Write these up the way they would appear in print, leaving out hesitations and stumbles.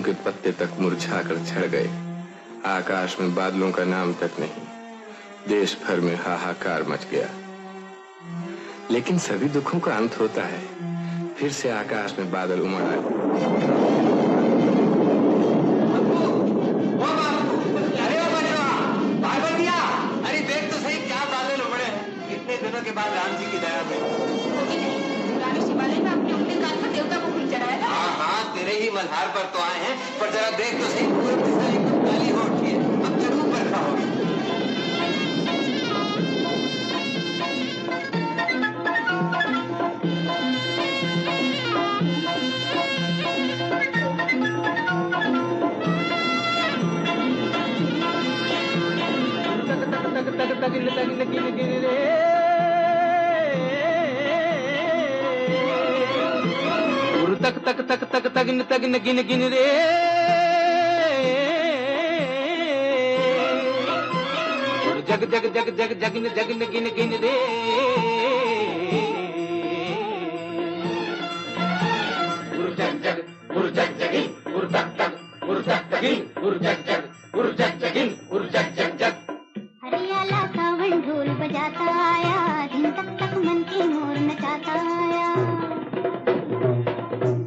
के पत्ते तक मुरझा कर झड़ गए। आकाश में बादलों का नाम तक नहीं। देश भर में हाहाकार मच गया। लेकिन सभी दुखों का अंत होता है। फिर से आकाश में बादल उमड़ आए। अरे देख तो सही क्या बादल उमड़े हैं। कितने दिनों के बाद राम जी की दया में। पुराने शिवालय में अपने उंगली काट कर देवता को फूल चढ़ाया था। हाँ, तेरे ही मल्हार पर तो आए हैं, पर जरा देख तो सही पूरी दिशा एकदम काली हो उठी है। अब जरूर बरखा होगी। तक तक तक तक तगिन तगिन गिन गिन रे जग जग जग जग जगिन जगिन गिन गिन रे जग जग जग जगिन तक तक तगिन जग जग जगिन जग जग जग। हरियाला सावन ढोल बजाता आया, दिन तक तक मन के मोर नचाता आया।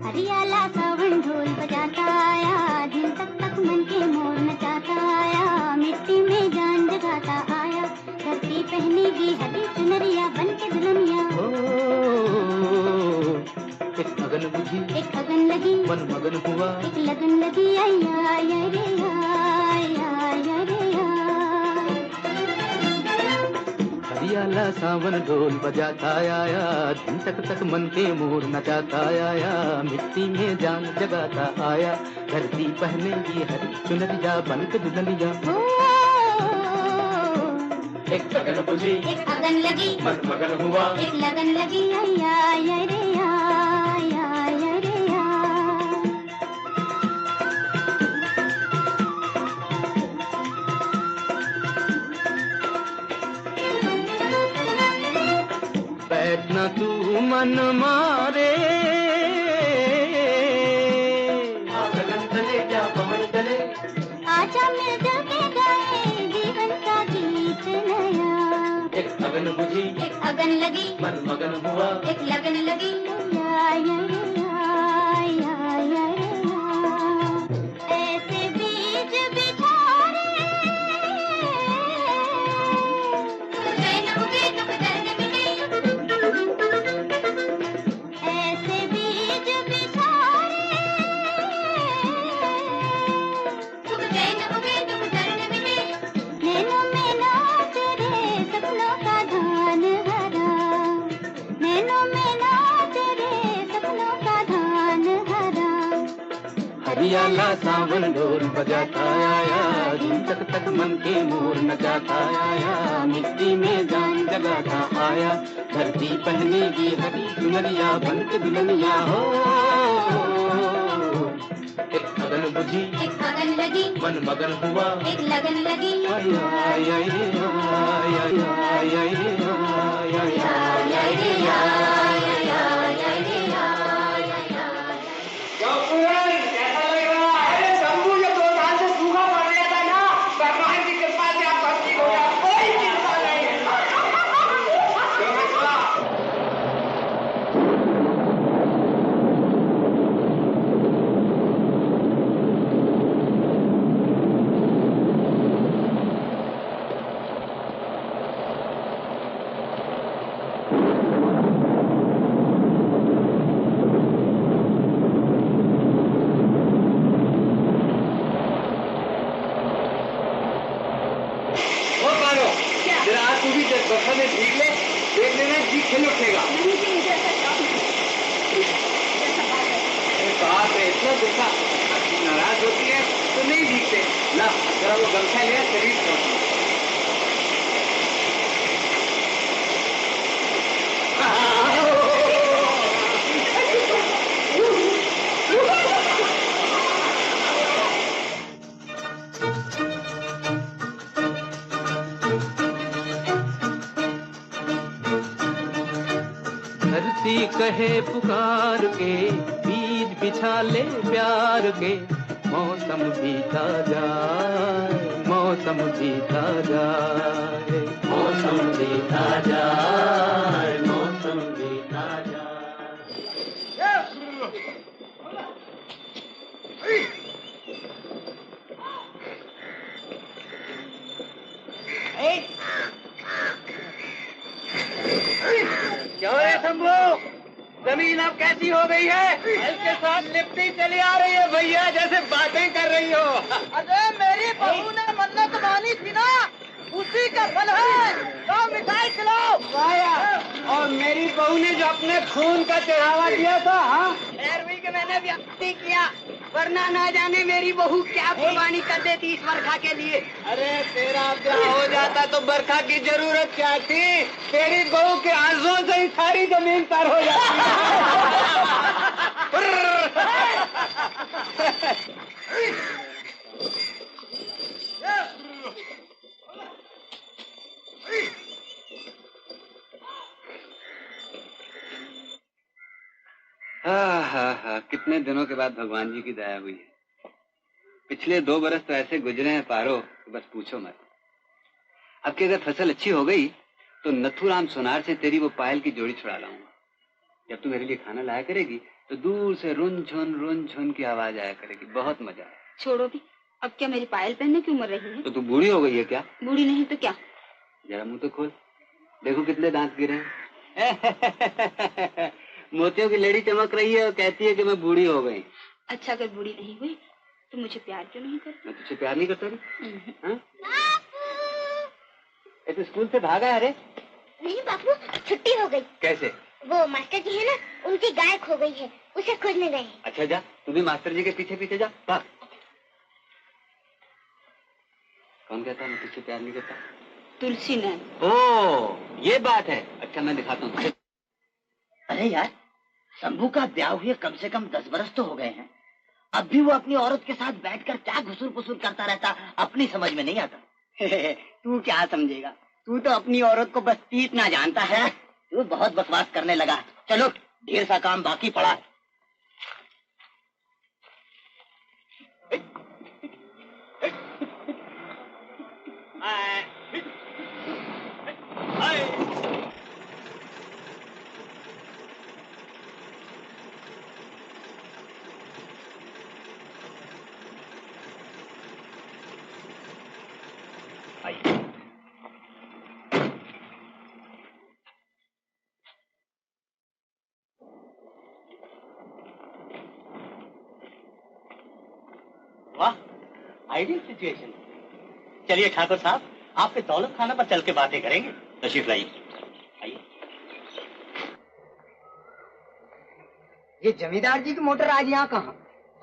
हरियाला सावन ढोल बजाता आया, दिन तक तक मन के मोर नचाता आया। मिट्टी में जान जगाता आया, धरती पहनेगी हरी चुनरिया बन के दुल्हनिया। एक अगन बुझी एक अगन लगी मन मगन हुआ, एक लगन लगी आया आया रे आया रे हरियाला सावन ढोल बजाता आया, दिन तक तक मन के मोर नचाता आया। मिट्टी में जान जगाता आया, धरती पहनेगी हरी चुनरिया बन के दुल्हनिया। एक अगन बुझी एक अगन लगी मन मगन हुआ, एक लगन लगी आया आया रे आया आया रे बैठना तू मन मारे गगन तले क्या पवन तले, आजा मिल जुल के गाए जीवन का गीत नया। एक अगन बुझी एक अगन लगी मन मगन हुआ, एक लगन लगी आया रे आया आया रे ऐसे बीज बिछारे तुझे न उगे दुख दर्द मिटे। ऐसे बीज बिछारे तुझे न उगे दुख दर्द मिटे। नैनों में नाच रे सपनों का धान हरा, नैनों में नाच रे सपनों का धान हरा। हरियाला सावन ढोल बजाता आया, दिन तक तक मन के मोर नचाता आया। मिट्टी में जान जगाता आया, धरती पहनेगी हरी चुनरिया बन के दुल्हनिया। हो एक अगन बुझी एक अगन लगी मन मगन हुआ, एक लगन लगी आया आया आया आया आया आया आया आया बरखा में भीग ले, देख लेना जी खिल उठेगा। बात है इतना गुस्सा, नाराज होती है तो नहीं भीगते। ला जरा वो गमछा लिया शरीर पर। धरती कहे पुकार के, बीज बिछा ले प्यार के, मौसम बीता जाए, मौसम बीता जाए, मौसम बीता जाए, मौसम बीता जाए। क्यों है शंभू? जमीन अब कैसी हो गई है? फल के साथ लिपटी चली आ रही है भैया, जैसे बातें कर रही हो। अरे मेरी बहू ने मन्नत मानी थी ना, उसी का फल है। तो मिठाई खिलाओ। और मेरी बहू ने जो अपने खून का चढ़ावा दिया था, हाँ? खैर कि मैंने व्यक्ति किया, वरना ना जाने मेरी बहू क्या कुर्बानी कर देती इस बरखा के लिए। अरे तेरा ब्याह हो जाता तो बरखा की जरूरत क्या थी? तेरी बहू के आंसुओं से ही सारी जमीन पार हो जाती। कितने दिनों के बाद भगवान जी की दया हुई है। पिछले 2 बरस तो ऐसे गुजरे हैं पारो, बस पूछो मत। अब की अगर फसल अच्छी हो गई तो नथुराम सोनार से तेरी वो पायल की जोड़ी छुड़ा लाऊंगा। जब तू मेरे लिए खाना लाया करेगी तो दूर से रुन झुन की आवाज आया करेगी, बहुत मजा आए। छोड़ो भी, अब क्या मेरी पायल पहनने की उम्र रही है? तो तू बूढ़ी हो गई है क्या? बूढ़ी नहीं तो क्या? जरा मुंह तो खोल, देखो कितने दांत गिरे हैं। मोतियों की लड़ी चमक रही है और कहती है कि मैं बूढ़ी हो गई। अच्छा, अगर बूढ़ी नहीं हुई तो मुझे प्यार क्यों नहीं करती? मैं तुझसे प्यार नहीं करता रे? तो स्कूल से भागा? अरे नहीं बापू, छुट्टी हो गई। कैसे? वो मास्टर जी है ना, उनकी गाय खो गई है, उसे खोजने गए। अच्छा जा, तू भी मास्टर जी के पीछे पीछे जा। भाग। कौन कहता है मैं तुझसे प्यार नहीं करता? तुलसी नैन। ओ, ये बात है। अच्छा मैं दिखाता हूँ। अरे यार, शंभू का ब्याह हुए कम से कम 10 बरस तो हो गए हैं। अब भी वो अपनी औरत के साथ बैठकर क्या घुसूर पुसूर करता रहता, अपनी समझ में नहीं आता। तू क्या समझेगा, तू तो अपनी औरत को बस पीटना जानता है। तू बहुत बकवास करने लगा। चलो, ढेर सा काम बाकी पड़ा है। वाह, आइडियल सिचुएशन। चलिए ठाकुर साहब, आपके दौलत खाना पर चल के बातें करेंगे। तशरीफ लाइए। आइए। ये जमींदार जी की मोटर आज यहाँ कहाँ?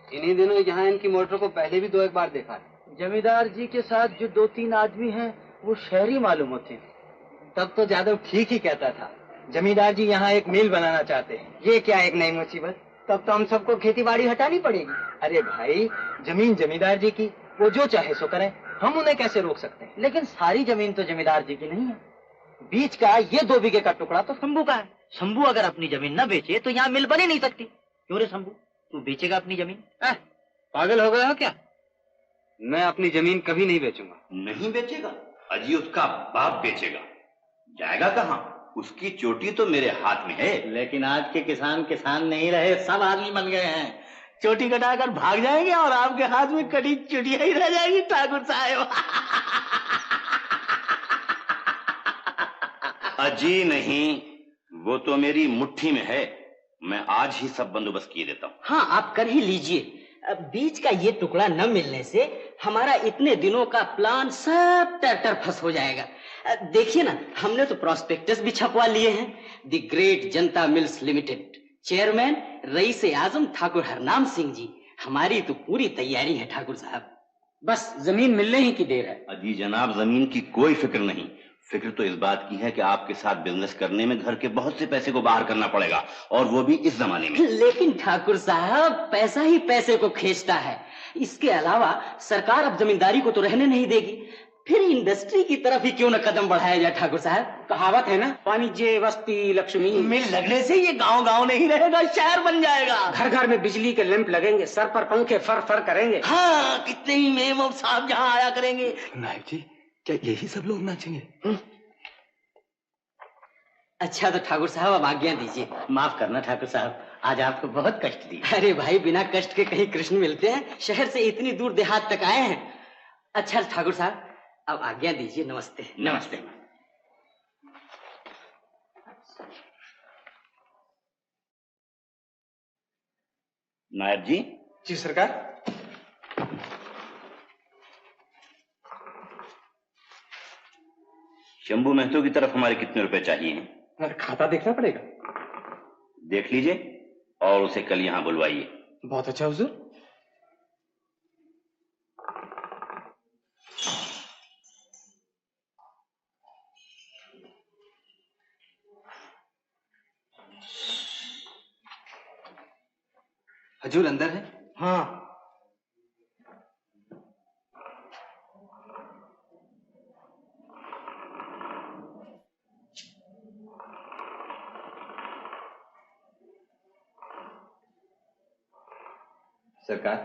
इन्हीं दिनों यहाँ इनकी मोटर को पहले भी 2-1 बार देखा है। जमींदार जी के साथ जो 2-3 आदमी हैं, वो शहरी मालूम होते हैं। तब तो जादव ठीक ही कहता था। जमींदार जी यहाँ एक मिल बनाना चाहते हैं। ये क्या एक नई मुसीबत? तब तो हम सबको खेती बाड़ी हटानी पड़ेगी। अरे भाई, जमीन जमींदार जी की, वो जो चाहे सो करें, हम उन्हें कैसे रोक सकते हैं? लेकिन सारी जमीन तो जमींदार जी की नहीं है। बीच का ये 2 बीघे का टुकड़ा तो शंभू का है। शंभू अगर अपनी जमीन न बेचे तो यहाँ मिल बन ही नहीं सकती। क्यों रे शंभू, तू बेचेगा अपनी जमीन? पागल हो गया हो क्या? मैं अपनी जमीन कभी नहीं बेचूंगा। नहीं बेचेगा? अजी उसका बाप बेचेगा। जाएगा कहाँ? उसकी चोटी तो मेरे हाथ में है। लेकिन आज के किसान किसान नहीं रहे, सब आदमी बन गए हैं। चोटी कटाकर भाग जाएंगे और आपके हाथ में कटी चुटिया ही रह जाएगी ठाकुर साहब। अजी नहीं, वो तो मेरी मुट्ठी में है। मैं आज ही सब बंदोबस्त किए देता हूँ। हाँ, आप कर ही लीजिए। बीच का ये टुकड़ा न मिलने से हमारा इतने दिनों का प्लान सब टर्टर फंस हो जाएगा। देखिए ना, हमने तो प्रॉस्पेक्टस भी छपवा लिए हैं। The great Janata mills limited, chairman rice आजम ठाकुर हरनाम सिंह जी। हमारी तो पूरी तैयारी है ठाकुर साहब, बस जमीन मिलने ही की देर है। अजी जनाब, जमीन की कोई फिक्र नहीं। फिक्र तो इस बात की है कि आपके साथ बिजनेस करने में घर के बहुत से पैसे को बाहर करना पड़ेगा, और वो भी इस जमाने में। लेकिन ठाकुर साहब, पैसा ही पैसे को खींचता है। इसके अलावा सरकार अब जमींदारी को तो रहने नहीं देगी। फिर इंडस्ट्री की तरफ ही क्यों न कदम बढ़ाया जाए ठाकुर साहब। कहावत है ना, वाणिज्य वस्ती लक्ष्मी। मिल लगने से ये गांव गांव नहीं रहेगा, शहर बन जाएगा। घर घर में बिजली के लैंप लगेंगे, सर पर पंखे फर फर करेंगे। हाँ, कितने ही मेम और साहब यहाँ आया करेंगे। नायब जी, क्या यही सब लोग नाचेंगे? अच्छा तो ठाकुर साहब अब आज्ञा दीजिए। माफ करना ठाकुर साहब, आज आपको बहुत कष्ट दिया। अरे भाई, बिना कष्ट के कहीं कृष्ण मिलते हैं? शहर से इतनी दूर देहात तक आए हैं। अच्छा ठाकुर साहब, अब आज्ञा दीजिए। नमस्ते। नमस्ते। नायब जी। जी सरकार। शंभू महतो की तरफ हमारे कितने रुपए चाहिए हैं? पर खाता देखना पड़ेगा। देख लीजिए और उसे कल यहाँ बुलवाइए। बहुत अच्छा हुजूर। हजूर अंदर है? हाँ। सरकार।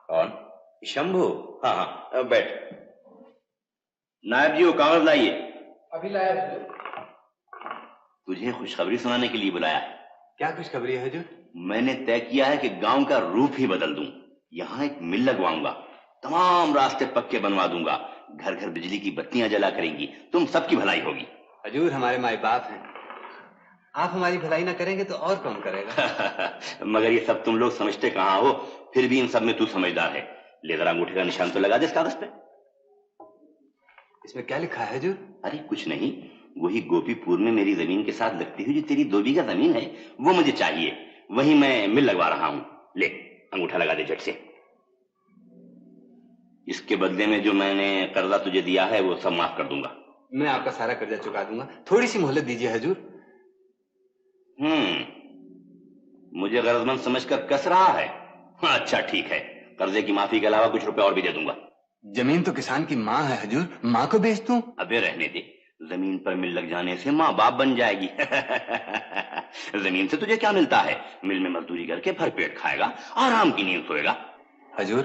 कौन? शंभू? हाँ हाँ, अब बैठ। नायब जी, वो कागज लाइए। अभी लाया हजूर। तुझे खुशखबरी सुनाने के लिए बुलाया है। क्या खुशखबरी है हजूर? मैंने तय किया है कि गांव का रूप ही बदल दूं। यहाँ एक मिल लगवाऊंगा, तमाम रास्ते पक्के बनवा दूंगा, घर घर बिजली की बत्तियां जला करेंगी, तुम सबकी भलाई होगी। हजूर हमारे माई बाप हैं, आप हमारी भलाई ना करेंगे तो और कौन करेगा? मगर ये सब तुम लोग समझते कहाँ हो, फिर भी इन सब में तू समझदार है। ले जरा अंगूठे का निशान तो लगा दे इस कागज पे। इसमें क्या लिखा है हजूर? अरे कुछ नहीं, वही गोपीपुर में मेरी जमीन के साथ लगती हुई जो तेरी 2 बीघा जमीन है, वो मुझे चाहिए। वही मैं मिल लगवा रहा हूं। ले अंगूठा लगा दे झट से। इसके बदले में जो मैंने कर्जा तुझे दिया है वो सब माफ कर दूंगा। मैं आपका सारा कर्जा चुका दूंगा, थोड़ी सी मोहलत दीजिए हजूर। मुझे गरजमंद समझकर कस रहा है? अच्छा ठीक है, कर्जे की माफी के अलावा कुछ रुपए और भी दे दूंगा। जमीन तो किसान की माँ है हजूर, माँ को बेच दूं? अबे रहने दे, जमीन पर मिल लग जाने से माँ बाप बन जाएगी। जमीन से तुझे क्या मिलता है? मिल में मजदूरी करके भर पेट खाएगा, आराम की नींद सोएगा। हजूर,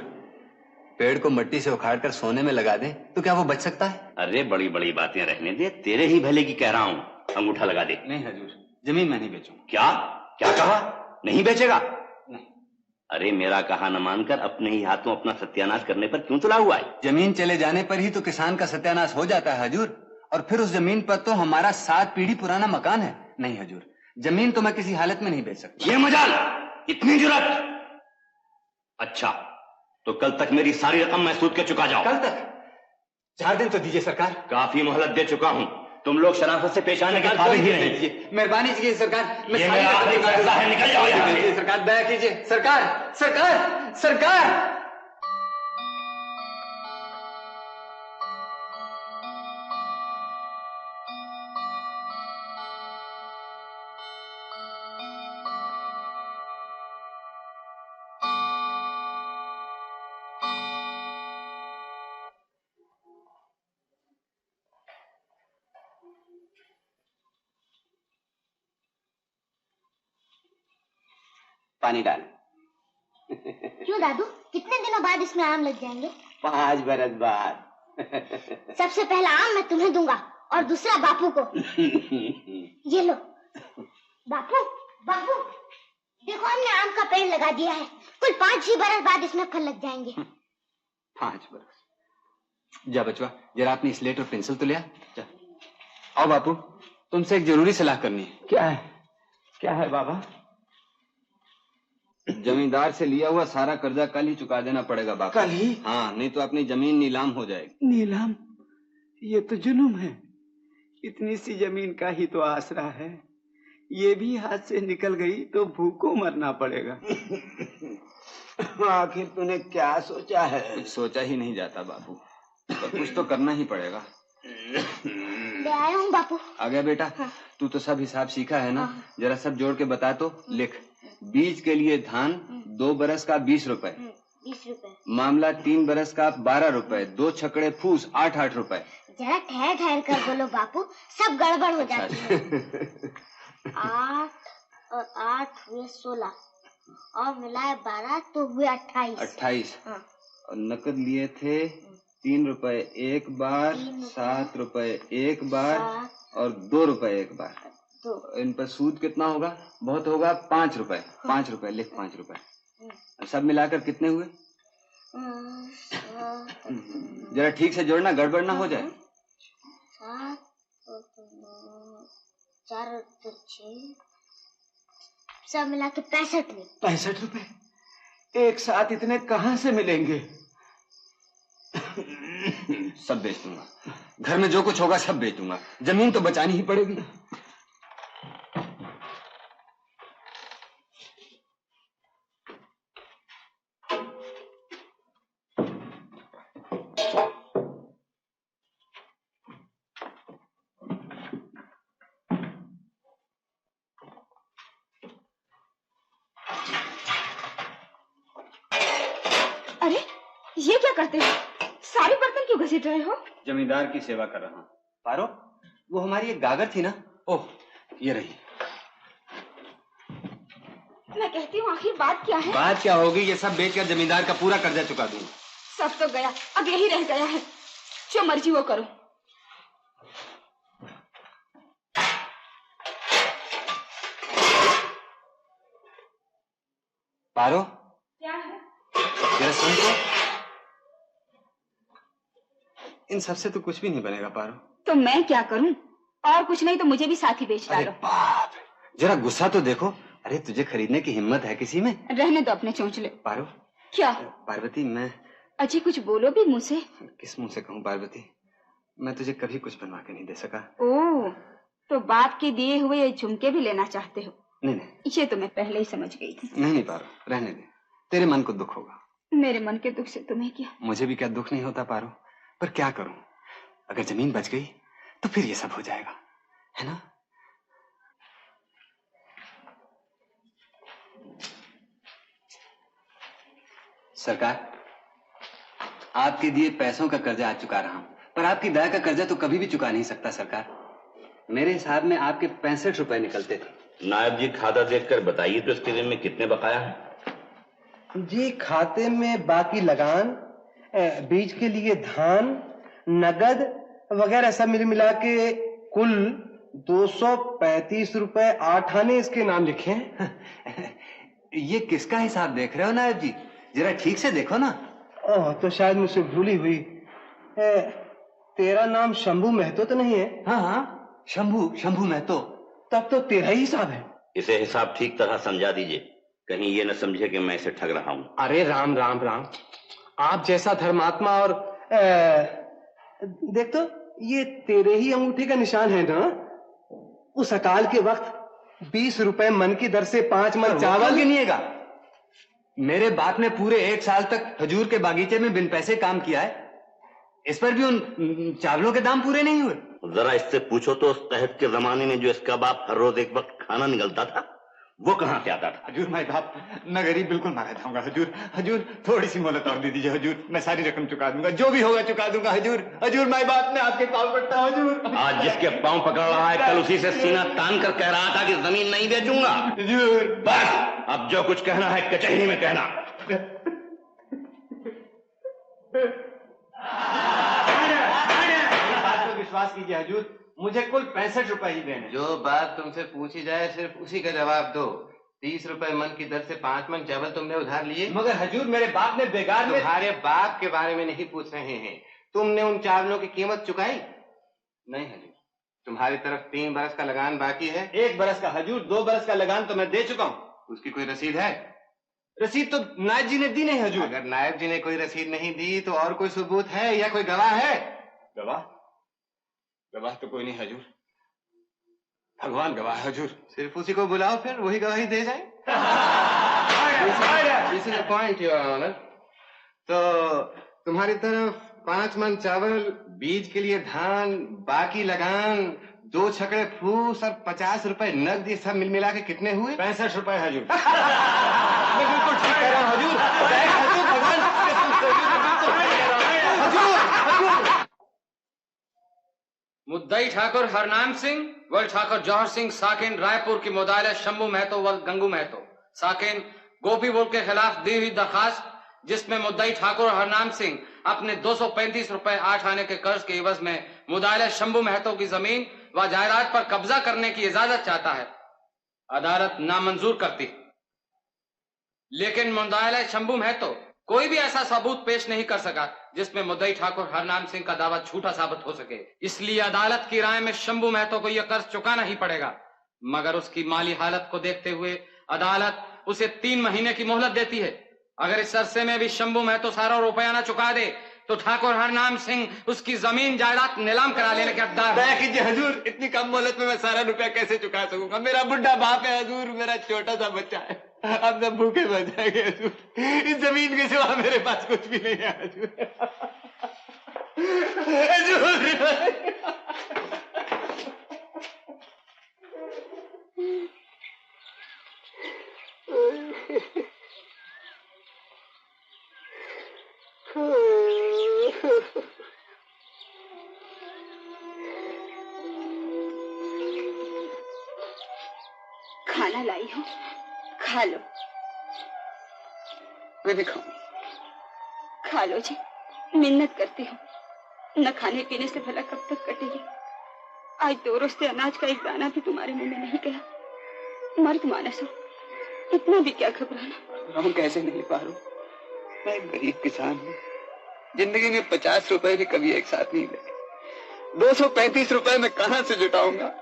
पेड़ को मिट्टी से उखाड़ कर सोने में लगा दे तो क्या वो बच सकता है? अरे बड़ी बड़ी बातें रहने दे, तेरे ही भले की कह रहा हूँ। अंगूठा लगा दे। नहीं हजूर, जमीन मैं नहीं बेचूंगा। क्या क्या कहा? नहीं बेचेगा? नहीं। अरे मेरा कहा न मानकर अपने ही हाथों अपना सत्यानाश करने पर क्यों तुला हुआ है? जमीन चले जाने पर ही तो किसान का सत्यानाश हो जाता है हजूर, और फिर उस जमीन पर तो हमारा 7 पीढ़ी पुराना मकान है। नहीं हजूर, जमीन तो मैं किसी हालत में नहीं बेच सकता। ये मजाल, इतनी जुर्रत? अच्छा तो कल तक मेरी सारी रकम मैं सूद के चुका जाओ। कल तक? 4 दिन तो दीजिए सरकार। काफी मोहलत दे चुका हूं, तुम लोग शराफत से पेश आने के काबिल ही नहीं। मेहरबानी कीजिए सरकार, ये मेरा आखिरी फैसला है, निकल जाओ यहाँ से। सरकार दया कीजिए। सरकार सरकार सरकार। पानी डाल। क्यों दादू, कितने दिनों बाद इसमें आम लग जाएंगे? 5 बरस बाद। सबसे पहला आम मैं तुम्हें दूंगा और दूसरा बापू को। ये लो। बापू बापू, देखो हमने आम का पेड़ लगा दिया है, कुल 5 ही बरस बाद इसमें फल लग जाएंगे। 5 बरस? जा बचवा, जरा अपनी स्लेट और पेंसिल तो ले आ। आओ बापू, तुमसे एक जरूरी सलाह करनी है। क्या है? क्या है बाबा? जमींदार से लिया हुआ सारा कर्जा कल ही चुका देना पड़ेगा बापू। कल ही? हाँ, नहीं तो अपनी जमीन नीलाम हो जाएगी। नीलाम? ये तो जुल्म है। इतनी सी जमीन का ही तो आसरा है, ये भी हाथ से निकल गई तो भूखों मरना पड़ेगा। आखिर तूने क्या सोचा है? कुछ सोचा ही नहीं जाता बापू, पर कुछ तो करना ही पड़ेगा। ले आया हूँ बापू। आ गया बेटा? हाँ। तू तो सब हिसाब सीखा है ना? हाँ। जरा सब जोड़ के बता तो। लिख, बीज के लिए धान 2 बरस का 20 रुपए, 20 रुपए। मामला 3 बरस का 12 रुपए, 2 छकड़े फूस 8 रुपए। जरा ठहर ठहर कर बोलो बापू, सब गड़बड़ हो जाती है। 8 और 8 हुए 16 और मिलाए 12 तो हुए 28। हाँ। और नकद लिए थे 3 रुपए एक बार, 7 रुपए एक बार और 2 रुपए एक बार। तो इन पर सूद कितना होगा? बहुत होगा 5 रुपए। 5 रुपए लिख, 5 रुपए। सब मिलाकर कितने हुए? जरा ठीक से जोड़ना, गड़बड़ ना हो जाए। 7 4 और 6 सब मिला के 65 में। 65 रुपए एक साथ इतने कहाँ से मिलेंगे? सब बेच दूंगा, घर में जो कुछ होगा सब बेच दूंगा, जमीन तो बचानी ही पड़ेगी। अरे ये क्या करते हो? सारे बर्तन क्यों घसीट रहे हो? जमींदार की सेवा कर रहा हूँ। पारो, वो हमारी एक गागर थी ना, ओह ये रही। मैं कहती हूँ आखिर बात क्या है? बात क्या होगी? ये सब बेचकर जमींदार का पूरा कर्जा चुका दूंगा। सब तो गया, अब यही रह गया है। जो मर्जी वो करो। पारो, क्या है? जरा सुन तो, इन सबसे तो कुछ भी नहीं बनेगा पारो। तो मैं क्या करूं? और कुछ नहीं तो मुझे भी साथ ही बेच डालो। बाप, जरा गुस्सा तो देखो। अरे तुझे खरीदने की हिम्मत है किसी में? रहने दो अपने चोंचले। पारो, क्या? पार्वती, मैं अजी कुछ बोलो भी मुंह से। किस मुंह से कहूँ पार्वती, मैं तुझे कभी कुछ बनवा के नहीं दे सका। ओह, तो बाप के दिए हुए ये झुमके भी लेना चाहते हो? नहीं नहीं, ये तो मैं पहले ही समझ गई थी। नहीं पारो, रहने दे, तेरे मन को दुख होगा। मेरे मन के दुख से तुम्हें क्या? मुझे भी क्या दुख नहीं होता पारो, पर क्या करूं, अगर जमीन बच गई तो फिर ये सब हो जाएगा, है ना? सरकार, आपके दिए पैसों का कर्जा आज चुका रहा हूं, पर आपकी दया का कर्जा तो कभी भी चुका नहीं सकता सरकार। मेरे हिसाब में आपके 65 रुपए निकलते थे। नायब जी, खाता देखकर बताइए तो इसके दिन में कितने बकाया है? जी, खाते में बाकी लगान, बीज के लिए धान, नगद वगैरह सब मिला के कुल 235 रुपए 8 आने इसके नाम लिखे हैं। ये किसका हिसाब देख रहे हो नायब जी? जरा ठीक से देखो ना। ओह, तो शायद मुझसे भूली हुई। तेरा नाम शंभू महतो तो नहीं है? हाँ हाँ, शंभू महतो। तब तो तेरा ही हिसाब है। इसे हिसाब ठीक तरह समझा दीजिए, कहीं ये न समझे कि मैं इसे ठग रहा हूं। अरे राम राम राम, आप जैसा धर्मात्मा। और देख तो, ये तेरे ही अंगूठे का निशान है ना? उस अकाल के वक्त 20 रुपए मन की दर से 5 मन चावल गिनिएगा। मेरे बाप ने पूरे 1 साल तक हजूर के बागीचे में बिन पैसे काम किया है, इस पर भी उन चावलों के दाम पूरे नहीं हुए। जरा इससे पूछो तो, उस तहत के जमाने में जो इसका बाप हर रोज एक वक्त खाना निकलता था, वो कहाँ से आता था? हजूर, मैं बाप मैं गरीब बिल्कुल मारा जाऊंगा। हजूर थोड़ी सी मोहलत और दे दीजिए हजूर, मैं सारी रकम चुका दूंगा, जो भी होगा चुका दूंगा हजूर। मैं बाप ने आपके पांव पड़ता हजूर। आज जिसके पांव पकड़ रहा है, कल उसी से सीना तान कर कह रहा था कि जमीन नहीं बेचूंगा। हजूर, बस अब जो कुछ कहना है कचहरी में कहना। बात पर विश्वास कीजिए हजूर, मुझे कुल 65 रुपए ही देने। जो बात तुमसे पूछी जाए सिर्फ उसी का जवाब दो। 30 रुपए मन की दर से 5 मन चावल तुमने उधार लिए। मगर हजूर, मेरे बाप ने बेकार में। तुम्हारे बाप के बारे में नहीं पूछ रहे हैं, तुमने उन चावलों की कीमत चुकाई? नहीं हजूर, तुम्हारी तरफ 3 बरस का लगान बाकी है। 1 बरस का हजूर, 2 बरस का लगान तो मैं दे चुका हूँ। उसकी कोई रसीद है? रसीद तो नायब जी ने दी नहीं हजूर। अगर नायब जी ने कोई रसीद नहीं दी तो और कोई सबूत है या कोई गवाह है? गवाह तो कोई नहीं हजूर, भगवान गवाह है हजूर। सिर्फ उसी को बुलाओ, फिर वही गवाही दे जाए। This is the point, Your Honor. तो तुम्हारी तरफ 5 मन चावल, बीज के लिए धान, बाकी लगान, 2 छकड़े फूस और 50 रुपए नकद, ये सब मिला के कितने हुए? 65 रुपए हजूर। मैं बिल्कुल ठीक कह रहा हूँ हजूर। मुद्दई ठाकुर हरनाम सिंह वल ठाकुर जौहर सिंह साकिन रायपुर की मुदाइला शंभू महतो वल गंगू महतो साकिन गोपी बोल के खिलाफ दी हुई दरखास्त जिसमें मुद्दई ठाकुर हरनाम सिंह अपने 235 रुपए 8 आने के कर्ज के एवज में मुदाइला शंभू महतो की जमीन व जायदाद पर कब्जा करने की इजाजत चाहता है, अदालत नामंजूर करती। लेकिन मुदाइला शंभू महतो कोई भी ऐसा सबूत पेश नहीं कर सका जिसमें मुद्दई ठाकुर हरनाम सिंह का दावा झूठा साबित हो सके। इसलिए अदालत की राय में शंभू महतो को यह कर्ज चुकाना ही पड़ेगा, मगर उसकी माली हालत को देखते हुए अदालत उसे 3 महीने की मोहलत देती है। अगर इस अरसे में भी शंभू महतो सारा रुपया न चुका दे तो ठाकुर हरनाम सिंह उसकी जमीन जायदाद नीलाम करा लेने के हकदार है। कीजिए हजूर, इतनी कम मोहलत में मैं सारा रुपया कैसे चुका सकूंगा? मेरा बुढ़ा बाप है हजूर, मेरा छोटा सा बच्चा है, अब सब भूखे मर जाएंगे हजूर। इस जमीन के सिवा मेरे पास कुछ भी नहीं है हजूर। खाना लाई हूँ, खा लो। मैं भी खाऊंगी। खा लो जी, मिन्नत करती हूँ। न खाने पीने से भला कब तक कटेगी। आज 2 रोज से अनाज का एक दाना भी तुम्हारे मुंह में नहीं गया। मर्द मानस हो, इतना भी क्या घबराना। हम कैसे नहीं पारो, मैं एक गरीब किसान हूँ। जिंदगी में 50 रुपए भी कभी एक साथ नहीं लगे। 235 रुपए मैं कहाँ से जुटाऊंगा?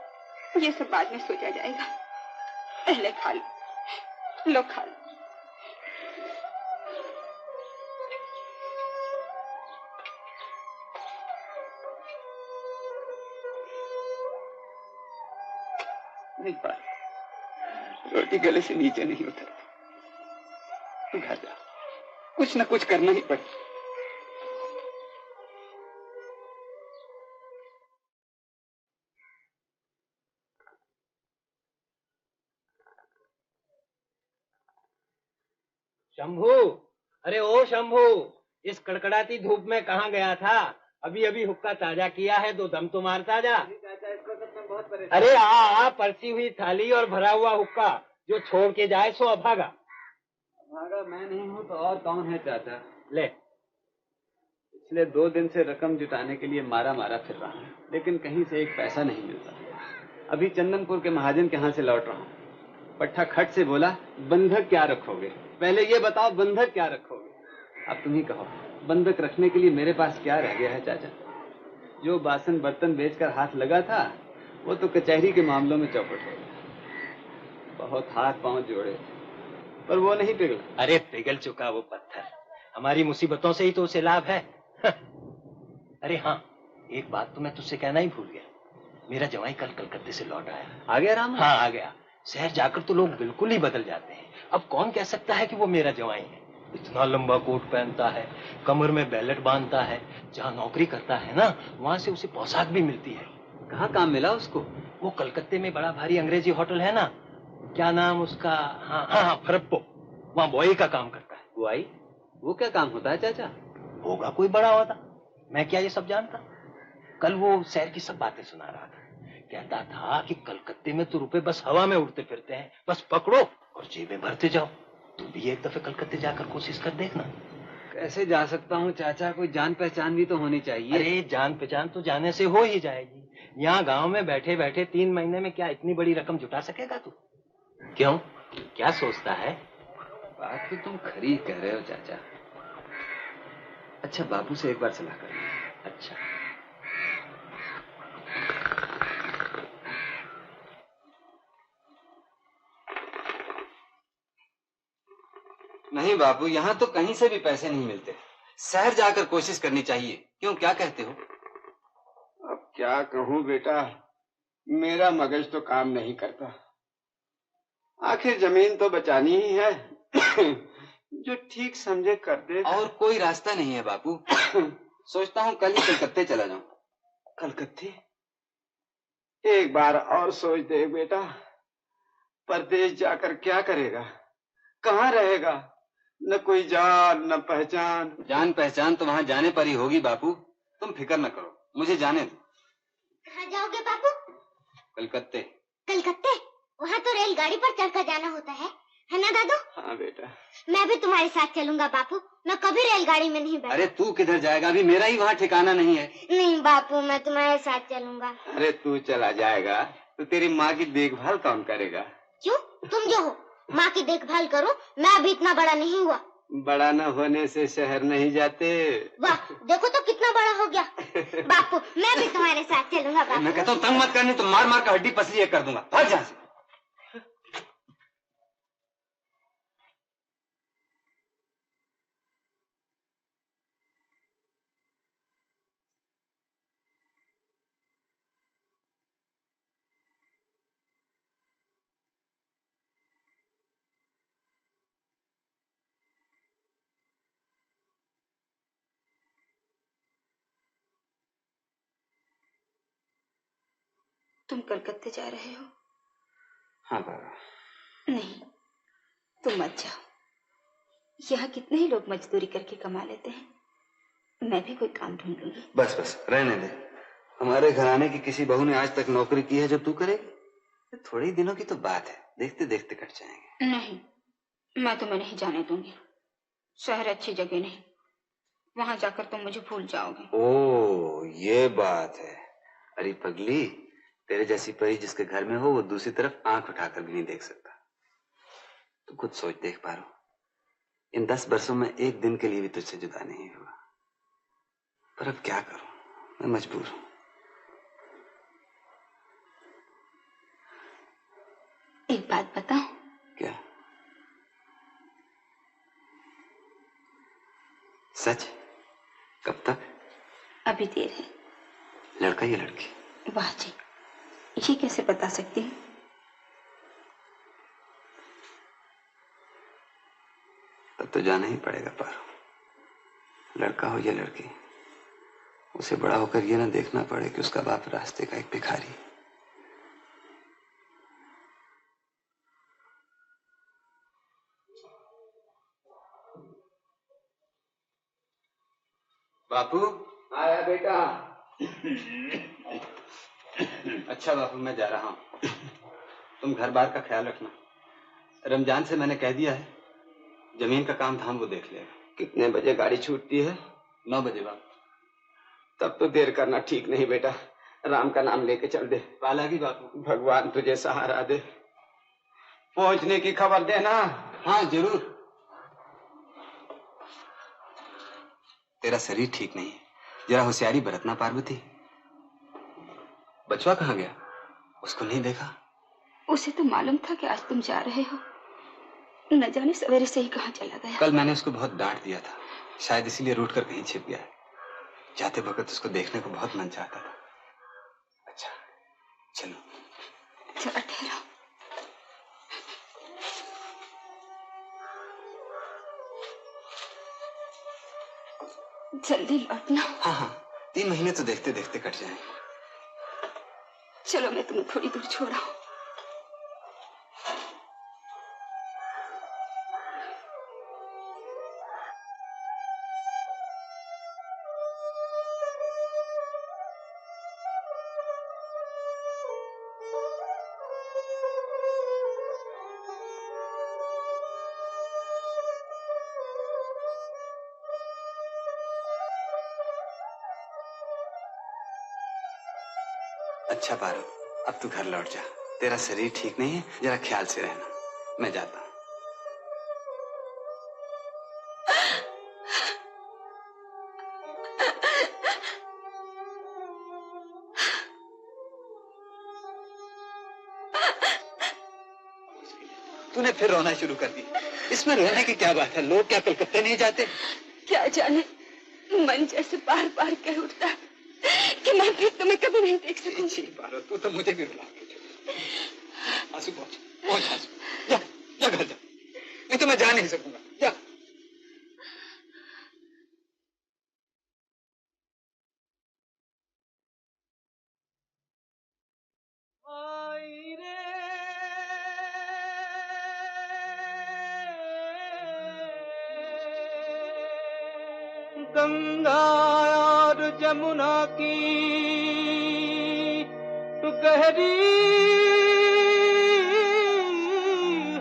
ये सब बाद में सोचा जाएगा, पहले खा लो। खा लो। नहीं पा रही, रोटी गले से नीचे नहीं उतरती। तू घर जा, कुछ न कुछ करना ही पड़ेगा। शंभू, अरे ओ शंभू, इस कड़कड़ाती धूप में कहाँ गया था? अभी अभी हुक्का ताजा किया है, 2 दम तो मारता जा। अरे आ, परसी हुई थाली और भरा हुआ हुक्का, जो छोड़ के जाए सो अभागा। अभागा मैं नहीं हूँ तो और कौन है चाचा? ले, पिछले 2 दिन से रकम जुटाने के लिए मारा फिर रहा हूँ, लेकिन कहीं से एक पैसा नहीं मिलता। अभी चंदनपुर के महाजन के यहाँ से लौट रहा हूँ। पट्टा खट से बोला, बंधक क्या रखोगे? पहले ये बताओ, बंधक क्या रखोगे? अब तुम ही कहो, बंधक रखने के लिए मेरे पास क्या रह गया है चाचा? जो बासन बर्तन बेचकर हाथ लगा था वो तो कचहरी के मामलों में चौपट हो गया। बहुत हाथ पांव जोड़े पर वो नहीं पिघला। अरे पिघल चुका वो पत्थर, हमारी मुसीबतों से ही तो उसे लाभ है। अरे हाँ, एक बात तो मैं तुझसे कहना ही भूल गया। मेरा जवाई कल कलकत्ते से लौट आया। आ गया राम? हाँ आ गया। शहर जाकर तो लोग बिल्कुल ही बदल जाते हैं। अब कौन कह सकता है कि वो मेरा जवाई है? इतना लंबा कोट पहनता है, कमर में बैलेट बांधता है, जहाँ नौकरी करता है ना वहाँ से उसे पोशाक भी मिलती है। कहाँ काम मिला उसको? वो कलकत्ते में बड़ा भारी अंग्रेजी होटल है ना, क्या नाम उसका? हाँ फरप्पो, वहाँ बॉय का काम करता है। बॉय? वो क्या काम होता है चाचा? होगा कोई बड़ा होता, मैं क्या ये सब जानता? कल वो शहर की सब बातें सुना रहा था। कहता था कि कलकत्ते में तो रुपए बस हवा में उड़ते फिरते हैं, बस पकड़ो और जेबें भरते जाओ। तू भी एक दफे कलकत्ते जाकर कोशिश कर देखना। कैसे जा सकता हूँ चाचा? कोई जान पहचान भी तो होनी चाहिए। अरे जान पहचान तो जाने से हो ही जाएगी। यहाँ गांव में बैठे बैठे 3 महीने में क्या इतनी बड़ी रकम जुटा सकेगा तू? क्यों, क्या सोचता है? बात तो तुम खरी कह रहे हो चाचा। अच्छा, बापू से एक बार सलाह कर लो। अच्छा, नहीं बापू, यहाँ तो कहीं से भी पैसे नहीं मिलते। शहर जाकर कोशिश करनी चाहिए। क्यों, क्या कहते हो? अब क्या कहूँ बेटा, मेरा मगज तो काम नहीं करता। आखिर जमीन तो बचानी ही है। जो ठीक समझे कर दे। और कोई रास्ता नहीं है बापू। सोचता हूँ कल ही कलकत्ते चला जाऊं। कलकत्ते? एक बार और सोच दे बेटा, परदेश जाकर क्या करेगा, कहाँ रहेगा? न कोई जान न पहचान। जान पहचान तो वहाँ जाने पर ही होगी बापू, तुम फिक्र न करो, मुझे जाने दो। कहाँ जाओगे बापू? कलकत्ते। कलकत्ते? वहाँ तो रेलगाड़ी पर चढ़कर जाना होता है ना दादू? हाँ बेटा। मैं भी तुम्हारे साथ चलूंगा बापू, मैं कभी रेलगाड़ी में नहीं बैठा। अरे तू किधर जाएगा, अभी मेरा ही वहाँ ठिकाना नहीं है। नहीं बापू, मैं तुम्हारे साथ चलूंगा। अरे तू चला जाएगा तो तेरी माँ की देखभाल कौन करेगा? क्यों, तुम जो हो माँ की देखभाल करो, मैं अभी इतना बड़ा नहीं हुआ। बड़ा न होने से शहर नहीं जाते। वाह, देखो तो कितना बड़ा हो गया। बापू मैं भी तुम्हारे साथ चलूंगा बापू। मैं कहता हूँ तंग मत करनी तो मार मार कर हड्डी पसली एक कर दूंगा, भाग यहाँ से। तुम कलकत्ते जा रहे हो? हाँ बाबा। नहीं, तुम मत जाओ। यहाँ कितने ही लोग मजदूरी करके कमा लेते हैं, मैं भी कोई काम ढूंढ लूंगी। बस बस रहने दे, हमारे घराने की किसी बहू ने आज तक नौकरी की है जो तू करेगी? थोड़े ही दिनों की तो बात है, देखते देखते कट जाएंगे। नहीं, मैं तुम्हें नहीं जाने दूंगी। शहर अच्छी जगह नहीं, वहां जाकर तुम मुझे भूल जाओगे। ओ ये बात है। अरे पगली, तेरे जैसी परी जिसके घर में हो वो दूसरी तरफ आंख उठाकर भी नहीं देख सकता। तू खुद सोच, देख पा रहा, इन 10 वर्षों में एक दिन के लिए भी तुझसे जुदा नहीं हुआ, पर अब क्या करूं, मैं मजबूर हूं। एक बात बताओ। क्या? सच? कब तक? अभी देर है। लड़का या लड़की? वाह जी, ये कैसे बता सकती हूँ? तब तो जाना ही पड़ेगा पारो, लड़का हो या लड़की, उसे बड़ा होकर ये ना देखना पड़े कि उसका बाप रास्ते का एक भिखारी। बापू। आया बेटा। अच्छा बापू, मैं जा रहा हूँ, तुम घर बार का ख्याल रखना। रमजान से मैंने कह दिया है, जमीन का काम धाम वो देख लेगा। कितने बजे गाड़ी छूटती है? 9 बजे बापू। तब तो देर करना ठीक नहीं बेटा, राम का नाम लेके चल दे। पालागी बापू। भगवान तुझे सहारा दे। पहुंचने की खबर देना। हाँ जरूर। तेरा शरीर ठीक नहीं है, जरा होशियारी बरतना पार्वती। बचवा कहाँ गया, उसको नहीं देखा? उसे तो मालूम था कि आज तुम जा रहे हो, न जाने सवेरे से ही कहाँ चला गया। कल मैंने उसको बहुत डांट दिया था, शायद इसीलिए रूठ कर कहीं छिप गया है। जाते वक्त उसको देखने को बहुत मन चाहता था। अच्छा चलो। जरा ठहरो। जल्दी लौटना। हाँ हाँ, 3 महीने तो देखते देखते कट जाएंगे। चलो मैं तुम्हें थोड़ी दूर छोड़ रहा हूँ। अच्छा पारो, अब तू घर लौट जा, तेरा शरीर ठीक नहीं है, जरा ख्याल से रहना। मैं जाता हूँ। तूने फिर रोना शुरू कर दी। इसमें रोने की क्या बात है, लोग क्या कलकत्ते नहीं जाते? क्या जाने, मन जैसे बार बार कह उठता है कि मैं फिर तुम्हें कभी नहीं देख सकूंगी। पारो, तू तो मुझे भी रुला के। आंसू पहुंच आंसू, जा जा घर जा, नहीं तो मैं जा नहीं सकूंगा। जा। गंगा और जमुना की तो गहरी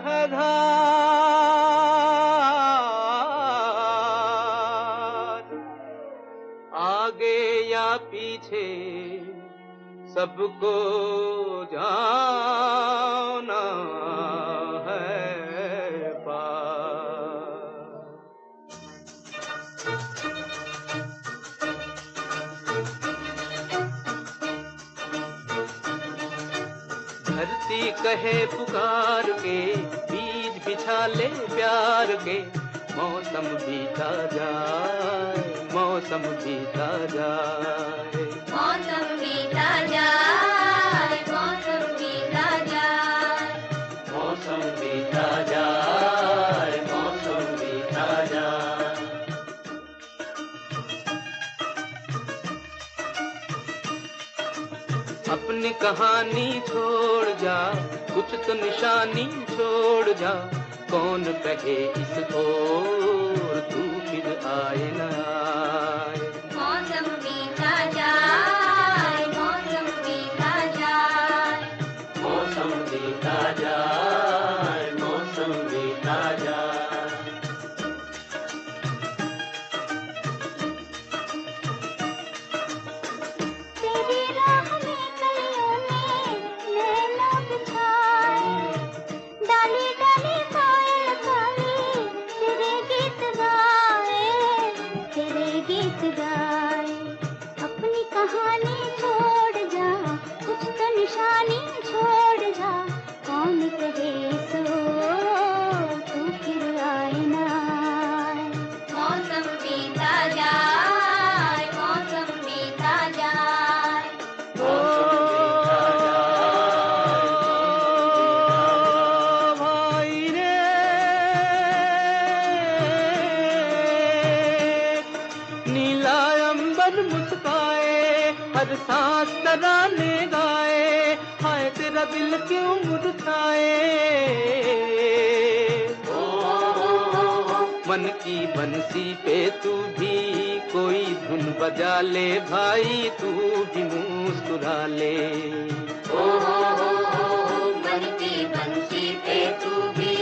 है धार, आगे या पीछे सबको जाना है पार। धरती कहे पुकार के, बीज बिछा ले प्यार के, मौसम बीता जाए, मौसम बीता जाए, मौसम बीता जाए, मौसम बीता जाए, मौसम बीता जाए, मौसम बीता जाए। अपनी कहानी छोड़ जा, कुछ तो निशानी छोड़ जा, कौन कहे इस ओर तू फिर आए न आए। मौसम बीता जाए, मौसम बीता जाए, मौसम बीता जाए, मौसम बीता जाए। तेरी राह में कलियों में नैना बिछाए, डाली डाली कोयल काली तेरे गीत गाए, तेरे गीत गाए। अपनी कहानी छोड़ जा, कुछ तो निशानी छोड़ जा, कौन कहे सो तू फिर आए ना आए। मौसम बीता जाए, मौसम बीता जाए, भाई रे नीला अंबर मुस्काए, हर सांस तराने गाए, हाय तेरा दिल क्यों मुरझाए। मन की बंसी पे तू भी कोई धुन बजा ले भाई, तू भी मुस्कुरा ले। मन की बंसी पे तू भी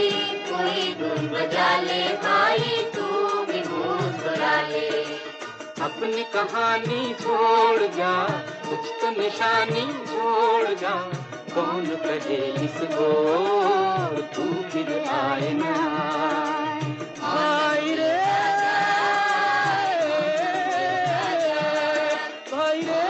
कोई धुन बजा ले भाई, तू भी मुस्कुरा ले। अपनी कहानी छोड़ जा, कुछ तो निशानी छोड़ जा, कौन कहे इस ओर तू फिर आए ना आए रे भाई रे।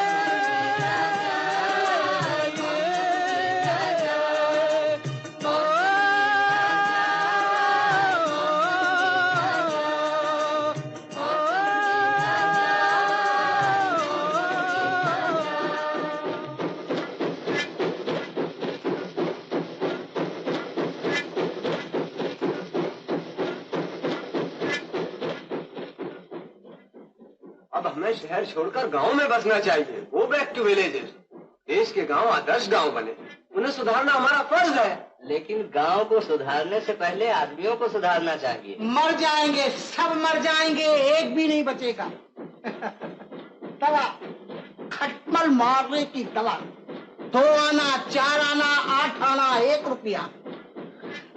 अब हमें शहर छोड़कर गांव में बसना चाहिए। Go back to villages. देश के गांव आदर्श गांव बने, उन्हें सुधारना हमारा फर्ज है। लेकिन गांव को सुधारने से पहले आदमियों को सुधारना चाहिए। मर जाएंगे, सब मर जाएंगे, एक भी नहीं बचेगा। दवा, खटमल मारने की दवा, 2 आना, 4 आना, 8 आना, 1 रुपया।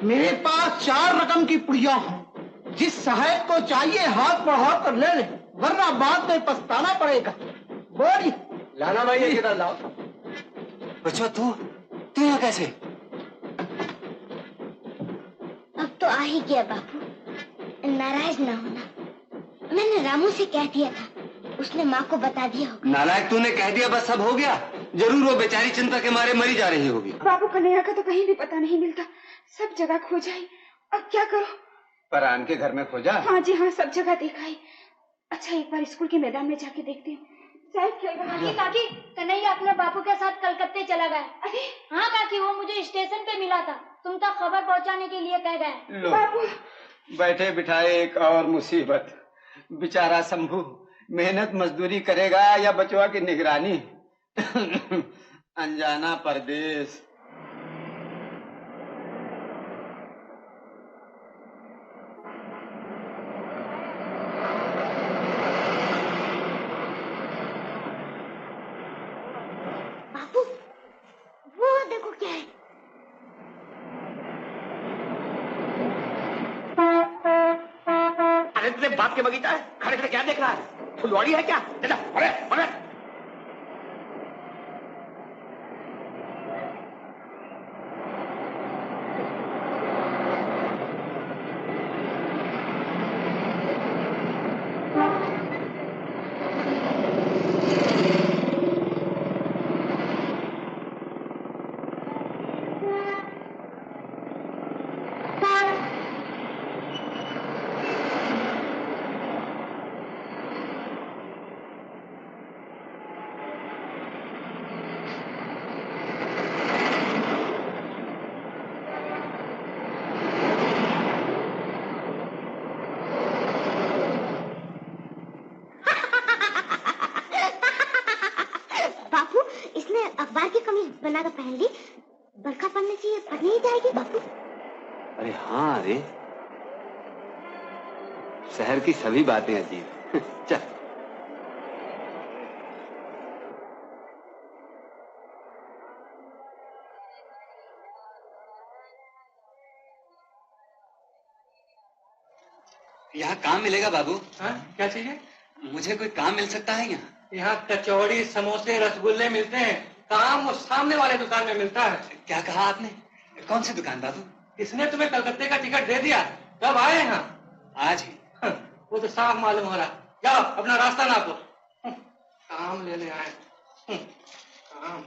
मेरे पास 4 रकम की पुड़िया हैं। जिस सहायक को चाहिए हाथ बढ़ा कर ले ले, वरना बाद में पछताना पड़ेगा। बोली लाना भाई ये किधर लाओ। बच्चों तू यहाँ कैसे? अब तो आ ही गया बापू, नाराज ना होना। मैंने रामू से कह दिया था, उसने माँ को बता दिया होगा। नालायक तूने कह दिया बस सब हो गया। जरूर वो बेचारी चिंता के मारे मरी जा रही होगी। बाबू कन्हैया का तो कहीं भी पता नहीं मिलता, सब जगह खोजाई, अब क्या करो? परान के घर में खोजा? हाँ जी हाँ, सब जगह दिखाई। अच्छा एक बार स्कूल के मैदान में जाके देखती हूँ, शायद काकी काकी, कन्हैया अपने बापू के साथ कलकत्ते चला गया। अरे हाँ काकी, वो मुझे स्टेशन पे मिला था, तुम तक खबर पहुंचाने के लिए कह गए। बापू बैठे बिठाए एक और मुसीबत। बेचारा शंभू मेहनत मजदूरी करेगा या बचवा की निगरानी। अनजाना परदेश। अपने बाप के बगीचा है, खड़े खड़े क्या देख रहा है? फुलवाड़ी है क्या? चला पड़े पड़े। अखबार की कमीज बनाकर पहन ली, बरखा पड़ने से ये फट नहीं जाएगी बापू? अरे हाँ रे, शहर की सभी बातें अजीब। चल यहाँ काम मिलेगा बाबू? हाँ, क्या चाहिए? मुझे कोई काम मिल सकता है यहाँ? यहाँ कचौड़ी, समोसे, रसगुल्ले मिलते हैं। काम उस सामने वाले दुकान में मिलता है। क्या कहा आपने? कौन सी दुकान बाबू? किसने तुम्हें कलकत्ते का टिकट दे दिया? कब आए यहाँ? आज ही। वो तो साफ मालूम हो रहा। जाओ अपना रास्ता नापो। काम लेने आए। काम।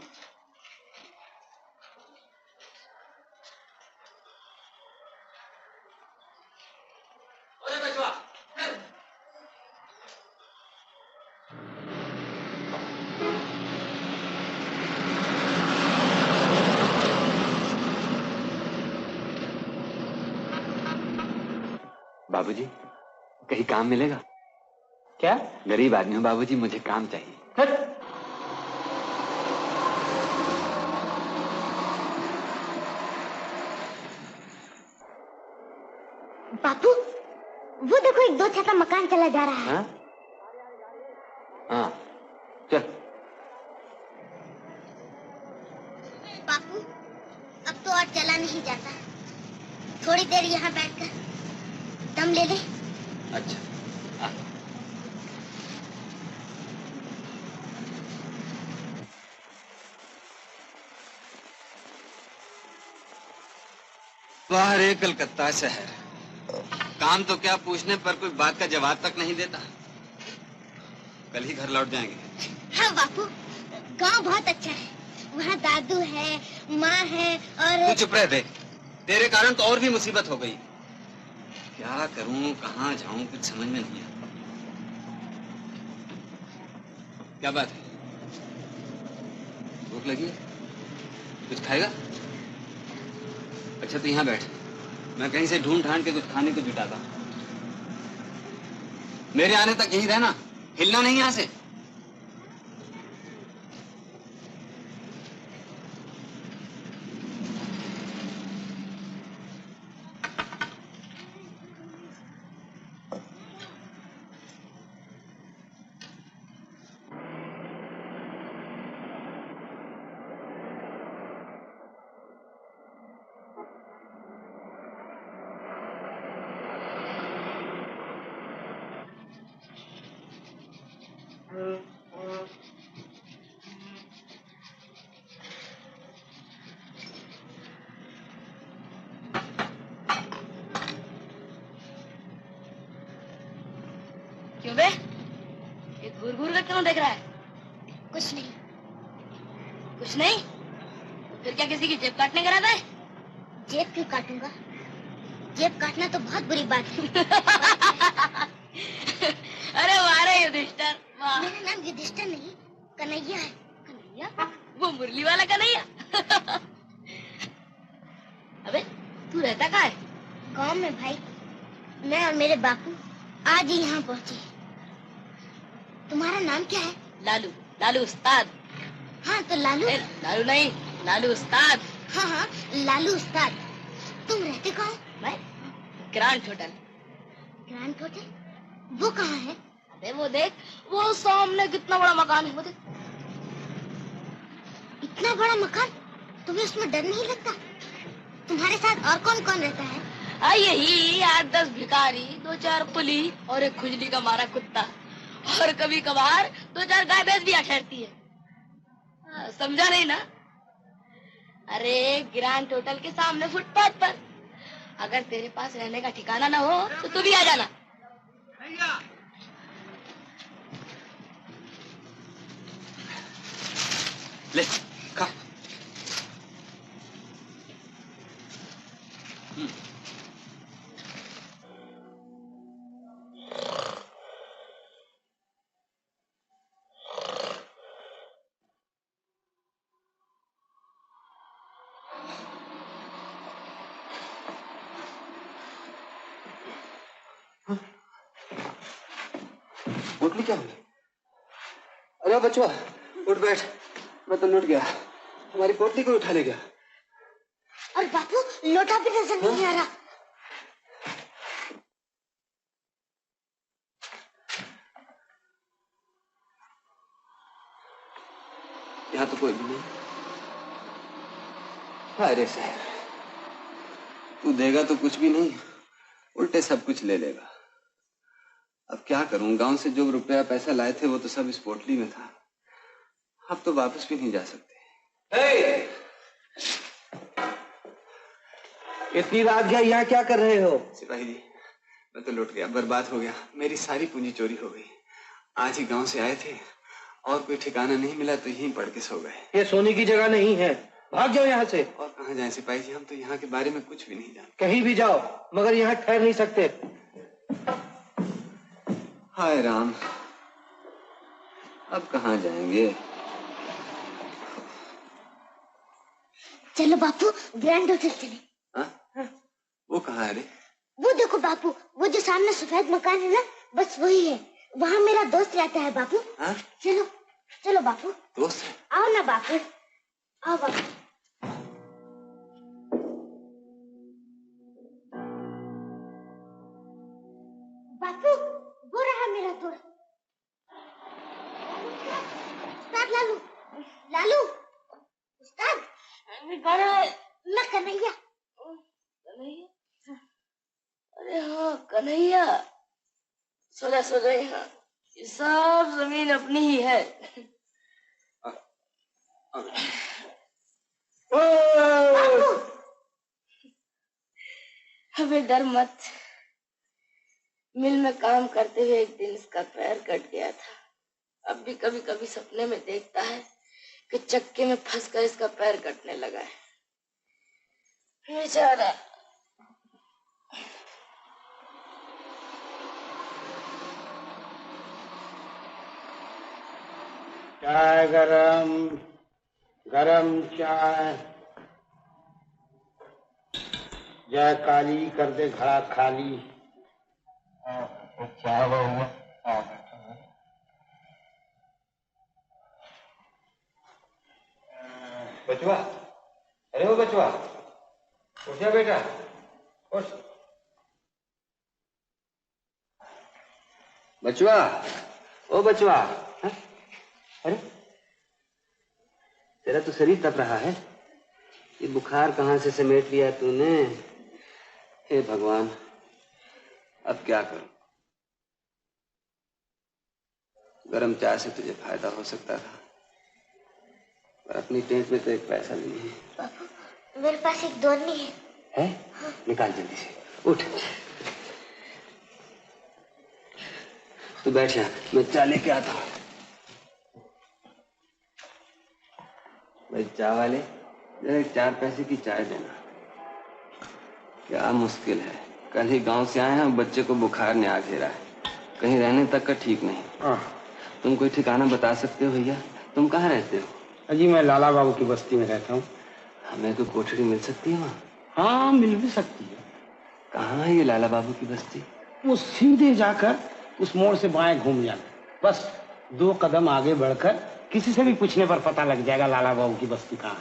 बाबूजी, कहीं काम मिलेगा? क्या? गरीब आदमी हूँ बाबूजी, मुझे काम चाहिए। बापू, वो देखो एक दो छत मकान चला जा रहा है। हाँ? हाँ, चल। बापू, अब तो और चला नहीं जाता, थोड़ी देर यहाँ बैठकर दम ले ले। अच्छा। वाह रे कलकत्ता शहर, काम तो क्या पूछने पर कोई बात का जवाब तक नहीं देता। कल ही घर लौट जाएंगे। हाँ बापू, गांव बहुत अच्छा है, वहाँ दादू है, माँ है और तू चुप रह दे, तेरे कारण तो और भी मुसीबत हो गई। क्या करूं, कहाँ जाऊं, कुछ समझ में नहीं आता। क्या बात है? भूख लगी? कुछ खाएगा? अच्छा तो यहाँ बैठ, मैं कहीं से ढूंढ ढांड के कुछ खाने को जुटाता हूँ। मेरे आने तक यहीं रहना, हिलना नहीं यहाँ से। क्यों बे? ये घूर घूर कर क्यों देख रहा है? कुछ नहीं। कुछ नहीं? तो फिर क्या किसी की जेब काटने का इरादा है? जेब क्यों काटूंगा? जेब काटना तो बहुत बुरी बात है। अरे वाह रे युधिष्ठिर, वाह। मेरा नाम युधिष्ठिर नहीं, कन्हैया है। कन्हैया? वो मुरली वाला कन्हैया? अबे तू रहता कहाँ है? गांव में भाई, मैं और मेरे बापू आज ही यहाँ पहुँचे। तुम्हारा नाम क्या है? लालू। लालू उस्ताद। हाँ तो लालू? लालू नहीं, लालू उस्ताद। हाँ हाँ, लालू उस्ताद। तुम रहते कहाँ? मैं ग्रांट होटल। Grant hotel? वो कहाँ है? अबे वो देख, वो सामने कितना बड़ा मकान है, वो देख। इतना बड़ा मकान? तुम्हें उसमें डर नहीं लगता? तुम्हारे साथ और कौन कौन रहता है? यही 8-10 भिखारी, 2-4 कुली और एक खुजली का मारा कुत्ता और कभी कभार 2-4 गाय भैंस भी ठहरती है। समझा नहीं ना? अरे ग्रैंड होटल के सामने फुटपाथ पर। अगर तेरे पास रहने का ठिकाना ना हो तो तू भी आ जाना। ले खा। पोटली क्या हुई? अरे बचवा उठ बैठ, मैं तो लुट गया। हमारी पोटली को उठा ले गया। और बापू लोटा भी नजर नहीं आ रहा। यहाँ तो कोई भी नहीं। अरे साहब, तू देगा तो कुछ भी नहीं, उल्टे सब कुछ ले लेगा। अब क्या करूं? गांव से जो रुपया पैसा लाए थे वो तो सब इस पोटली में था। अब तो वापस भी नहीं जा सकते। इतनी रात गया, यहाँ क्या कर रहे हो? सिपाही जी, मैं तो लुट गया, बर्बाद हो गया। मेरी सारी पूंजी चोरी हो गई। आज ही गांव से आए थे और कोई ठिकाना नहीं मिला तो यहीं पड़ के सो गए। ये सोने की जगह नहीं है, भाग जाओ यहाँ से। और कहाँ जाएं सिपाही जी, हम तो यहाँ के बारे में कुछ भी नहीं जानते। कहीं भी जाओ मगर यहाँ ठहर नहीं सकते। हाय राम, अब कहाँ जाएंगे? चलो बापू ग्रैंड होटल चले। वो कहाँ है रे? वो देखो बापू, वो जो सामने सफेद मकान है ना, बस वही है। वहाँ मेरा दोस्त रहता है बापू। चलो चलो बापू। दोस्त? आओ ना बापू, आओ बापू। बापू वो रहा मेरा दोस्त उस्ताद लालू। लालू उस्ताद, मैं कन्हैया। अरे हाँ कन्हैया, सोचा यहाँ ये सब जमीन अपनी ही है। अबे डर मत, मिल में काम करते हुए एक दिन इसका पैर कट गया था। अब भी कभी कभी सपने में देखता है कि चक्के में फंसकर इसका पैर कटने लगा है। बेचारा। चाय गरम, गरम चाय। जय काली कर दे घड़ा खाली। चाय हुआ। बचवा, अरे वो बचवा, उठ जा बेटा, उठ। बचवा, ओ बचवा। अरे तेरा तो शरीर तप रहा है, ये बुखार कहाँ से समेट लिया तूने? हे भगवान, अब क्या करूं? गरम चाय से तुझे फायदा हो सकता था, पर अपनी टेंट में तो एक पैसा नहीं है। बापू मेरे पास एक दोनी है। है? निकाल जल्दी से, उठ। तू बैठ जा, मैं चाय लेके आता हूँ। भाई चाय वाले, जरा 4 पैसे की चाय देना। क्या मुश्किल है, कल ही गांव से आए हैं, बच्चे को बुखार ने आ घेरा है, कहीं रहने तक का ठीक नहीं। तुम कोई ठिकाना बता सकते हो भैया? तुम कहाँ रहते हो? जी मैं लाला बाबू की बस्ती में रहता हूँ। हमें कोई कोठड़ी मिल सकती है वहाँ? हाँ मिल भी सकती है। कहाँ है ये लाला बाबू की बस्ती? वो सीधे जाकर उस मोड़ से बाएं घूम जाना, बस 2 कदम आगे बढ़कर किसी से भी पूछने पर पता लग जाएगा लाला बाबू की बस्ती कहाँ है।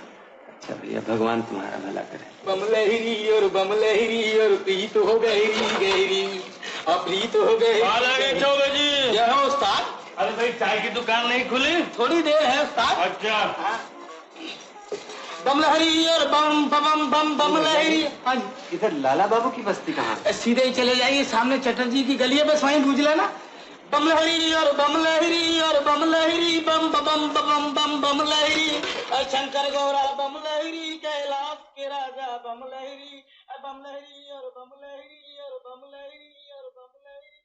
अच्छा भैया, भगवान तुम्हारा भला करे। बमलहरी और प्रीत हो गहरी गहरी, प्रीत हो गई। चौबे जी यह है उस्ताद। अरे भाई चाय की दुकान नहीं खुली? थोड़ी देर है उस्ताद। अच्छा बम लहरी और बम बम बम बम लहरी। इधर लाला बाबू की बस्ती कहाँ? सीधे ही चले जाइए, सामने चटर्जी की गली है, बस वहीं पूछ लेना। बम लहरी और बम लहरी और बम लहरी, बम बम बम बम बम लहरी, शंकर गौरा बम लहरी, कैलाश के राजा बम लहरी, बम लहरी और बम लहरी और बम लहरी और बम लहरी।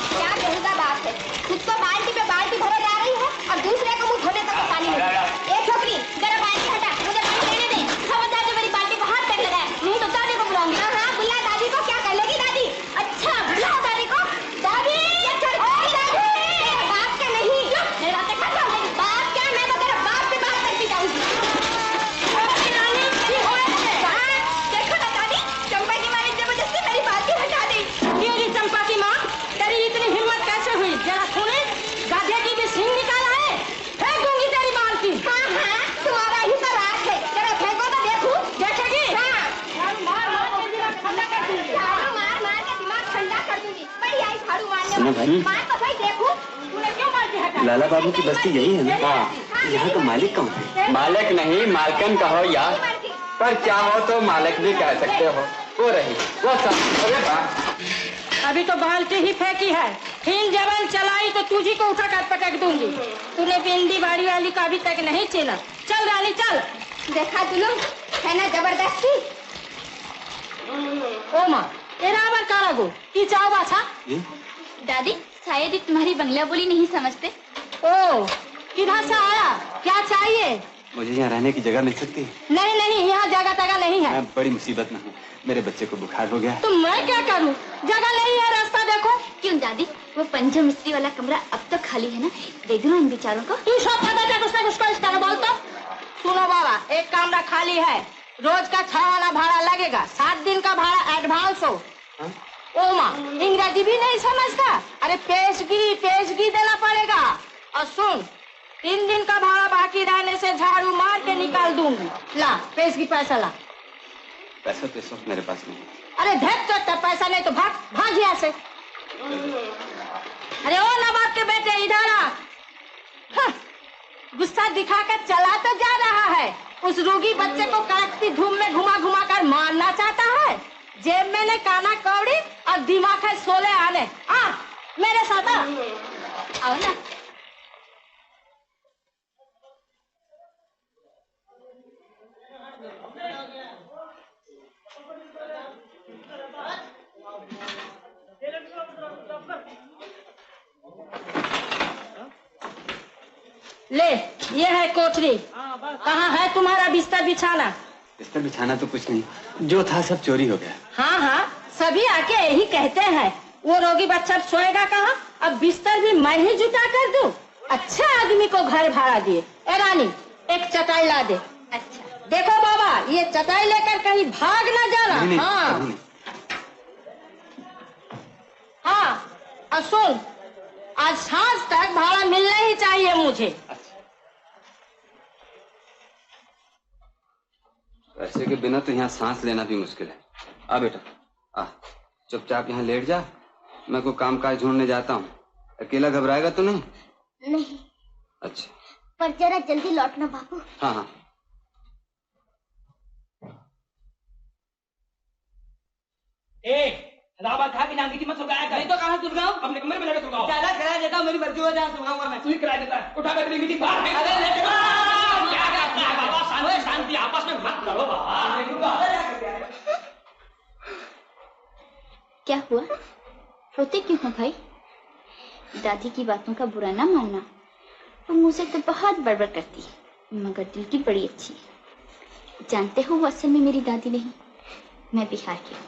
क्या कहूँगा बात है, खुद तो बाल्टी पे बाल्टी भरे जा रही है और दूसरे को मुंह धोने तक पानी नहीं। ए छोकरी, जरा बाल्टी हटा, मुझे पानी लेने दे। खबरदार जो मेरी बाल्टी को हाथ तक लगाए, नहीं तो दादी को बुलाऊंगी। हाँ, बुला दादी को। क्या कर लेगी दादी? अच्छा, बुलाओ दादी को। दादी, बात क्या नहीं, मेरे बातें खत्म हो गई। बात क्या, मैं तो तेरे बाप से बात करती जाऊंगी। देखो ना दादी, चंपा की माँ ने जबरदस्ती मेरी बाल्टी हटा दी। क्यों जी चंपा की माँ, तेरी इतनी हिम्मत कैसे हुई? जरा सुने, गाधे की भी सींग निकाला है, फेंक दूंगी तेरी बाल्टी। हाँ हाँ, तुम्हारा ही तो राज है, जरा फेंको तो देखूं। देखेगी? हाँ, मार मार के दिमाग ठंडा कर दूंगी। मार मार के दिमाग ठंडा कर दूंगी। बड़ी आई झाड़ू मारने वाली। मार तो भाई देखूं, तूने क्यों बाल्टी हटा? लाला बाबू की बस्ती यही है ना? हाँ। यहाँ का मालिक कौन है? मालिक नहीं, मालकन कहो यार, पर चाहो तो मालिक भी कह सकते हो। वो रही, वो सब। अरे वाह, अभी तो बाल्टी ही फेंकी है, फिर जबल चलाई तो तुझी को उठा कर पटक दूंगी। तूने पिंडी बाड़ी वाली का अभी तक नहीं छीना। चल रानी चल। देखा जुलूम है ना, जबरदस्ती। ओ माँ, तेरा आवर कारागो की चाव बाछा। दादी, शायद ही तुम्हारी बंगला बोली नहीं समझते। ओ, किधर से आया, क्या चाहिए? मुझे यहाँ रहने की जगह मिल सकती है? नहीं नहीं, यहाँ जगह तगह नहीं है। मैं बड़ी मुसीबत में हूँ, मेरे बच्चे को बुखार हो गया है। तो मैं क्या करूँ, जगह नहीं है, रास्ता देखो। क्यों दादी, वो पंचम मिस्त्री वाला कमरा अब तक खाली है ना, दे दो इन बेचारों को। तू सब पता है उसको इस तरह बोलता। सुनो बाबा, एक कमरा खाली है, रोज का 6 आना भाड़ा लगेगा, 7 दिन का भाड़ा एडवांस हो। ओ माँ, इंग्रेजी भी नहीं समझता? अरे पेशगी देना पड़ेगा। और सुन, 3 दिन का भाड़ा बाकी रहने से झाड़ू मार के निकाल दूंगी। ला पेशगी पैसा ला। पैसा तो इस वक्त मेरे पास नहीं। अरे धैक तो पैसा नहीं तो भाग यहाँ से। अरे ओ नवाब के बेटे, इधर आ। हाँ, गुस्सा दिखाकर चला तो जा रहा है, उस रोगी बच्चे को कड़कती धूप में घुमा घुमा कर मारना चाहता है। जेब में ने काना कौड़ी और दिमाग है 16 आने। आ मेरे साथ आओ ना। ले, ये है कोठरी। कहाँ है तुम्हारा बिस्तर बिछाना? बिस्तर बिछाना तो कुछ नहीं, जो था सब चोरी हो गया। हाँ हाँ, सभी आके यही कहते हैं। वो रोगी बच्चा सोएगा कहाँ? अब बिस्तर भी मैं ही जुटा कर दूं? अच्छा आदमी को घर भाड़ा दिए। ए रानी, एक चटाई ला दे। अच्छा देखो बाबा, ये चटाई लेकर कहीं भाग न जाना। नहीं, हाँ नहीं। हाँ, और सुन, आज सांझ तक भाड़ा मिलना ही चाहिए मुझे। पैसे के बिना तो यहाँ सांस लेना भी मुश्किल है। आ बेटा, आ चुपचाप यहाँ लेट जा, मैं कोई काम काज ढूंढने जाता हूँ। अकेला घबराएगा तो नहीं? नहीं। अच्छा, पर जरा जल्दी लौटना बाबू। हाँ हाँ। रावत खा के नाम की मत सुगाया कर। नहीं तो कहाँ सुगाऊं? अपने कमरे में जाकर सुगाओ। ज्यादा किराया देता हूँ, मेरी मर्जी हो जाए सुगाऊंगा मैं। तू ही किराया देता है, उठा कर मेरी मीटिंग बाहर। अरे ले क्या करता है बाबा? शांति शांति, आपस में मत लड़ो बाबा। क्या हुआ, रोते क्यों हो भाई? दादी की बातों का बुरा ना मानना, वो मुझसे तो बहुत बड़बड़ करती है, मगर दिल की बड़ी अच्छी है। जानते हो, वो असल में मेरी दादी नहीं, मैं बिहार की हूँ।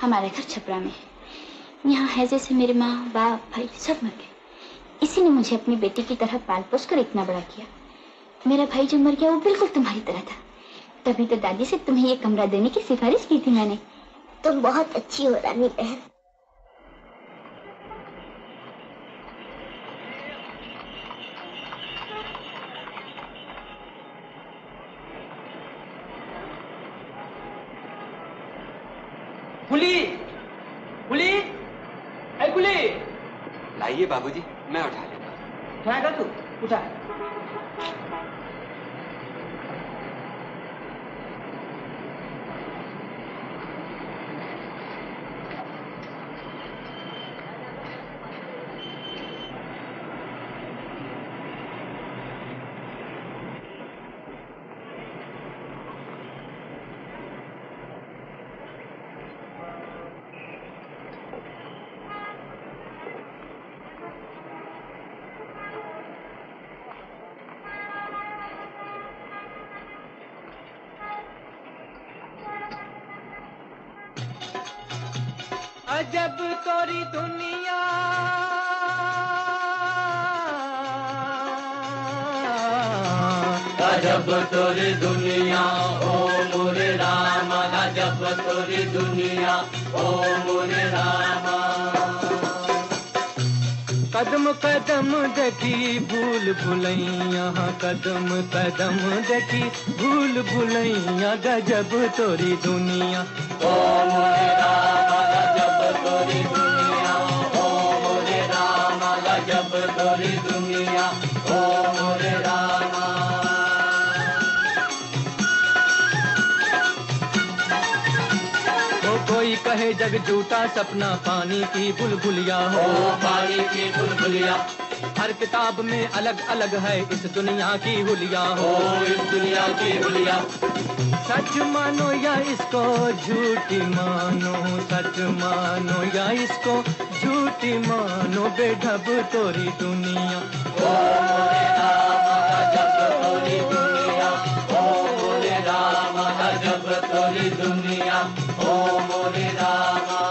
हमारा घर छपरा में है। यहाँ है जैसे मेरे माँ बाप भाई सब मर गए। इसी ने मुझे अपनी बेटी की तरह पाल पोस कर इतना बड़ा किया। मेरा भाई जो मर गया वो बिल्कुल तुम्हारी तरह था, तभी तो दादी से तुम्हें ये कमरा देने की सिफारिश की थी मैंने। तुम बहुत अच्छी हो रानी बहन। पुली, पुली, आइए बाबूजी, मैं उठा लूंगा। उठाएगा तू? उठा। अजब तोरी दुनिया अजब तोरी दुनिया ओ मोरे रामा अजब तोरी दुनिया ओ मोरे रामा कदम कदम देखी भूल भुलैया कदम कदम देखी भूल भुलैया गजब तोरी दुनिया ओ मोरे रामा गजब तोरी दुनिया ओ मोरे रामा गजब तोरी दुनिया ओ मोरे रामा कोई कहे जग झूठा सपना पानी की बुलबुलिया हो पानी की बुलबुलिया हर किताब में अलग अलग है इस दुनिया की हुलिया हो इस दुनिया की हुलिया सच मानो या इसको झूठी मानो सच मानो या इसको झूठी मानो बेढब तोरी दुनिया ओ मोरे रामा गजब तोरी दुनिया ओ मोरे रामा गजब तोरी दुनिया ओ मोरे रामा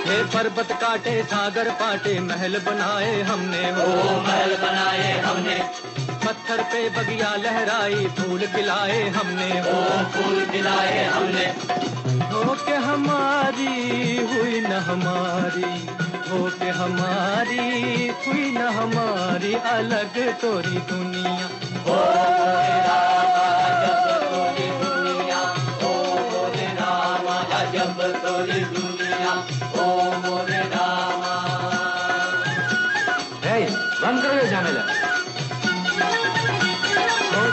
हे पर्वत काटे सागर पाटे महल बनाए हमने हो महल बनाए हमने पत्थर पे बगिया लहराई फूल खिलाए हमने हो फूल खिलाए हमने हो के हमारी हुई न हमारी हो के हमारी हुई न हमारी अलग तोरी दुनिया ओ मोरे रामा गजब तोरी दुनिया ओ मोरे रामा गजब तोरी दुनिया ओ मोरे रामा बंद करो ये झमेला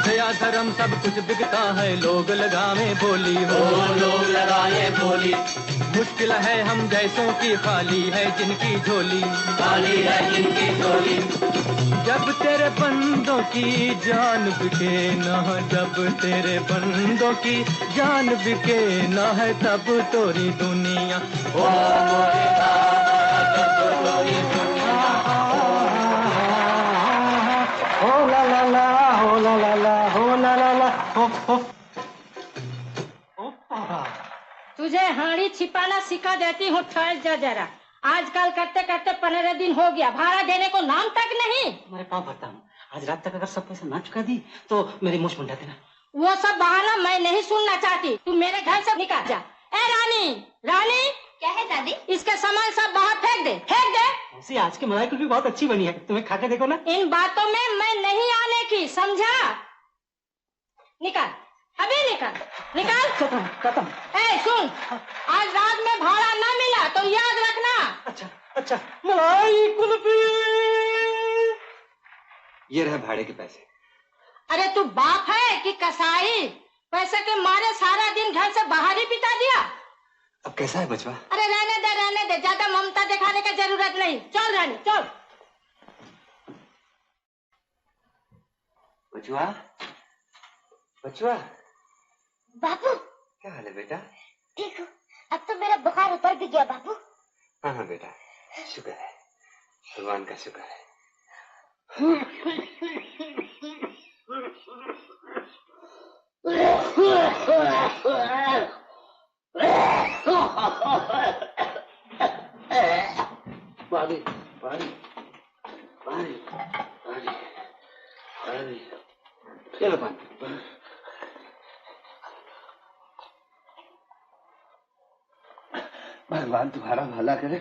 दया धर्म सब कुछ बिकता है लोग लगावे बोली हो लोग लगाए बोली मुश्किल है हम जैसों की खाली है जिनकी झोली खाली है जिनकी झोली जब तेरे बंदों की जान बिके न जब तेरे बंदों की जान बिके न है तब तोरी दुनिया ओ मोरे रामा जब तोरी दुनिया ओ ला ला ला हो ला ला ला हो ला ला ला हो हो तुझे हाड़ी छिपाना सिखा देती हूँ ठहर जा जरा आजकल करते करते 15 दिन हो गया भाड़ा देने को नाम तक नहीं तुम्हारे पाँव भरता हूँ आज रात तक अगर सब पैसा ना चुका दी तो मेरी मुझ मुंडा देना वो सब बहाना मैं नहीं सुनना चाहती तू मेरे घर से निकाल जा ए रानी रानी क्या है दादी? इसका सामान सब बाहर फेंक दे फेंक दे ऐसी आज की मलाई कुल्फी बहुत अच्छी बनी है तुम्हें खा के देखो ना इन बातों में मैं नहीं आने की समझा निकाल अभी निकाल निकाल खत्म ए सुन आज रात में भाड़ा न मिला तो याद रखना अच्छा अच्छा मलाई कुल्फी ये रहे भाड़े के पैसे अरे तू बाप है कि कसाई पैसे के मारे सारा दिन घर से बाहर ही बिता दिया अब कैसा है बचवा अरे रहने दे ज्यादा ममता दिखाने की जरूरत नहीं चल रानी चल बचवा बचवा बापू क्या हाल है बेटा ठीक हूँ अब तो मेरा बुखार उतर भी गया बापू हाँ हाँ बेटा शुक्र है भगवान का शुक्र है पानी पानी पानी पानी पानी चलो पानी भगवान तुम्हारा भला करे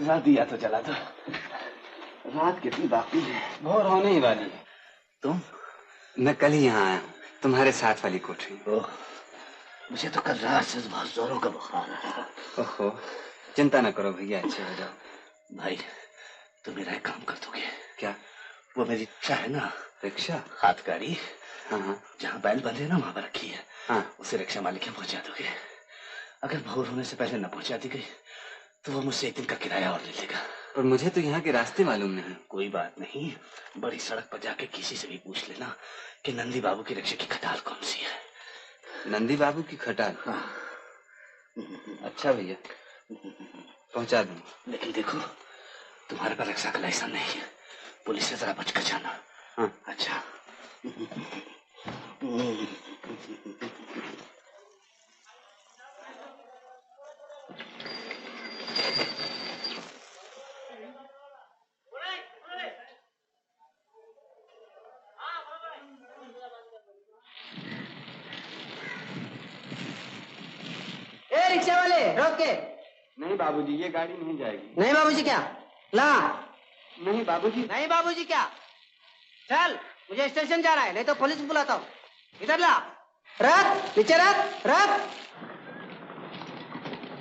रात दिया तो चला था रात कितनी बाकी है भोर होने ही वाली है तुम मैं कल ही यहाँ आया हूँ तुम्हारे साथ वाली कोठरी मुझे तो कल रात से बहुत जोरों का बुखार है। ओहो, चिंता न करो भैया, अच्छे हो जाओ। भाई तो मेरा एक काम कर दोगे क्या? वो मेरी रिक्शा है ना, रिक्शा, हाथ गाड़ी, हाँ, जहाँ बैल बंधे ना वहां पर रखी है, हाँ, उसे रिक्शा मालिक के पहुंचा दोगे। अगर भोर होने से पहले न पहुंचा दी गई तो वो मुझसे 1 दिन का किराया और ले लेगा। और मुझे तो यहाँ के रास्ते मालूम नहीं। कोई बात नहीं, बड़ी सड़क पर जाके किसी से भी पूछ लेना कि नंदी बाबू की रिक्शा की खटाल कौन सी है। नंदी बाबू की खटाल? हाँ। अच्छा भैया, पहुंचा दूँ। लेकिन देखो, तुम्हारे पर रिक्शा का लाइसेंस नहीं है, पुलिस से जरा बच कर जाना। हाँ। अच्छा। रिक्शा वाले रोक के। नहीं बाबूजी, ये गाड़ी नहीं जाएगी। नहीं बाबूजी क्या? ला। नहीं बाबूजी। नहीं बाबूजी क्या? चल, मुझे स्टेशन जाना है, नहीं तो पुलिस बुलाता हूँ। इधर ला। रख, नीचे रख, रख।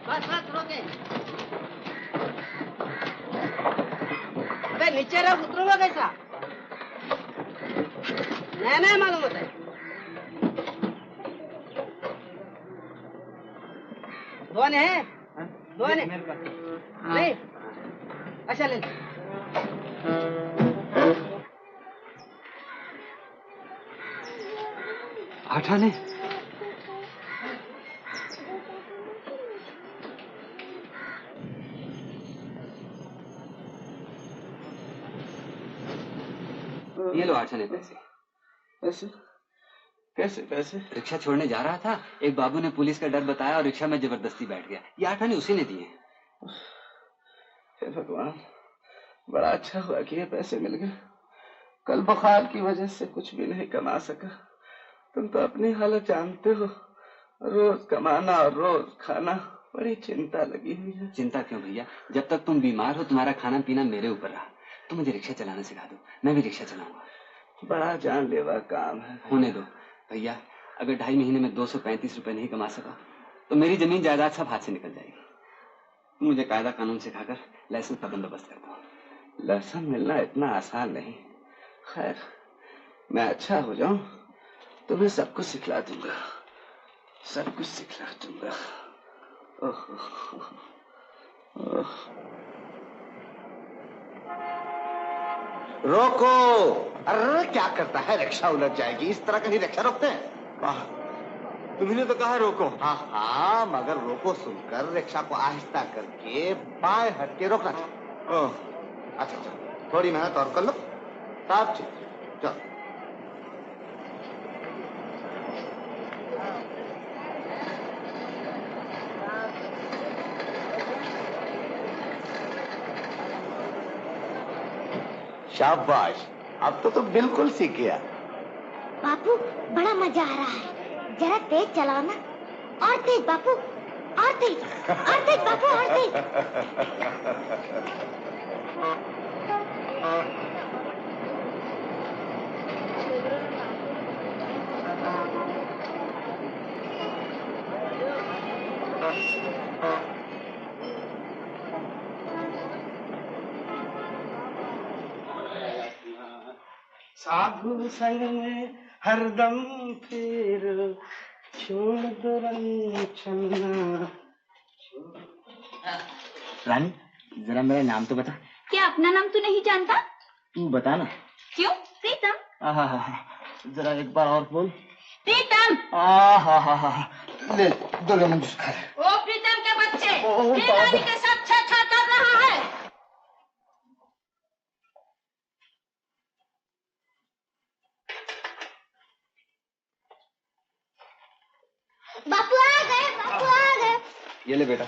बस बस रोके। अबे नीचे रख, उतरूंगा कैसा? नहीं मालूम होता है। दोन है? दोन है? नहीं? अच्छा ले। हटाने? ये लो 8 आने पैसे। पैसे? कैसे पैसे? रिक्शा छोड़ने जा रहा था, एक बाबू ने पुलिस का डर बताया और रिक्शा में जबरदस्ती बैठ गया। ये 8 आने उसी ने दिए। हे भगवान, बड़ा अच्छा हुआ कि ये पैसे मिल गए। कल बुखार की वजह से कुछ भी नहीं कमा सका। तुम तो अपनी हालत जानते हो, रोज कमाना और रोज खाना, बड़ी चिंता लगी हुई है। चिंता क्यों भैया, जब तक तुम बीमार हो तुम्हारा खाना पीना मेरे ऊपर रहा। तुम मुझे रिक्शा चलाना सिखा दो, मैं भी रिक्शा चलाऊंगा। बड़ा जानलेवा काम है। होने दो भैया, अगर 2.5 महीने में 235 रुपए नहीं कमा सका तो मेरी जमीन जायदाद सब हाथ से निकल जाएगी। मुझे कायदा कानून सिखाकर लाइसेंस का बंदोबस्त कर दो। लाइसेंस मिलना इतना आसान नहीं। खैर, मैं अच्छा हो जाऊं तो मैं सब कुछ सिखला दूंगा, सब कुछ सिखला दूंगा। रोको। अरे क्या करता है, रिक्शा उलझ जाएगी। इस तरह कहीं रिक्शा रोकते हैं? तुमने तो कहा रोको। हाँ हाँ, मगर रोको सुनकर रिक्शा को आहिस्ता करके बाएं हट के रोकना चाहिए। अच्छा अच्छा, थोड़ी मेहनत और कर लो, सब ठीक। चलो। शाबाश, अब तो तुम बिल्कुल सीख गया। बापू बड़ा मजा आ रहा है, जरा तेज चलाना। और तेज बापू, और तेज, और तेज बापू, और तेज। साधु संग में हरदम फिर छोड़ दो रंग छलना। रानी, जरा मेरा नाम तो बता। क्या अपना नाम तू नहीं जानता? तू बता ना। क्यों? प्रीतम। जरा एक बार और बोल। प्रीतम। ले दो लेमन जूस खा ले। ओ प्रीतम के बच्चे, ये रानी के साथ छेड़छाड़ कर रहा है। बापू आ गए, बापू आ गए। ये ले बेटा,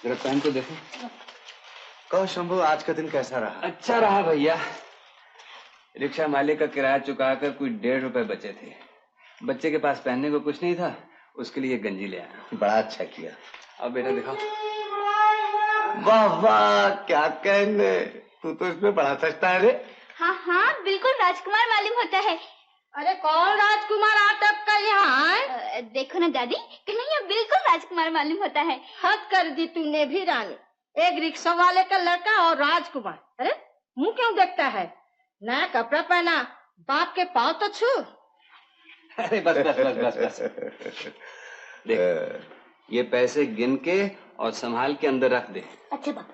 जरा पहन तो देखो। कहो शंभू, आज का दिन कैसा रहा? अच्छा रहा भैया। रिक्शा मालिक का किराया चुकाकर कोई 1.5 रुपए बचे थे। बच्चे के पास पहनने को कुछ नहीं था, उसके लिए गंजी ले आया। बड़ा अच्छा किया। अब बेटा दिखाओ। वाह वाह, क्या कहने, तू तो इसमें बड़ा सस्ता है रे। हाँ हाँ, बिल्कुल राजकुमार मालूम होता है। अरे कौन राजकुमार आटप का यहाँ है? देखो ना दादी, कन्हैया बिल्कुल राजकुमार मालूम होता है। हद कर दी तूने भी रानी, एक रिक्शा वाले का लड़का और राजकुमार। अरे मुंह क्यों देखता है? नया कपड़ा पहना, बाप के पाँव तो छू। अरे बस बस बस बस बस। देख, ये पैसे गिन के और संभाल के अंदर रख दे। अच्छा बाप।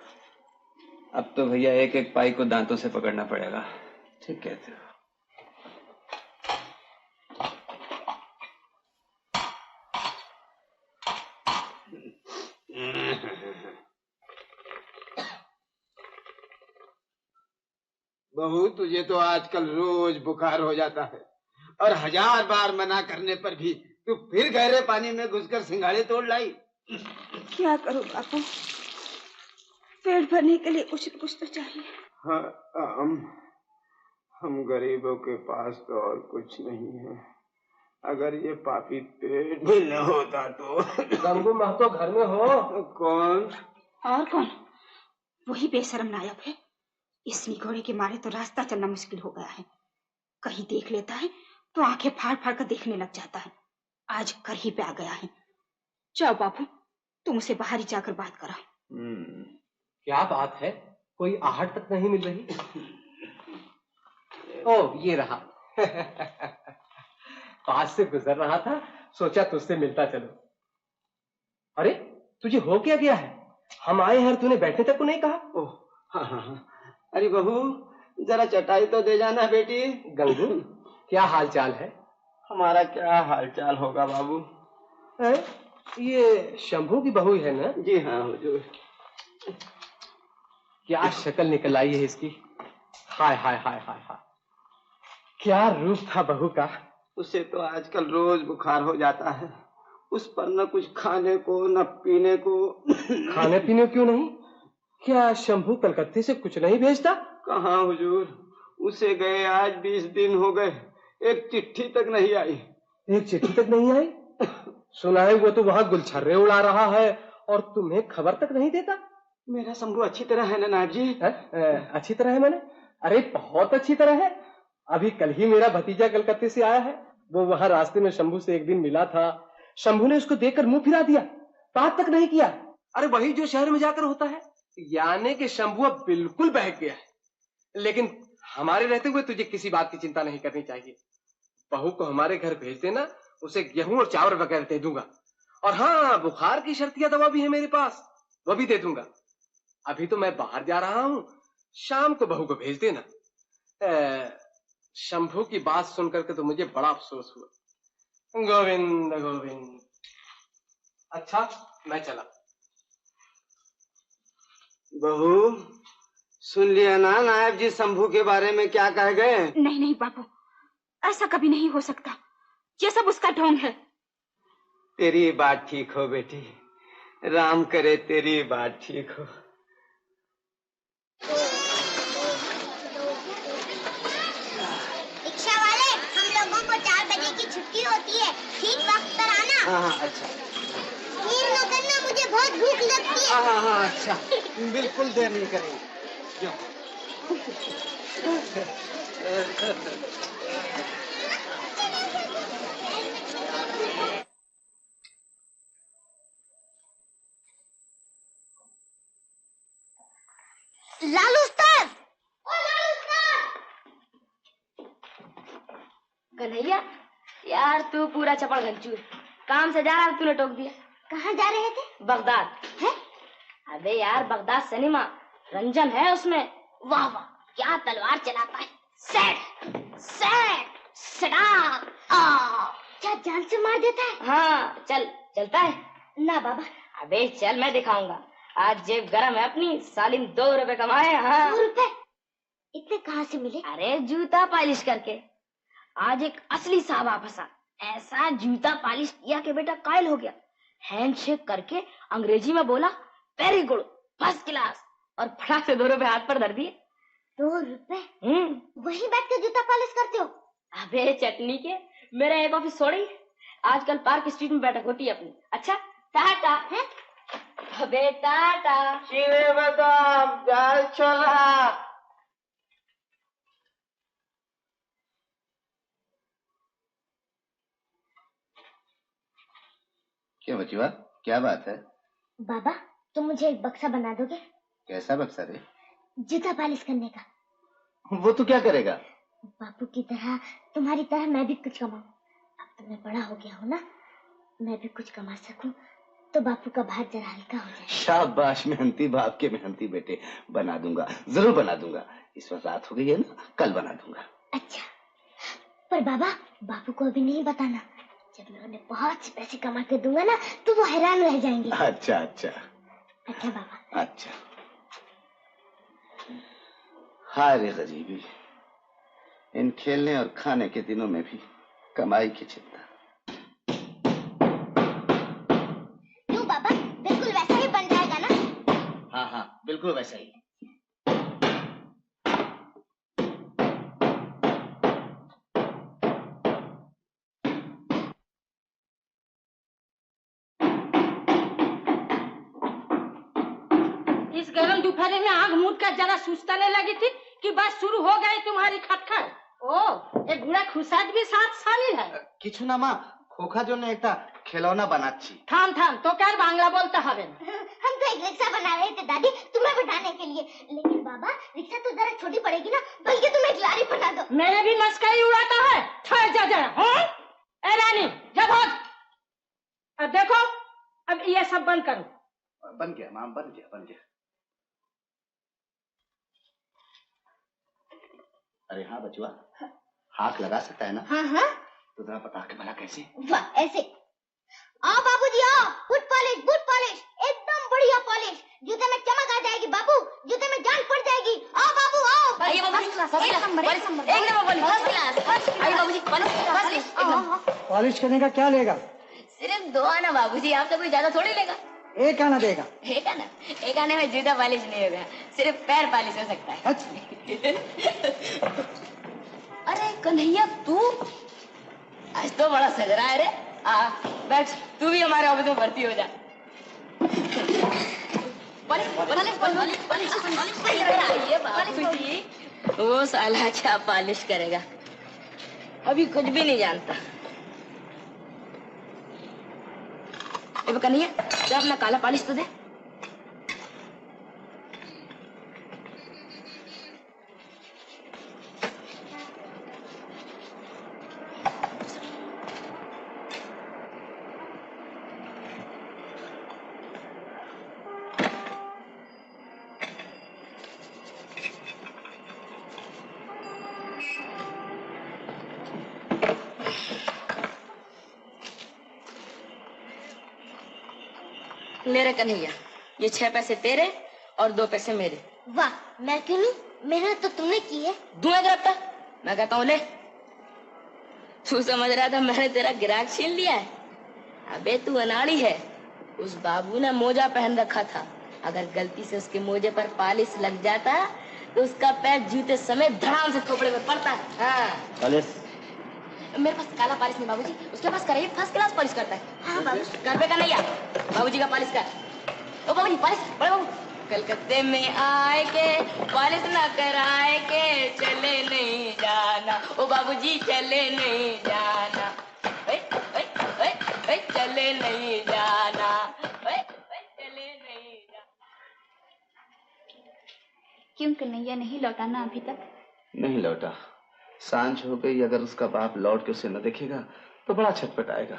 अब तो भैया एक एक पाई को दांतों से पकड़ना पड़ेगा। ठीक कहते हो। बहू, तुझे तो आजकल रोज बुखार हो जाता है और 1000 बार मना करने पर भी तू फिर गहरे पानी में घुसकर सिंघाड़े तोड़ लाई। क्या करूं बापू, पेट भरने के लिए कुछ न कुछ तो चाहिए। हाँ, हम गरीबों के पास तो और कुछ नहीं है। अगर ये पापी पेट भी न होता तो। गंगू महतो घर में हो? कौन? और कौन? वही बेशरम नायब है। इस निगोड़े के मारे तो रास्ता चलना मुश्किल हो गया है। कहीं देख लेता है तो आंखें फाड़ फाड़ कर देखने लग जाता है। आज कर ही पे आ गया है। जाओ बाबू, तुम उसे बाहर ही जाकर बात करा। क्या बात है? कोई आहट तक नहीं मिल रही। ओ ये रहा। पास से गुजर रहा था, सोचा तुझसे मिलता चलो। अरे तुझे हो क्या गया है? हम आए हैं, तूने बैठने तक को नहीं कहा। ओह हाँ हाँ हाँ। अरे बहू, जरा चटाई तो दे जाना बेटी। गंगू, क्या हाल चाल है? हमारा क्या हाल चाल होगा बाबू। ये शंभू की बहू है ना? जी हाँ हुजूर। क्या शक्ल निकल आई है इसकी। हाय हाय हाय हाय हाय, क्या रूप था बहू का। उसे तो आजकल रोज बुखार हो जाता है। उस पर न कुछ खाने को न पीने को। खाने पीने क्यों नहीं? क्या शंभू कलकत्ते से कुछ नहीं भेजता? कहाँ हुजूर, उसे गए आज 20 दिन हो गए, एक चिट्ठी तक नहीं आई। एक चिट्ठी तक नहीं आई? सुना है वो तो वहाँ गुलछर्रे उड़ा रहा है और तुम्हें खबर तक नहीं देता। मेरा शंभू अच्छी तरह है ना नायब जी? अच्छी तरह है मैंने? अरे बहुत अच्छी तरह है। अभी कल ही मेरा भतीजा कलकत्ते से आया है। वो वहाँ रास्ते में शंभू से एक दिन मिला था। शंभू ने उसको देखकर मुंह फिरा दिया, बात तक नहीं किया। अरे वही जो शहर में जाकर होता है। यानी कि शंभू अब बिल्कुल बहक गया है। लेकिन हमारे रहते हुए तुझे किसी बात की चिंता नहीं करनी चाहिए। बहू को हमारे घर भेज देना, उसे गेहूं और चावल वगैरह दे दूंगा। और हाँ, बुखार की शर्तिया दवा भी है मेरे पास, वो भी दे दूंगा। अभी तो मैं बाहर जा रहा हूँ, शाम को बहू को भेज देना। शंभू की बात सुन करके तो मुझे बड़ा अफसोस हुआ। गोविंद गोविंद। अच्छा मैं चला। बहू, सुन लिया ना नायब जी शंभू के बारे में क्या कह गए? नहीं नहीं बाबू, ऐसा कभी नहीं हो सकता। ये सब उसका ढोंग है। तेरी बात ठीक हो बेटी, राम करे तेरी बात ठीक हो। रिक्शा वाले, हम लोगों को 4 बजे की छुट्टी होती है, ठीक वक्त पर आना। हाँ हाँ अच्छा। देर न करना, मुझे बहुत भूख लगती है। हाँ हाँ हाँ अच्छा, बिल्कुल देर नहीं करेंगे। लालू उस्ताद! ओ लालू उस्ताद! कन्हैया, यार तू पूरा चपड़ घंचू है। काम से जा रहा तूने टोक दिया। कहाँ जा रहे थे? बगदाद है? अबे यार, बगदाद सिनेमा, रंजन है उसमें। वाह वाह, क्या तलवार चलाता है। सेट सेट सड़ा। क्या जान से मार देता है? हाँ चलता है ना बाबा। अबे चल, मैं दिखाऊंगा। आज जेब गरम है अपनी, सालिम 2 रुपए कमाए। हाँ 2 रुपए? इतने कहाँ से मिले? अरे जूता पॉलिश करके। आज एक असली साहब फंसा, ऐसा जूता पॉलिश किया कि बेटा कायल हो गया। हैंडशेक करके अंग्रेजी में बोला वेरी गुड, फर्स्ट क्लास, और फटाक से 2 रुपए हाथ पर धर दिए। 2 रुपए? वही बैठ के जूता पॉलिश करते हो? अबे चटनी के, मेरा एक ऑफिस छोड़ी, आजकल पार्क स्ट्रीट में बैठक होती है अपनी। अच्छा टाटा है? अबे टाटा। चीनी बादाम, दाल छोला। क्यों बचुआ, क्या बात है? बाबा तुम मुझे एक बक्सा बना दोगे? कैसा बक्सा रे? जूता पालिश करने का। वो तू क्या करेगा? बापू की तरह, तुम्हारी तरह मैं भी कुछ कमाऊं। अब तो मैं बड़ा हो गया हूँ ना, मैं भी कुछ कमा सकूं तो बापू का भार जरा हल्का हो जाए। शाबाश मेहनती बाप के मेहनती बेटे, बना दूंगा, जरूर बना दूंगा। इस वक्त रात हो गई है ना, कल बना दूंगा। अच्छा, पर बाबा बापू को अभी नहीं बताना। जब मैं उन्हें बहुत से पैसे कमा के दूंगा ना तो वो हैरान रह जाएंगे। अच्छा अच्छा अच्छा बाबा। अच्छा। हाय रे गरीबी, इन खेलने और खाने के दिनों में भी कमाई की चिंता। क्यों बाबा, बिल्कुल वैसा ही बन जाएगा ना? हाँ हाँ बिल्कुल वैसा ही। इस गर्म दोपहर में आग मूड का जरा सुस्ताने लगी थी कि बस शुरू हो गई तुम्हारी खटखट। ओ एक बुढ़ा खुशाद भी साथ शामिल है। किछु ना माँ, खोखा जो ने एकटा खिलौना बनाচ্ছি। थाम थाम तो क्या बांग्ला बोलते हवे ना। हम तो एक रिक्शा बना रहे थे दादी तुम्हें बिठाने के लिए, लेकिन बाबा रिक्शा तो जरा छोटी पड़ेगी ना, बल्कि तुम एक लारी बना दो। मेरे भी मस्करी उड़ाता है। ठहर जा जरा। ए रानी जा भाग। अब देखो, अब ये सब बंद करो। बन गया माँ, बन गया बन गया। अरे हाँ बचुआ, हाथ लगा सकता है ना? हाँ हाँ। तो जरा बता के भला कैसे? वाह ऐसे। आओ बाबूजी आओ, बूट पॉलिश एकदम बढ़िया पॉलिश। जूते में चमक आ जाएगी बाबू, जूते में जान पड़ जाएगी। आओ बाबू आओ। आइए बाबूजी, पॉलिश करने का क्या लेगा? सिर्फ 2 आना बाबूजी, आपसे कोई ज्यादा थोड़ी लेगा। एक आना देगा? एक आने में जूता पॉलिश नहीं होगा, सिर्फ पैर पॉलिश हो सकता है। अरे कन्हैया तू आज तो बड़ा सज रहा है रे। बैठ, तू भी हमारे ऑफिस में भर्ती हो जा। बाबूजी वो साला क्या पॉलिश करेगा, अभी कुछ भी नहीं जानता। कन्हैया जब अपना काला पॉलिश तो दे। मेरे कन्हैया, ये 6 पैसे तेरे और 2 पैसे मेरे। वाह, मैं क्यों नहीं? मेहनत तो तुमने की है। दूंगा गिरफ्तार, मैं कहता हूँ ले। तू समझ रहा था मैंने तेरा गिराक छीन लिया है? अबे तू अनाड़ी है। उस बाबू ने मोजा पहन रखा था, अगर गलती से उसके मोजे पर पॉलिश लग जाता तो उसका पैर जूते समेत धड़ाम से थोपड़े में पड़ता है। हाँ। पॉलिश? मेरे पास काला पॉलिश नहीं बाबूजी, उसके पास करे फर्स्ट क्लास पॉलिश करता है। हाँ बाबू, घर पे कन्हैया बाबूजी का पॉलिश कर। ओ बाबूजी पॉलिश, बड़े बाबू। कलकत्ते में आए के पॉलिश ना कराए के चले नहीं जाना, ओ बाबूजी चले नहीं जाना, चले नहीं जाना, चले नहीं जाना। क्यों कन्हैया नहीं लौटाना अभी तक? नहीं लौटा। सांझ हो गई, अगर उसका बाप लौट के उसे न देखेगा तो बड़ा छटपटाएगा।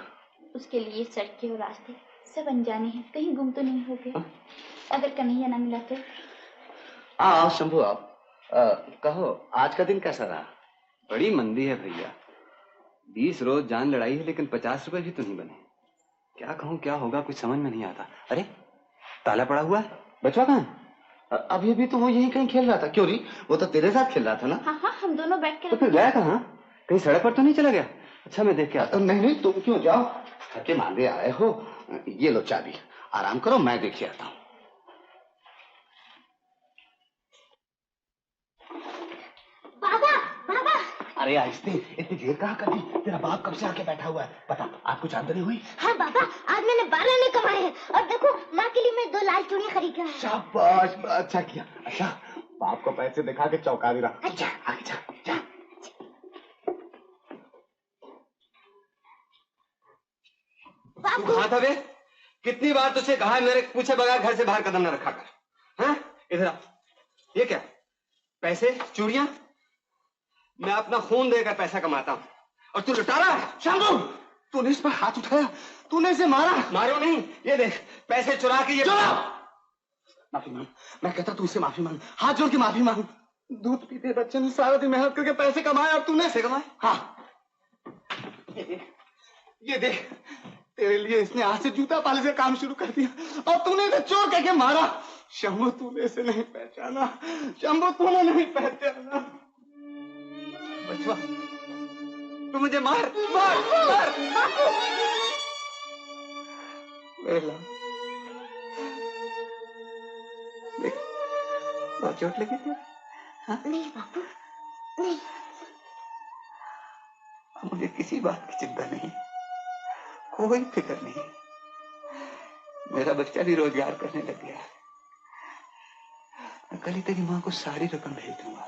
उसके लिए सड़कें और रास्ते सब अनजाने हैं, कहीं गुम तो नहीं हो गए? अगर कन्हैया न मिला तो? आओ शंभू आओ। कहो आज का दिन कैसा रहा? बड़ी मंदी है भैया, 20 रोज जान लड़ाई है लेकिन 50 रुपए भी तो नहीं बने। क्या कहूँ क्या होगा कुछ समझ में नहीं आता। अरे ताला पड़ा हुआ है, बचवा कहाँ? अभी भी तो वो यहीं कहीं खेल रहा था। क्यों नहीं, वो तो तेरे साथ खेल रहा था ना? हाँ हाँ, हम दोनों बैठ के। तो फिर गया कहाँ? कहीं सड़क पर तो नहीं चला गया? अच्छा मैं देख के आता हूँ। नहीं नहीं तुम क्यों जाओ, थके मांगे आए हो। ये लो चाबी, आराम करो, मैं देख के आता हूँ। बाबा बाबा। अरे आहिस्ते, इतनी देर कहाँ कर दी? तेरा बाप कब से आके बैठा हुआ है? बता, आज कुछ आमदनी हुई? हाँ बाबा, आज मैंने 12 आने कमाए हैं, और देखो माँ के लिए मैं 2 लाल चूड़ियाँ खरीद कर आया। शाबाश, अच्छा किया। अच्छा बाप को पैसे दिखा के चौंका दे रहा। अच्छा आगे जा जा। बाबू कहाँ था बे? कितनी बार तुझसे कहा है मेरे पूछे बगैर घर से बाहर कदम न रखा कर। हाँ, इधर आ। ये क्या? पैसे, चूड़ियां? मैं अपना खून देकर पैसा कमाता हूँ और तू लुटा रहा है। शंभू, तूने इस पर हाथ उठाया, तूने इसे मारा। मारो नहीं, ये देख पैसे चुरा के ये माफी मांग। मैं कहता तू इससे माफी मांग, हाथ जोड़ के माफी मांग। दूध पीते बच्चे ने सारा दिन मेहनत करके पैसे कमाए और तूने ऐसे कमाए। हाँ, ये देख तेरे लिए इसने आज से जूता पाले से काम शुरू कर दिया और तूने इसे चोर कह के मारा। शंभू, तूने इसे नहीं पहचाना। शंभू, तूने नहीं पहचाना। बचवा, तू मुझे मार मार मार। वेला, देख, बहुत चोट लगी थी। हाँ? नहीं बापू, नहीं। मुझे किसी बात की चिंता नहीं, कोई फिक्र नहीं। मेरा बच्चा भी रोजगार करने लग गया। मैं कल ही तेरी माँ को सारी रकम भेज दूंगा,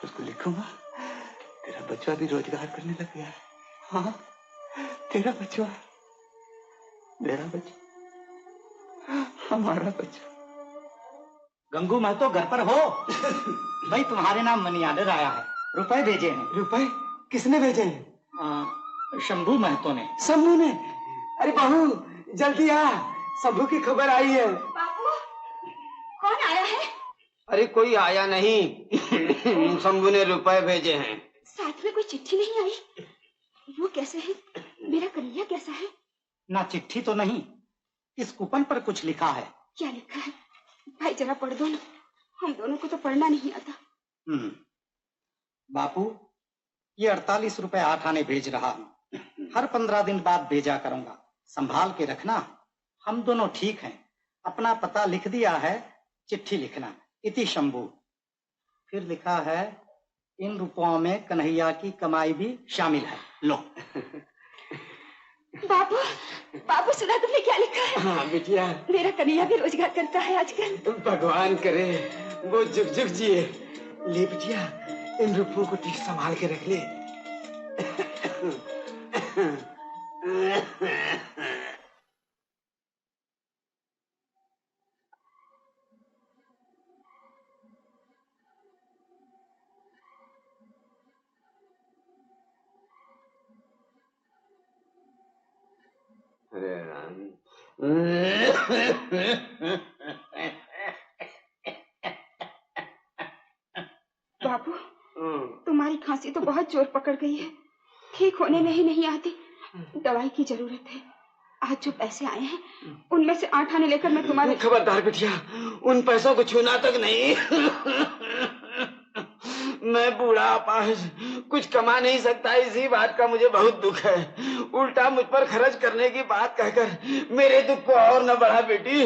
उसको लिखूंगा तेरा बच्चा भी रोजगार करने लग गया है। हाँ, तेरा बच्चा, मेरा बच्चा, हमारा बच्चा। गंगू महतो घर पर हो? भाई तुम्हारे नाम मनी आर्डर आया है, रुपए भेजे हैं। रुपए? किसने भेजे हैं? शंभू महतो ने। शंभू ने? अरे बहू जल्दी आ, शंभू की खबर आई है। बापू, कौन आया है? अरे कोई आया नहीं, शंभू ने रुपए भेजे हैं। साथ में कोई चिट्ठी नहीं आई? वो कैसे है? मेरा कन्हैया कैसा है? ना चिट्ठी तो नहीं, इस कूपन पर कुछ लिखा है। क्या लिखा है? भाई जरा पढ़ दो ना, हम दोनों को तो पढ़ना नहीं आता। बापू, ये 48 रुपए 8 आने भेज रहा हूँ, हर 15 दिन बाद भेजा करूंगा, संभाल के रखना। हम दोनों ठीक हैं, अपना पता लिख दिया है, चिट्ठी लिखना। इति शंभू। फिर लिखा है, इन रुपयों में कन्हैया की कमाई भी शामिल है। लो। बाबू, बाबू सुना तुमने क्या लिखा है? हाँ बिटिया, मेरा कन्हैया भी रोजगार करता है आजकल। भगवान करे वो जुग जुग जिए। ले बिटिया, इन रुपयों को ठीक संभाल के रख ले। बाबू, तुम्हारी खांसी तो बहुत जोर पकड़ गई है, ठीक होने में ही नहीं आती। दवाई की जरूरत है। आज जो पैसे आए हैं उनमें से 8 आने लेकर मैं तुम्हारे। खबरदार बिटिया, उन पैसों को छूना तक नहीं। मैं बूढ़ा अपाहिज कुछ कमा नहीं सकता, इसी बात का मुझे बहुत दुख है। उल्टा मुझ पर खर्च करने की बात कहकर मेरे दुख को और न बढ़ा बेटी।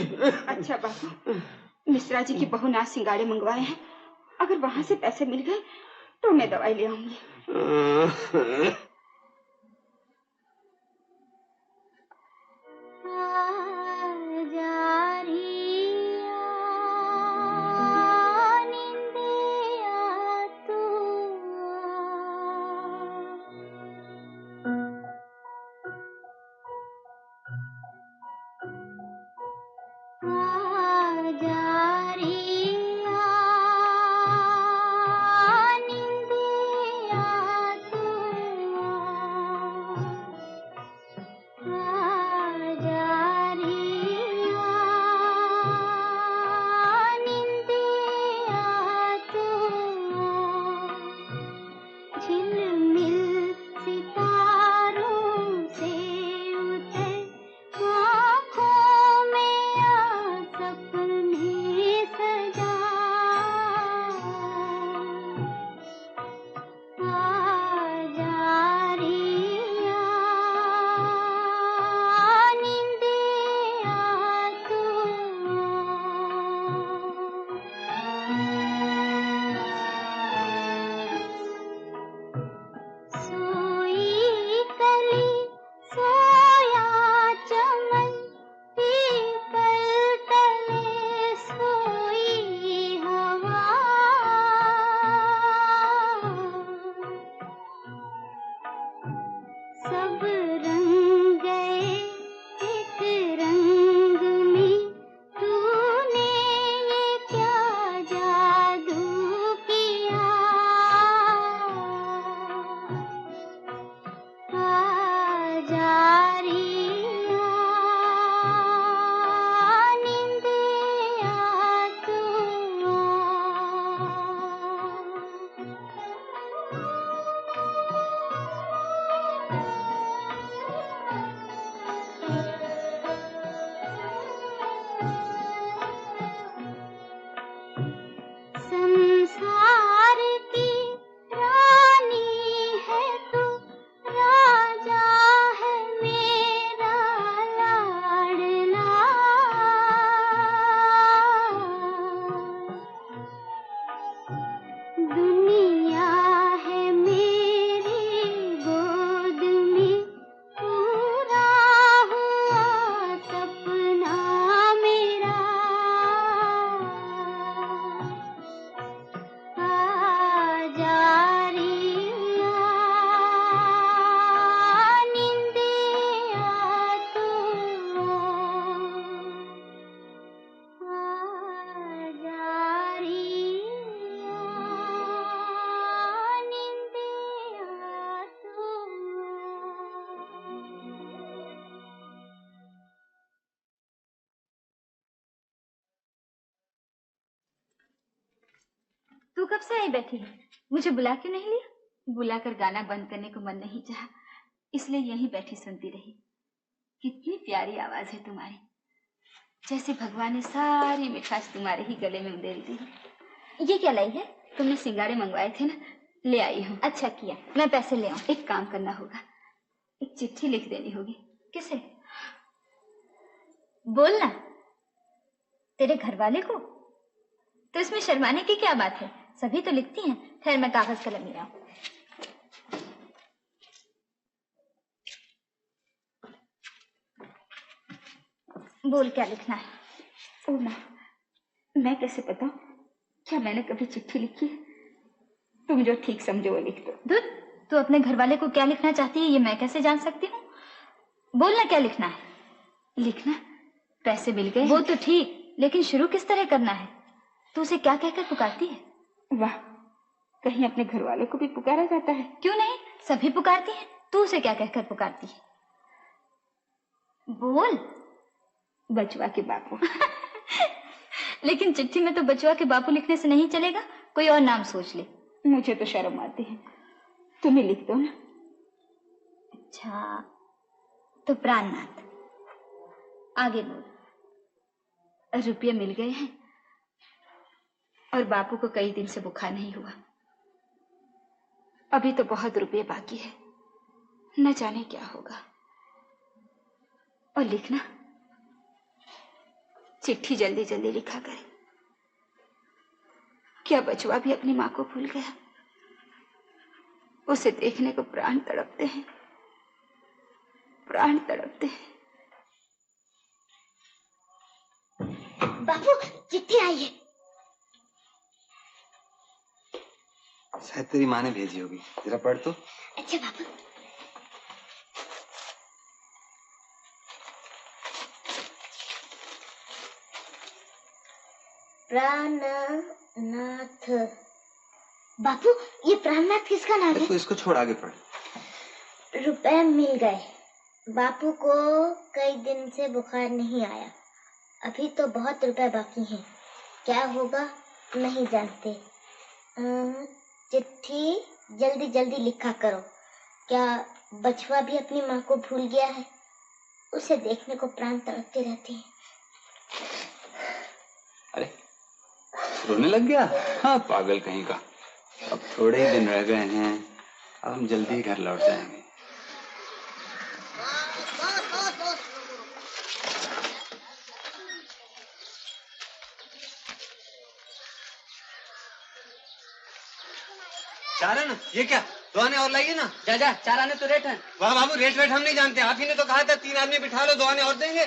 अच्छा बाबू, मिश्रा जी की बहू नाच सिंगाड़े मंगवाए हैं, अगर वहां से पैसे मिल गए तो मैं दवाई ले आऊंगी। सब रंग गए एक रंग तू कब से आई बैठी है? मुझे बुला क्यों नहीं लिया? बुलाकर गाना बंद करने को मन नहीं चाहा, इसलिए यहीं बैठी सुनती रही। कितनी प्यारी आवाज है तुम्हारी, जैसे भगवान ने सारी मिठास तुम्हारे ही गले में उधेल दी है। ये क्या लाई है? तुमने सिंगारे मंगवाए थे ना, ले आई हूँ। अच्छा किया, मैं पैसे ले आऊं। एक काम करना होगा, एक चिट्ठी लिख देनी होगी। किसे? बोलना, तेरे घर वाले को। तो इसमें शर्माने की क्या बात है, सभी तो लिखती हैं। खैर मैं कागज कलम ले आऊं। बोल क्या लिखना है? ओ माँ, मैं कैसे बताऊं? क्या मैंने कभी चिट्ठी लिखी है? तुम जो ठीक समझो वो लिख दो। दूध, तू अपने घर वाले को क्या लिखना चाहती है ये मैं कैसे जान सकती हूँ? बोलना क्या लिखना है। लिखना, पैसे मिल गए वो तो ठीक, लेकिन शुरू किस तरह करना है? तू उसे क्या कहकर पुकारती है? वाह, कहीं अपने घर वालों को भी पुकारा जाता है? क्यों नहीं, सभी पुकारती हैं। तू उसे क्या कहकर पुकारती है? बोल। बचवा के बापू। लेकिन चिट्ठी में तो बचवा के बापू लिखने से नहीं चलेगा, कोई और नाम सोच ले। मुझे तो शर्म आती है, तुम ही लिख दो ना। अच्छा, तो प्राणनाथ। आगे बोल। रुपये मिल गए हैं और बापू को कई दिन से बुखार नहीं हुआ। अभी तो बहुत रुपये बाकी है, न जाने क्या होगा। और लिखना, चिट्ठी जल्दी जल्दी लिखा करे। क्या बचवा भी अपनी माँ को भूल गया? उसे देखने को प्राण तड़पते हैं, प्राण तड़पते हैं। बापू, चिट्ठी आई है। शायद तेरी माँ ने भेजी होगी, जरा पढ़ तो। अच्छा बापू। प्राणनाथ। बापू, ये प्राणनाथ किसका नाम है? तो इसको छोड़, आगे पढ़। रुपए मिल गए, बापू को कई दिन से बुखार नहीं आया। अभी तो बहुत रुपए बाकी हैं, क्या होगा नहीं जानते। चिट्ठी जल्दी जल्दी लिखा करो। क्या बचवा भी अपनी माँ को भूल गया है? उसे देखने को प्राण तड़पते रहते हैं। अरे रोने लग गया? हाँ, पागल कहीं का। अब थोड़े ही दिन रह गए हैं, अब हम जल्दी घर लौट जाएंगे। चार है ना? ये क्या, 2 आने और लाइए ना। जा जा, 4 आने तो रेट है। वाह बाबू, रेट वेट हम नहीं जानते, आप ही ने तो कहा था 3 आदमी बिठा लो, 2 आने और देंगे।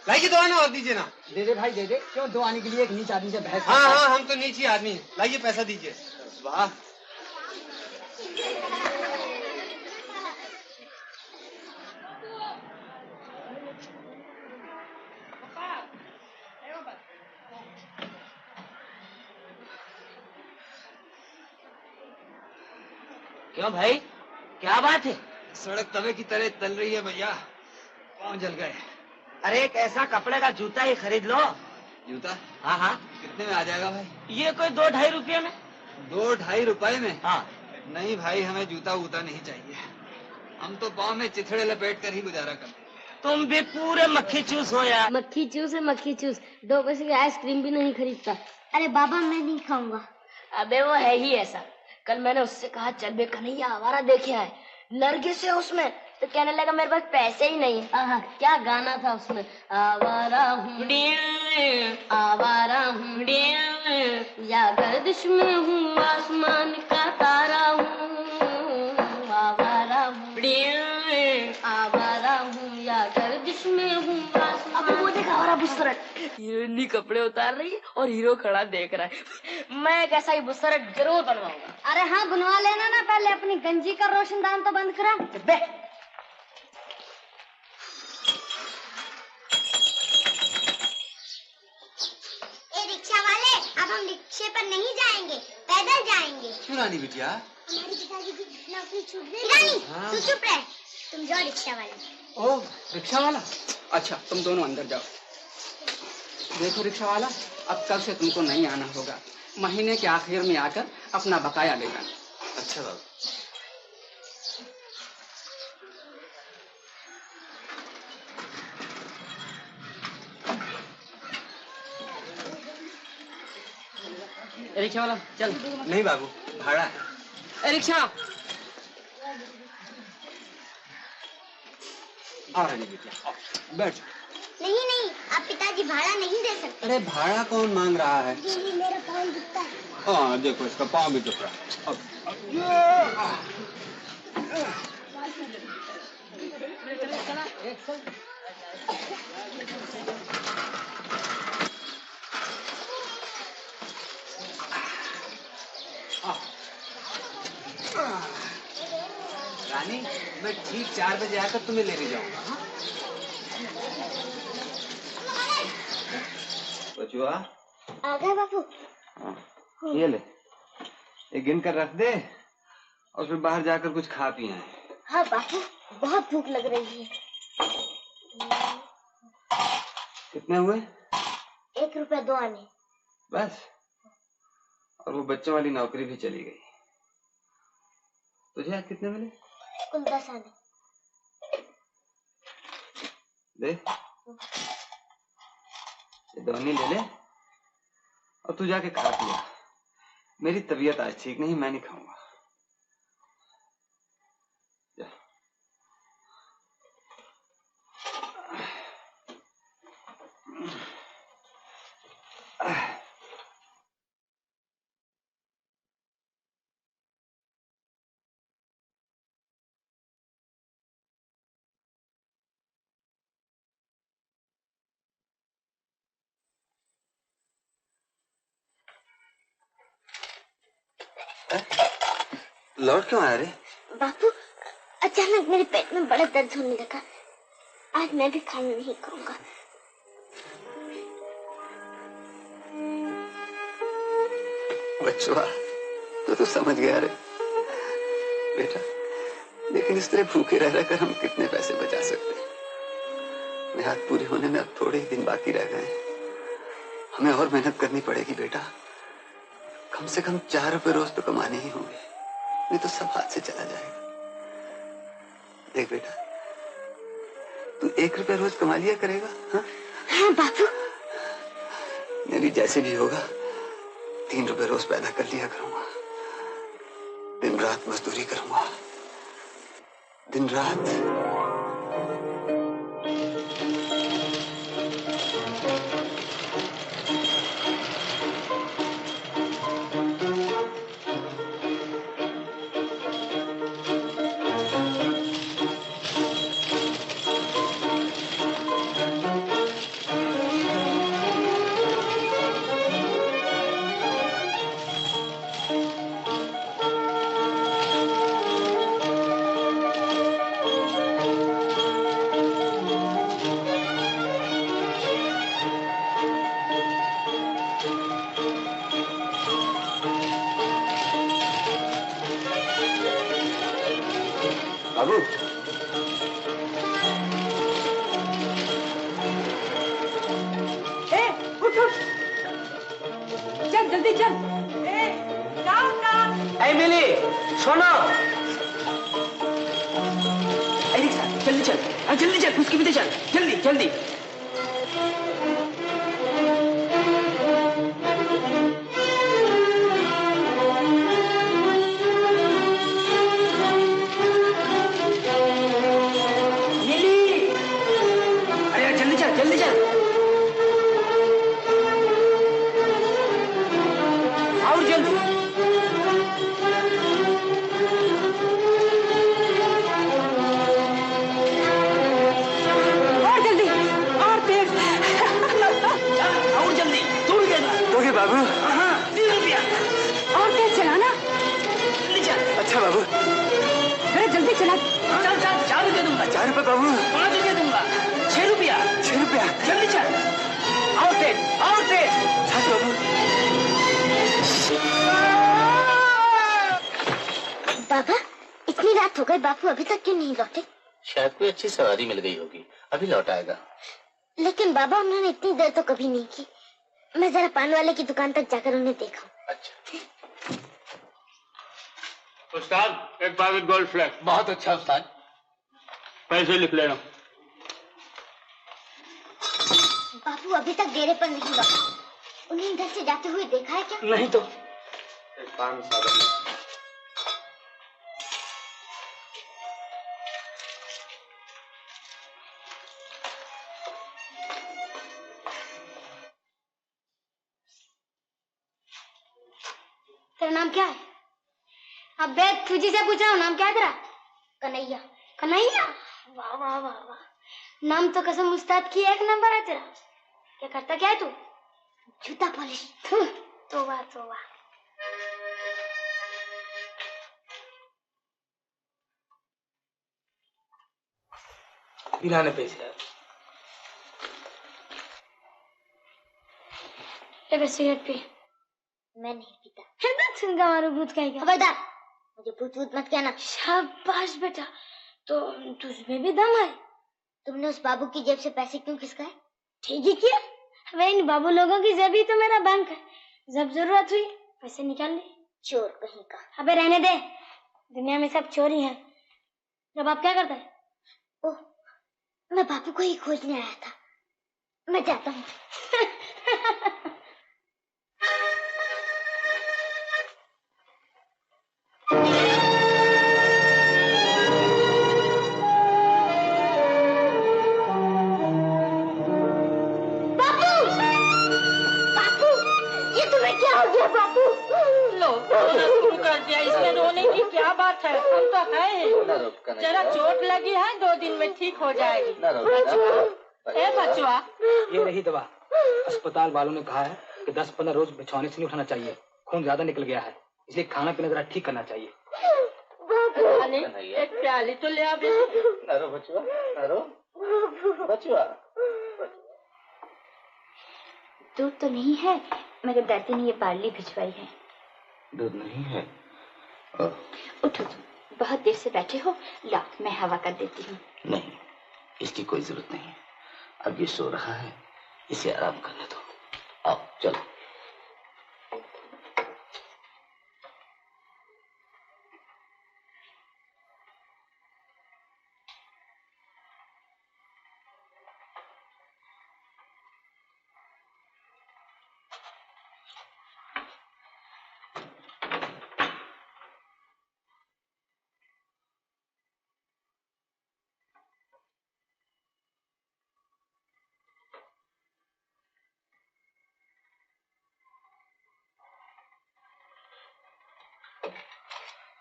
लाइए 2 आने और दीजिए ना। दे दे भाई, दे दे। क्यों 2 आने के लिए एक नीच आदमी से बहस? हाँ हाँ, हम तो नीची आदमी हैं। लाइए पैसा दीजिए। वाह, क्यों भाई, क्या बात है? सड़क तवे की तरह तल रही है भैया, पाँव जल गए। अरे एक ऐसा कपड़े का जूता ही खरीद लो। जूता? हाँ हाँ। कितने में आ जाएगा भाई? ये कोई 2-2.5 रुपये में। 2-2.5 रुपए में? हाँ। नहीं भाई, हमें जूता वूता नहीं चाहिए, हम तो पाँव में चिथड़े लपेट कर ही गुजारा करते। तुम भी पूरे मक्खी चूस हो यार। मक्खी चूस है मक्खी चूस, 2 पैसे की आइसक्रीम भी नहीं खरीदता। अरे बाबा, मैं नहीं खाऊंगा। अबे वो है ही ऐसा। कल मैंने उससे कहा चल बे कन्हैया आवारा देखे आए, नरगिस है उसमें, तो कहने लगा मेरे पास पैसे ही नहीं है। आहा, क्या गाना था उसमें, आवारा हूँ आवारा हूँ, या गर्दिश में हूँ आसमान का तारा हूँ, आवारा हूँ आवारा हूँ, या गर्दिश में हूँ आसमान। अब वो देखा आवारा बुसरत, हीरोइनी कपड़े उतार रही है और हीरो खड़ा देख रहा है। मैं एक ऐसा ही बुसरत जरूर बनवाऊंगा। अरे हाँ, बनवा लेना ना, पहले अपनी गंजी का रोशनदान तो बंद करा। बे रिक्शा वाले, अब हम रिक्शे पर नहीं जाएंगे, पैदल जाएंगे। क्यों रानी बिटिया? हमारी पिताजी की नौकरी छूट गई। रानी, तू चुप रह, तुम जाओ रिक्शा वाले। ओह, रिक्शा वाला? अच्छा, तुम दोनों अंदर जाओ। देखो रिक्शा वाला, अब कल से तुमको नहीं आना होगा। महीने के आखिर में आकर अपना बकाया लेगा। अच्छा बाबू। रिक्शा वाला चल। नहीं बाबू, भाड़ा। रिक्शा बैठ। नहीं नहीं, आप पिताजी भाड़ा नहीं दे सकते। अरे भाड़ा कौन मांग रहा है? ये मेरा पाँव दुखता है। हाँ देखो, इसका पाँव भी दुख रहा है। रानी, मैं ठीक 4 बजे आकर तुम्हें लेने जाऊंगा। हाँ? बचुआ आ गए बापू। ये ले, ये गिन कर रख दे और फिर बाहर जाकर कुछ खा पी आए। हाँ बापू, बहुत भूख लग रही है। कितने हुए? 1 रुपया 2 आने। बस? और वो बच्चों वाली नौकरी भी चली गई। तुझे आज कितने मिले? कुल 10 आने। दे, ये दोनी ले ले और तू जाके खा पिया। मेरी तबीयत आज ठीक नहीं, मैं नहीं खाऊंगा। जा। लौट क्यों आया रे? बापू, अचानक मेरे पेट में बड़ा दर्द होने लगा। आज मैं भी खाना नहीं खाऊंगा। बच्चुआ, तो समझ गया रे बेटा। लेकिन इस तरह भूखे रह रहकर हम कितने पैसे बचा सकते हैं? मेहनत पूरी होने में अब थोड़े ही दिन बाकी रह गए हैं। हमें और मेहनत करनी पड़ेगी बेटा। कम से कम 4 रुपए रोज तो कमाने ही होंगे, नहीं तो सब हाथ से चला जाएगा। देख बेटा, तू 1 रुपया रोज कमा लिया करेगा। हाँ? हाँ बापू। मेरी जैसे भी होगा 3 रुपए रोज पैदा कर लिया करूंगा। दिन रात मजदूरी करूंगा, दिन रात। बाबू, उठ उठ, चल जल्दी चल। ऐ मिली, सुनो। ऐ रिक्शा, जल्दी चल, जल्दी चल, उसके पीछे चल, जल्दी जल्दी। बाबू। हाँ, 3 रुपया। और तेज चलाना। अच्छा बाबू। अरे जल्दी चला। चल चल, 4 रुपया दूंगा। 4 रुपया बाबू। 5 रुपया दूंगा। 6 रुपया। 6 रुपया। जल्दी चल। और तेज, और तेज। सच बाबू। बाबा, इतनी रात हो गई, बापू अभी तक क्यों नहीं लौटे? शायद कोई अच्छी सवारी मिल गई होगी, अभी लौट आएगा। लेकिन बाबा, उन्होंने इतनी देर तो कभी नहीं की। मैं जरा पान वाले की दुकान तक जाकर उन्हें देखा। अच्छा उस्ताद, एक पैकेट गोल्ड फ्लैग। बहुत अच्छा उस्ताद। पैसे लिख लेना। बापू अभी तक डेरे पर नहीं लौटा। उन्हें इधर से जाते हुए देखा है क्या? नहीं तो। तेरा नाम क्या है? अबे तुझी से पूछ रहा हूँ, नाम क्या है तेरा? कन्हैया। कन्हैया? वाह वाह वाह वाह, नाम तो कसम उस्ताद की एक नंबर है तेरा। क्या करता क्या है तू? जूता पॉलिश। तोबा तोबा। पिलाने पैसे। एक सिगरेट पी। मैं नहीं पीता। है ना छुंगा मारो भूत का क्या? खबरदार, मुझे भूत भूत मत कहना। शाबाश बेटा, तो तुझमें भी दम है। तुमने उस बाबू की जेब से पैसे क्यों खिसकाए? ठीक ही किया। वे इन बाबू लोगों की जेब ही तो मेरा बैंक है। जब जरूरत हुई पैसे निकाल ले। चोर कहीं का। अबे रहने दे, दुनिया में सब चोर ही हैं। जब आप क्या करता है? ओह, मैं बाबू को ही खोजने आया था। मैं जाता हूँ। क्या हो गया बापू? लो रोना शुरू कर दिया। इसमें रोने की क्या बात है? हम तो है। जरा चोट लगी है, 2 दिन में ठीक हो जाएगी। ए बचवा, ये रही दवा। अस्पताल वालों ने कहा है कि 10-15 रोज बिछौने से नहीं उठाना चाहिए। खून ज्यादा निकल गया है, इसलिए खाना पीना जरा ठीक करना चाहिए। एक प्याली तो ले आ। नरो बचवा, नरो बचवा। दूध तो नहीं है, मगर दादी ने ये बार्ली भिजवाई है। दूध नहीं है? उठो तुम, बहुत देर से बैठे हो। लाओ मैं हवा कर देती हूँ। नहीं, इसकी कोई जरूरत नहीं। अब ये सो रहा है, इसे आराम करने दो। आओ चलो।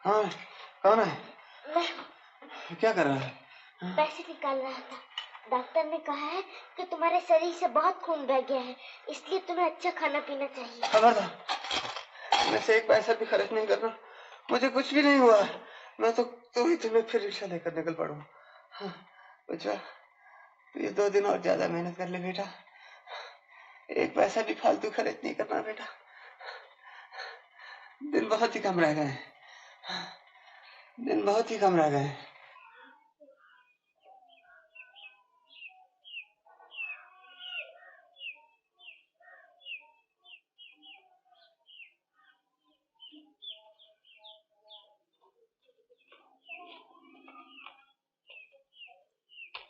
हाँ, कौन है? क्या कर रहा है? पैसे निकाल रहा था। डॉक्टर ने कहा है कि तुम्हारे शरीर से बहुत खून बह गया है, इसलिए तुम्हें अच्छा खाना पीना चाहिए। खबरदार, मैं से एक पैसा भी खर्च नहीं कर रहा। मुझे कुछ भी नहीं हुआ। मैं तो ही तुम्हें फिर रिक्शा लेकर निकल पड़ूं। हाँ, बच्चा, ये 2 दिन और ज्यादा मेहनत कर ले बेटा। एक पैसा भी फालतू खर्च नहीं करना बेटा। दिन बहुत ही कम रह गए। दिन बहुत ही कम रह गए।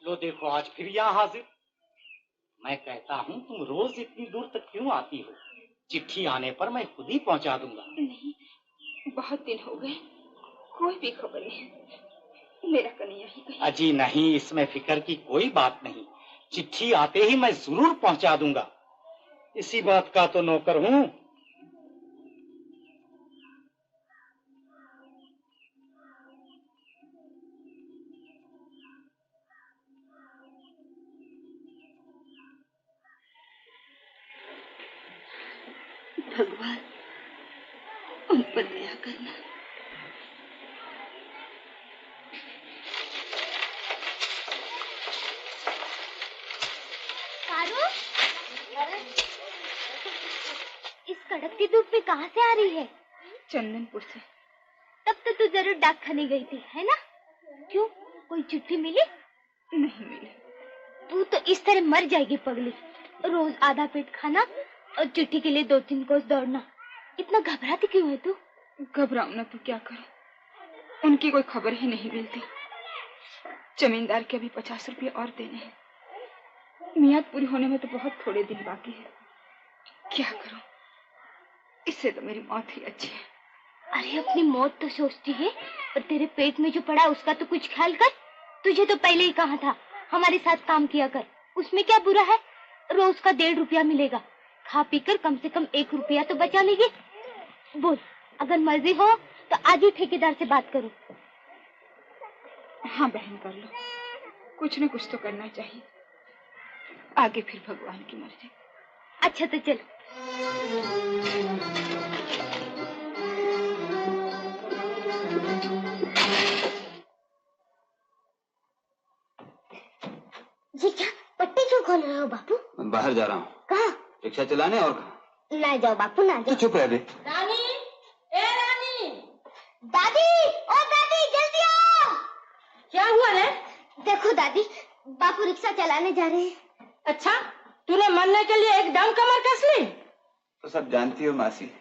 लो देखो, आज फिर यहाँ हाजिर। मैं कहता हूँ तुम रोज इतनी दूर तक क्यों आती हो? चिट्ठी आने पर मैं खुद ही पहुँचा दूंगा। नहीं, बहुत दिन हो गए, कोई भी खबर नहीं। मेरा कन्हैया ही कहीं। अजी नहीं, इसमें फिक्र की कोई बात नहीं। चिट्ठी आते ही मैं जरूर पहुँचा दूंगा। इसी बात का तो नौकर हूँ। भगवान उन पर दया करना। कारू, इस कड़कती धूप में कहाँ से आ रही है? चंदनपुर से। तब तो तू जरूर डाक खाने गई थी, है ना? क्यों, कोई चिट्ठी मिली? नहीं मिली। तू तो इस तरह मर जाएगी पगली। रोज आधा पेट खाना और चिट्ठी के लिए 2-3 कोस दौड़ना। इतना घबराती क्यों है तू? घबराऊं ना तो क्या करूं, उनकी कोई खबर ही नहीं मिलती। जमींदार के अभी 50 रुपये और देने हैं। मियाद पूरी होने में तो बहुत थोड़े दिन बाकी है। क्या करूं, इससे तो मेरी मौत ही अच्छी है। अरे अपनी मौत तो सोचती है, पर तेरे पेट में जो पड़ा है उसका तो कुछ ख्याल कर। तुझे तो पहले ही कहा था हमारे साथ काम किया कर, उसमें क्या बुरा है? रोज का 1.5 रुपया मिलेगा, खा पी कर कम से कम 1 रुपया तो बचा लेगी। बोल, अगर मर्जी हो तो आज ही ठेकेदार से बात करो। हाँ बहन, कर लो, कुछ न कुछ तो करना चाहिए, आगे फिर भगवान की मर्जी। अच्छा तो चलो। ये क्या पट्टी क्यों खोल रहे हो बापू? मैं बाहर जा रहा हूँ। कहाँ? रिक्शा चलाने। और कहाँ? ना जाओ बापू, ना जाओ। तो चुप रह बे। रानी, ए रानी, दादी, ओ दादी जल्दी आओ। क्या हुआ रे? देखो दादी, बापू रिक्शा चलाने जा रहे हैं। अच्छा, तूने मरने के लिए एकदम कमर कस ली? तो सब जानती हो मासी,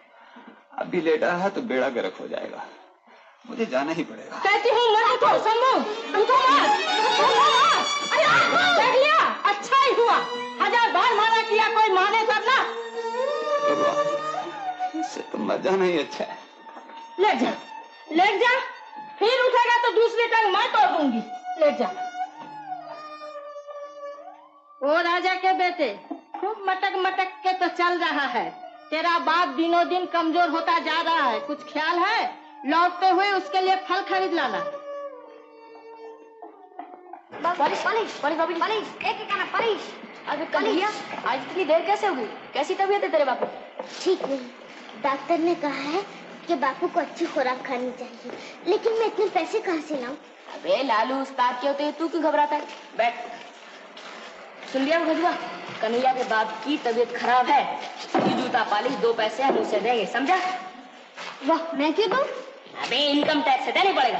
अभी लेटा रहा तो बेड़ा गर्क हो जाएगा, मुझे जाना ही पड़ेगा। कहती हूँ मत उठो, शंभू, उनको मार, उनको मार। अरे देख लिया, अच्छा ही हुआ, 1000 बार माना किया, कोई माने तब ना। इससे तो मर जाना ही अच्छा है। लेट जा, लेट जा, फिर उठेगा तो दूसरी टांग मैं तोड़ दूंगी। लेट जा। ओ राजा के बेटे, खूब मटक मटक के तो चल रहा है। तेरा बाप दिनों दिन कमजोर होता जा रहा है, कुछ ख्याल है? लौटते हुए उसके लिए फल खरीद लाना। बारिश बारिश बारिश बारिश बारिश, एक आना बारिश। अबे कन्हैया, आज इतनी देर कैसे हुई? कैसी तबीयत है तेरे बापू? ठीक नहीं, डॉक्टर ने कहा है कि बापू को अच्छी खुराक खानी चाहिए, लेकिन मैं इतने पैसे कहाँ से लाऊं? अबे लालू, उस्ताद के होते तू क्यों घबराता है? बैठ। सुन लिया भजवा, कन्हैया के बाप की तबीयत खराब है, ये जूता पालिश 2 पैसे हम उसे देंगे, समझा? वाह, मैं क्यों दूं? अबे इनकम टैक्स से देना पड़ेगा।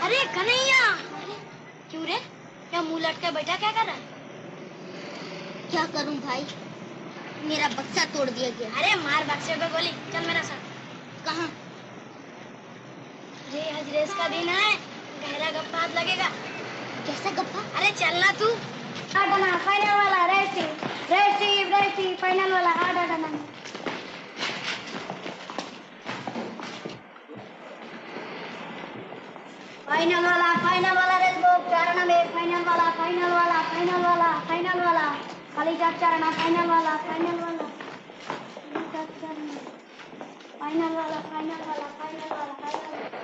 अरे कन्हैया, क्यों रे? क्या मुंह लटके बैठा, क्या कर रहा है? क्या करूं भाई, मेरा बक्सा तोड़ दिया गया। अरे मार बक्से पे गोली, चल मेरा साथ। कहाँ? अरे आज रेस का दिन है, गहरा गप्पा हाथ लगेगा। कैसा गप्पा? अरे चलना तू। आडना फाइनल वाला रेसिंग रेसिंग रेसिंग फाइनल वाला आडना। फाइनल वाला रेस बुक 4 आना में फाइनल वाला फाइनल वाला फाइनल वाला फाइनल वाला खाली 4 आना फाइनल वाला फाइनल वाला फाइनल वाला फाइनल वाला फाइनल वाला फाइनल वाला।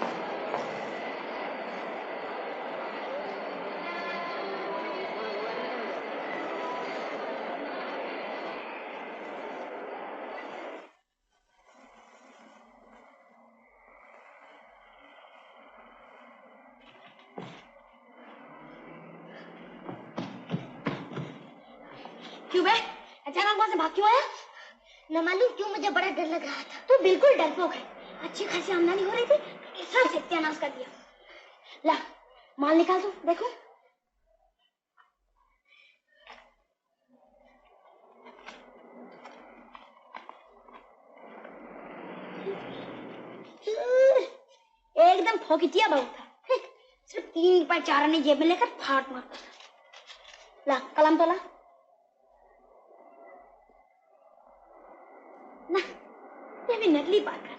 क्यों बे, अचानक वहां से भाग क्यों आया? न मालूम क्यों, मुझे बड़ा डर लग रहा था। तू बिल्कुल डरपोक है, अच्छी खासी आमदनी हो रही थी, सब सत्यानाश कर दिया। ला माल निकाल दो, देखो। एकदम फोकितिया बहुत था, सिर्फ 3 रुपए 4 आने जेब में लेकर फाट मारता था। ला कलम तो ला ना, ये भी नकली पाकर।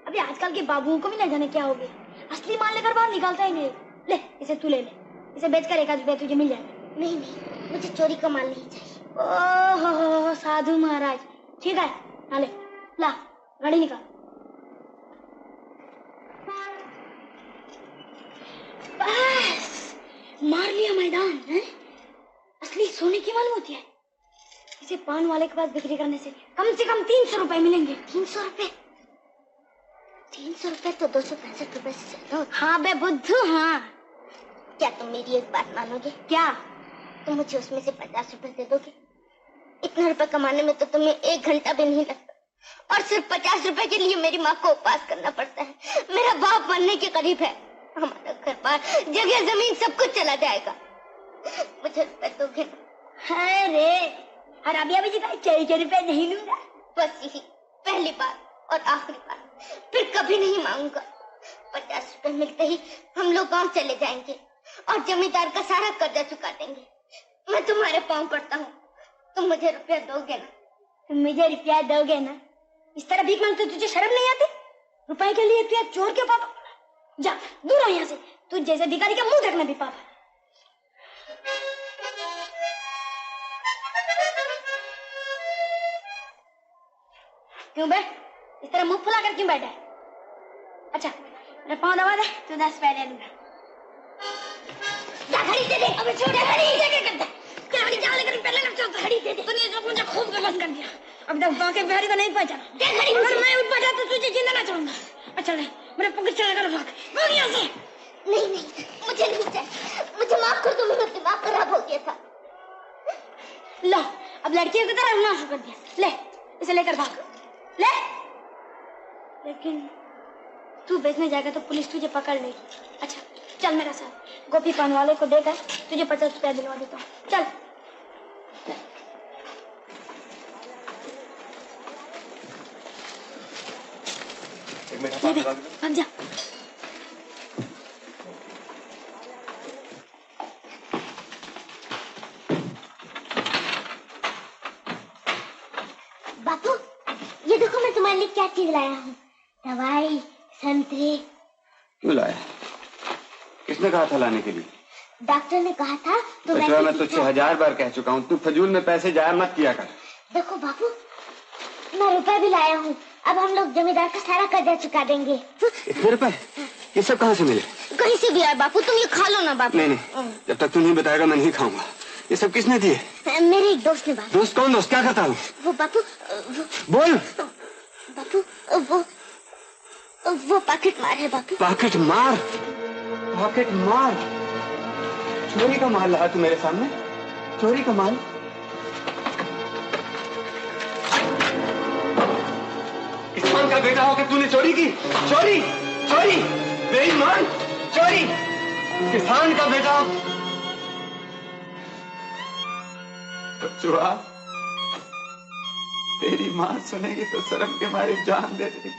अभी आजकल के बाबुओं को भी न जाने क्या हो गया, असली माल लेकर बाहर निकालता ही नहीं। ले इसे तू ले ले, इसे बेचकर 1 रुपया तुझे मिल जाएगा। नहीं नहीं, मुझे चोरी का माल नहीं चाहिए। ओहो साधु महाराज, ठीक है ना, ले ला गाड़ी निकाल। बस मार लिया मैदान है। असली सोने की मालूम होती है, इसे पान वाले के पास बिक्री करने से कम 300 रुपए मिलेंगे। 300 रुपए? 300 रुपए तो 265 रुपए से ज्यादा होता। हाँ बे बुद्धू, हाँ। क्या तुम मेरी एक बात मानोगे? क्या? तो मुझे उसमें से 50 रुपए दे दोगे? इतना रुपए कमाने में तो तुम्हें 1 घंटा भी नहीं लगता, और सिर्फ 50 रुपए के लिए मेरी माँ को उपवास करना पड़ता है। मेरा बाप मरने के करीब है, हमारा घर बार, जगह जमीन सब कुछ चला जाएगा। मुझे रुपए दोगे? है रे, हरामी अभी जी का 4 रुपए नहीं लूंगा। बस यही पहली बार और आखिरी बार, फिर कभी नहीं मांगूंगा। 50 रुपए मिलते ही हम लोग गांव चले जाएंगे और जमींदार का सारा कर्जा चुका देंगे। मैं तुम्हारे पांव पड़ता हूँ, तुम मुझे रुपया दोगे ना? तुम मुझे रुपया दोगे ना? इस तरह भीख मांगते तुझे शर्म नहीं आती? रुपए के लिए रुपया चोर के पापा? जा दूर हो यहाँ से, तू जैसे भिखारी का मुंह देखना भी पापा। क्यों बे इस तरह मुंह फुला कर क्यों बैठा है? अच्छा मेरा पाँव दबा दे, तू 10 रुपए ले लूंगा। घड़ी दे दे, अबे छोटा घड़ी क्या करता है? क्या घड़ी क्या लेकर पहले लग जाता? घड़ी दे दे, तूने जो मुझे खूब गलत कर दिया। अब तक बाकी बिहारी को नहीं पहचाना। दे घड़ी, अगर मैं उठ बैठा तो तुझे जिंदा ना छोड़ूंगा। अच्छा ले मेरे पकड़ चला कर भाग यहाँ से। नहीं नहीं, मुझे नहीं चाहिए, मुझे माफ कर दो, मेरा दिमाग खराब हो गया था। लो अब लड़कियों की तरह रहना शुरू कर दिया, ले इसे लेकर भाग ले। लेकिन तू बेचने जाएगा तो पुलिस तुझे पकड़ लेगी। अच्छा चल मेरा साथ, गोपी पान वाले को देकर तुझे 50 रुपया दिलवा देता हूँ। चल भाग जा। बापू ये देखो मैं तुम्हारे लिए क्या चीज लाया हूँ, दवाई, संतरे। क्यों लाया? किसने कहा था लाने के लिए? डॉक्टर ने कहा था तो मैं तुझसे 1000 बार कह चुका हूँ, तू फजूल में पैसे जाया मत किया कर। देखो बापू मैं रुपए भी लाया हूँ, अब हम लोग जमींदार का सारा कर्जा चुका देंगे। इतने रुपए? ये सब कहाँ से मिले? कहीं से भी आए बापू, तुम ये खा लो ना बापू। नहीं, जब तक तू नहीं बताएगा मैं नहीं खाऊंगा। ये सब किसने दिए? मेरे एक दोस्त ने बापू। दोस्त? कौन दोस्त? क्या करता हूँ? वो बापू बोल। बापू वो पॉकेट मार है बापू। पॉकेट मार? पॉकेट मार? चोरी का माल लाया तू मेरे सामने? चोरी का माल? किसान का बेटा हो कि तूने चोरी की? चोरी चोरी बेईमान चोरी, किसान का बेटा। बच्चुआ तेरी माँ सुनेगी तो शर्म के मारे जान दे देगी,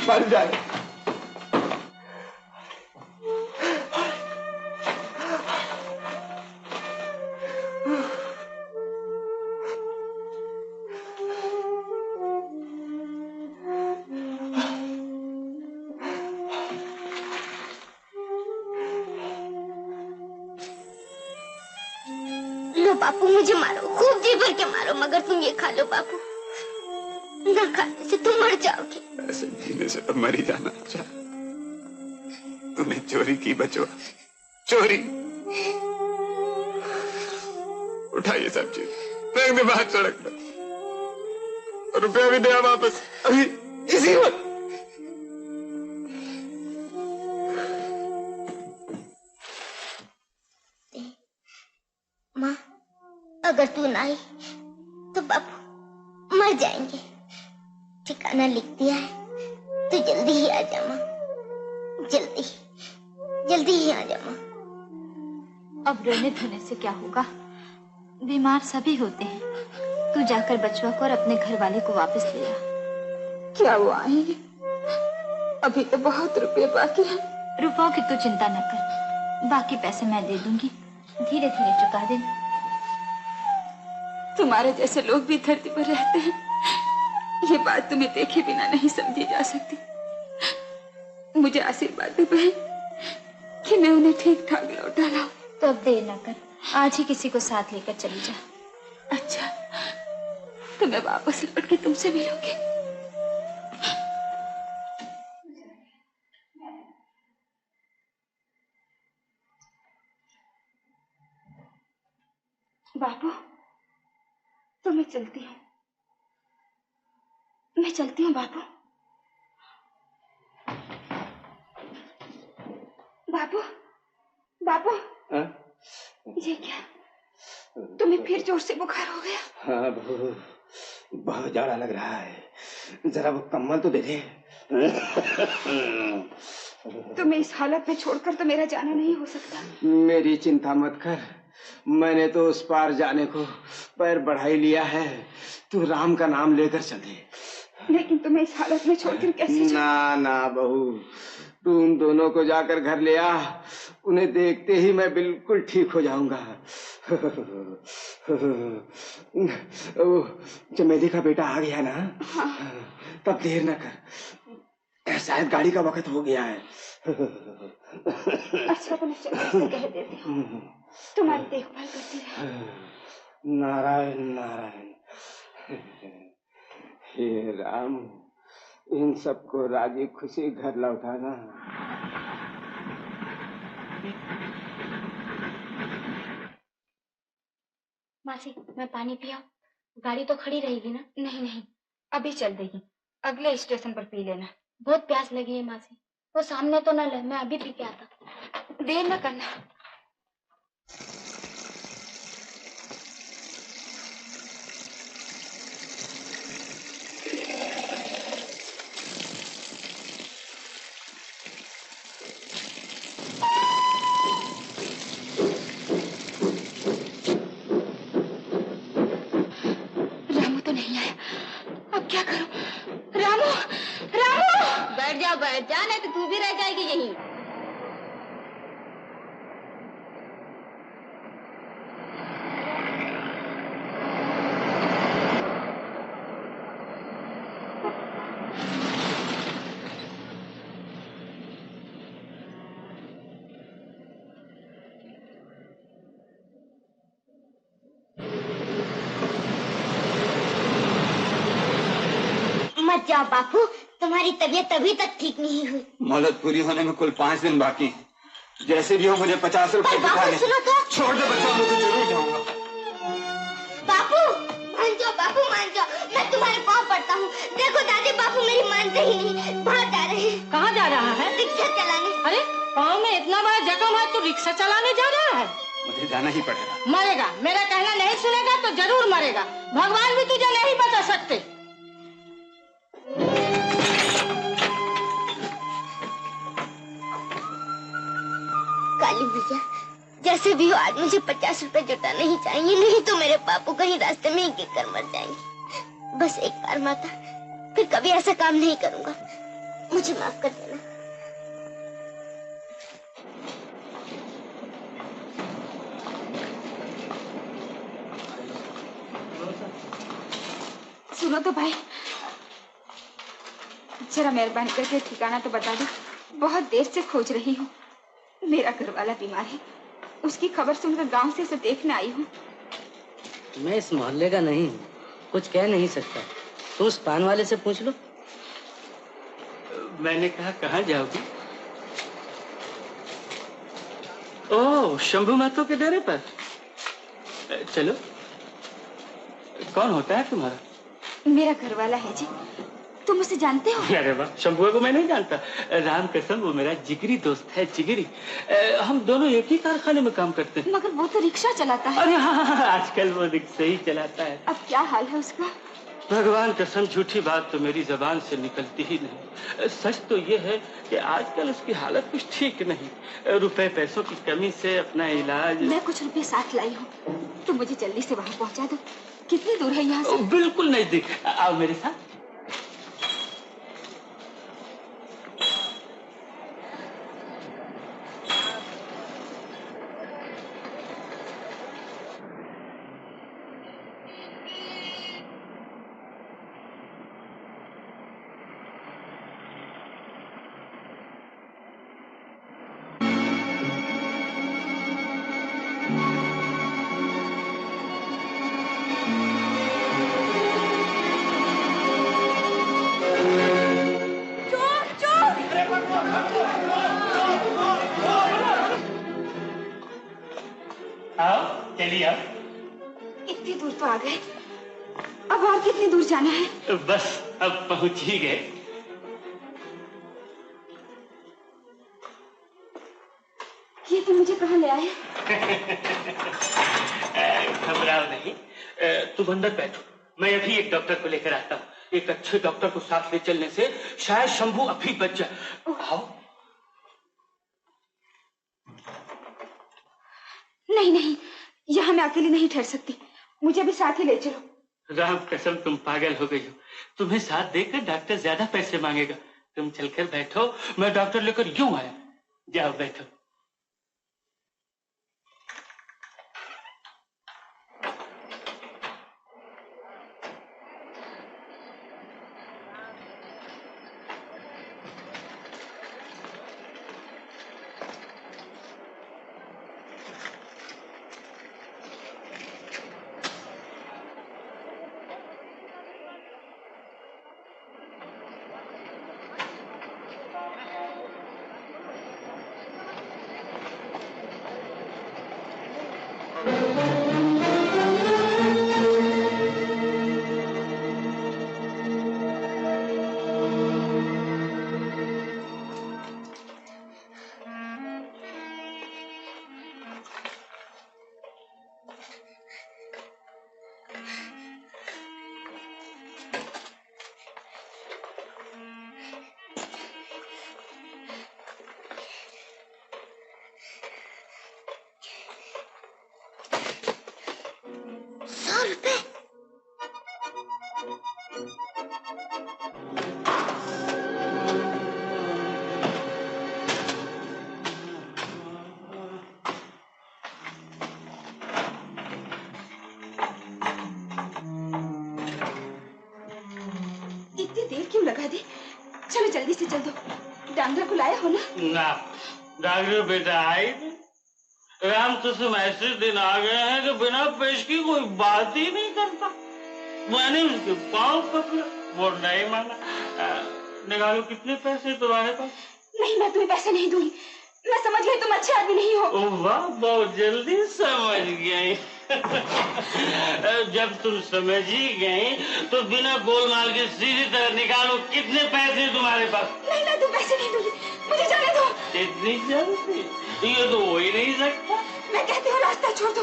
मर जाए। बापू मुझे मारो, खूब जी भर के मारो, मगर तुम ये खा लो बापू, ना खाने से तुम मर जाओगे। ऐसे जीने से तो मर ही जाना अच्छा। तूने चोरी की बचवा, चोरी। उठा ये सब चीज, फेंक दे बाहर सड़क पर, रुपया भी दे वापस अभी इसी वक्त। माँ अगर तू ना आई तो बापू मर जाएंगे। ठिकाना लिख दिया है, तो जल्दी ही आ जा माँ, जल्दी ही आ जा माँ। अब रोने धोने से क्या होगा, बीमार सभी होते हैं। तू जाकर बचवा को और अपने घर वाले को वापस ले आ। क्या वो आएंगे? अभी तो बहुत रुपए बाकी हैं। रुपयों की तू चिंता न कर, बाकी पैसे मैं दे दूंगी, धीरे धीरे चुका देना। तुम्हारे जैसे लोग भी धरती पर रहते हैं, ये बात तुम्हें देखे बिना नहीं समझी जा सकती। मुझे आशीर्वाद दे बहन कि मैं उन्हें ठीक ठाक लौटा लाऊं। तो अब देर न कर, आज ही किसी को साथ लेकर चली जा। अच्छा तो मैं वापस लौट के तुमसे मिलूंगी। बाबू तो मैं चलती हूँ, बाबू। बाबू बाबू ये क्या, तुम्हें फिर जोर से बुखार हो गया? हाँ बहू, बहुत जाड़ा लग रहा है, जरा वो कम्बल तो दे दे। तुम्हें इस हालत में छोड़कर तो मेरा जाना नहीं हो सकता। मेरी चिंता मत कर, मैंने तो उस पार जाने को पैर बढ़ा ही लिया है। तू राम का नाम लेकर चल दे। लेकिन तुम्हें इस हालत में छोड़कर कैसे ना ना बहू, तू उन दोनों को जाकर घर ले आ, उन्हें देखते ही मैं बिल्कुल ठीक हो जाऊंगा। चमेली का बेटा आ गया ना? हाँ। तब देर न कर, शायद गाड़ी का वक्त हो गया है। अच्छा तो मैं चलने से कह देती हूँ, तुम्हारी देखभाल करती रहे। नारायण नारायण। हे राम, इन सबको राजी खुशी घर लौटाना। मासी, मैं पानी पिया? गाड़ी तो खड़ी रहेगी ना? नहीं नहीं, अभी चल देगी, अगले स्टेशन पर पी लेना। बहुत प्यास लगी है मासी, वो सामने तो नल है, मैं अभी पी के आता। देर न करना। रामू तो नहीं आया, अब क्या करूं? रामू, रामू! बैठ जा, नहीं तो तू भी रह जाएगी यहीं। मत जाओ बापू, तुम्हारी तबीयत अभी तक ठीक नहीं हुई। मोहलत पूरी होने में कुल 5 दिन बाकी। जैसे भी हो मुझे 50 रुपए दिखा दे। सुनो तो। छोड़ दे बच्चा, मैं तो जरूर जाऊंगा। बापू बापू मान जाओ, मैं तुम्हारे पाँव पड़ता हूँ। देखो दादी, बापू मेरी मानते ही नहीं, बाहर जा रहे हैं। कहाँ जा रहा है? रिक्शा चलाने। अरे पाँव में इतना बड़ा जख्म है तो रिक्शा चलाने जा रहा है? मुझे जाना ही पड़ेगा। मरेगा, मेरा कहना नहीं सुनेगा तो जरूर मरेगा। भगवान भी तुझे नहीं बचा सकते। काली भैया, जैसे भी हो आज मुझे 50 रुपए जुटाना ही चाहिए, नहीं तो मेरे पापू कहीं रास्ते में ही गिर कर मर जाएंगे। बस एक बार माता, फिर कभी ऐसा काम नहीं करूंगा, मुझे माफ कर देना। सुनो तो भाई, जरा मेहरबानी करके ठिकाना तो बता दो, बहुत देर से खोज रही हूँ। मेरा घरवाला बीमार है, उसकी खबर सुनकर गांव से उसे देखने आई हूँ। मैं इस मोहल्ले का नहीं हूँ, कुछ कह नहीं सकता। तो उस पान वाले से पूछ लो। मैंने कहा कहाँ जाओगी? ओह, शंभू महतो के डेरे पर। चलो। कौन होता है तुम्हारा? मेरा घरवाला है जी, तुम उसे जानते हो? अरे वाह, शंभू को मैं नहीं जानता। राम कसम, वो मेरा जिगरी दोस्त है, जिगरी। हम दोनों एक ही कारखाने में काम करते हैं। मगर वो तो रिक्शा चलाता है। अरे हाँ, आजकल वो रिक्शा ही चलाता है। अब क्या हाल है उसका? भगवान कसम, झूठी बात तो मेरी जबान से निकलती ही नहीं। सच तो ये है कि आजकल उसकी हालत कुछ ठीक नहीं। रुपए पैसों की कमी से अपना इलाज। मैं कुछ रुपए साथ लाई हूँ, तुम मुझे जल्दी से वहाँ पहुँचा दो। कितनी दूर है यहाँ से? बिल्कुल नजदीक। आओ मेरे साथ। चलिए। इतनी दूर तो आ गए, अब और कितनी दूर जाना है? बस अब पहुंच ही गए। ये तो मुझे कहाँ ले आए? घबराओ नहीं, तुम अंदर बैठो, मैं अभी एक डॉक्टर को लेकर आता हूँ। एक अच्छे डॉक्टर को साथ ले चलने से शायद शंभू अभी बच जाए। आओ। नहीं नहीं, यहाँ मैं अकेली नहीं ठहर सकती, मुझे भी साथ ही ले चलो। राम कसम तुम पागल हो गई हो, तुम्हें साथ देकर डॉक्टर ज्यादा पैसे मांगेगा। तुम चलकर बैठो, मैं डॉक्टर लेकर यूं आया। जाओ बैठो। जल्दी से चल दो, डॉक्टर को लाया हो ना? ना, डॉक्टर बेटा आए थे। राम कसम ऐसे दिन आ गए हैं कि बिना पेश की कोई बात ही नहीं करता। मैंने उसके पाँव पकड़ा, वो नहीं माना। निकालो, कितने पैसे तुम्हारे पास? नहीं, मैं तुम्हें पैसे नहीं दूंगी। मैं समझ गई तुम अच्छे आदमी नहीं हो। ओह वाह, बहुत जल्दी समझ गई। जब तुम समझ ही गई तो बिना गोलमाल के सीधी तरह निकालो, कितने पैसे तुम्हारे पास? नहीं, मैं तुम पैसे नहीं दूंगी, मुझे जाने दो। इतनी जल्दी? ये तो हो ही नहीं सकता। मैं कहती हूँ रास्ता छोड़ दो,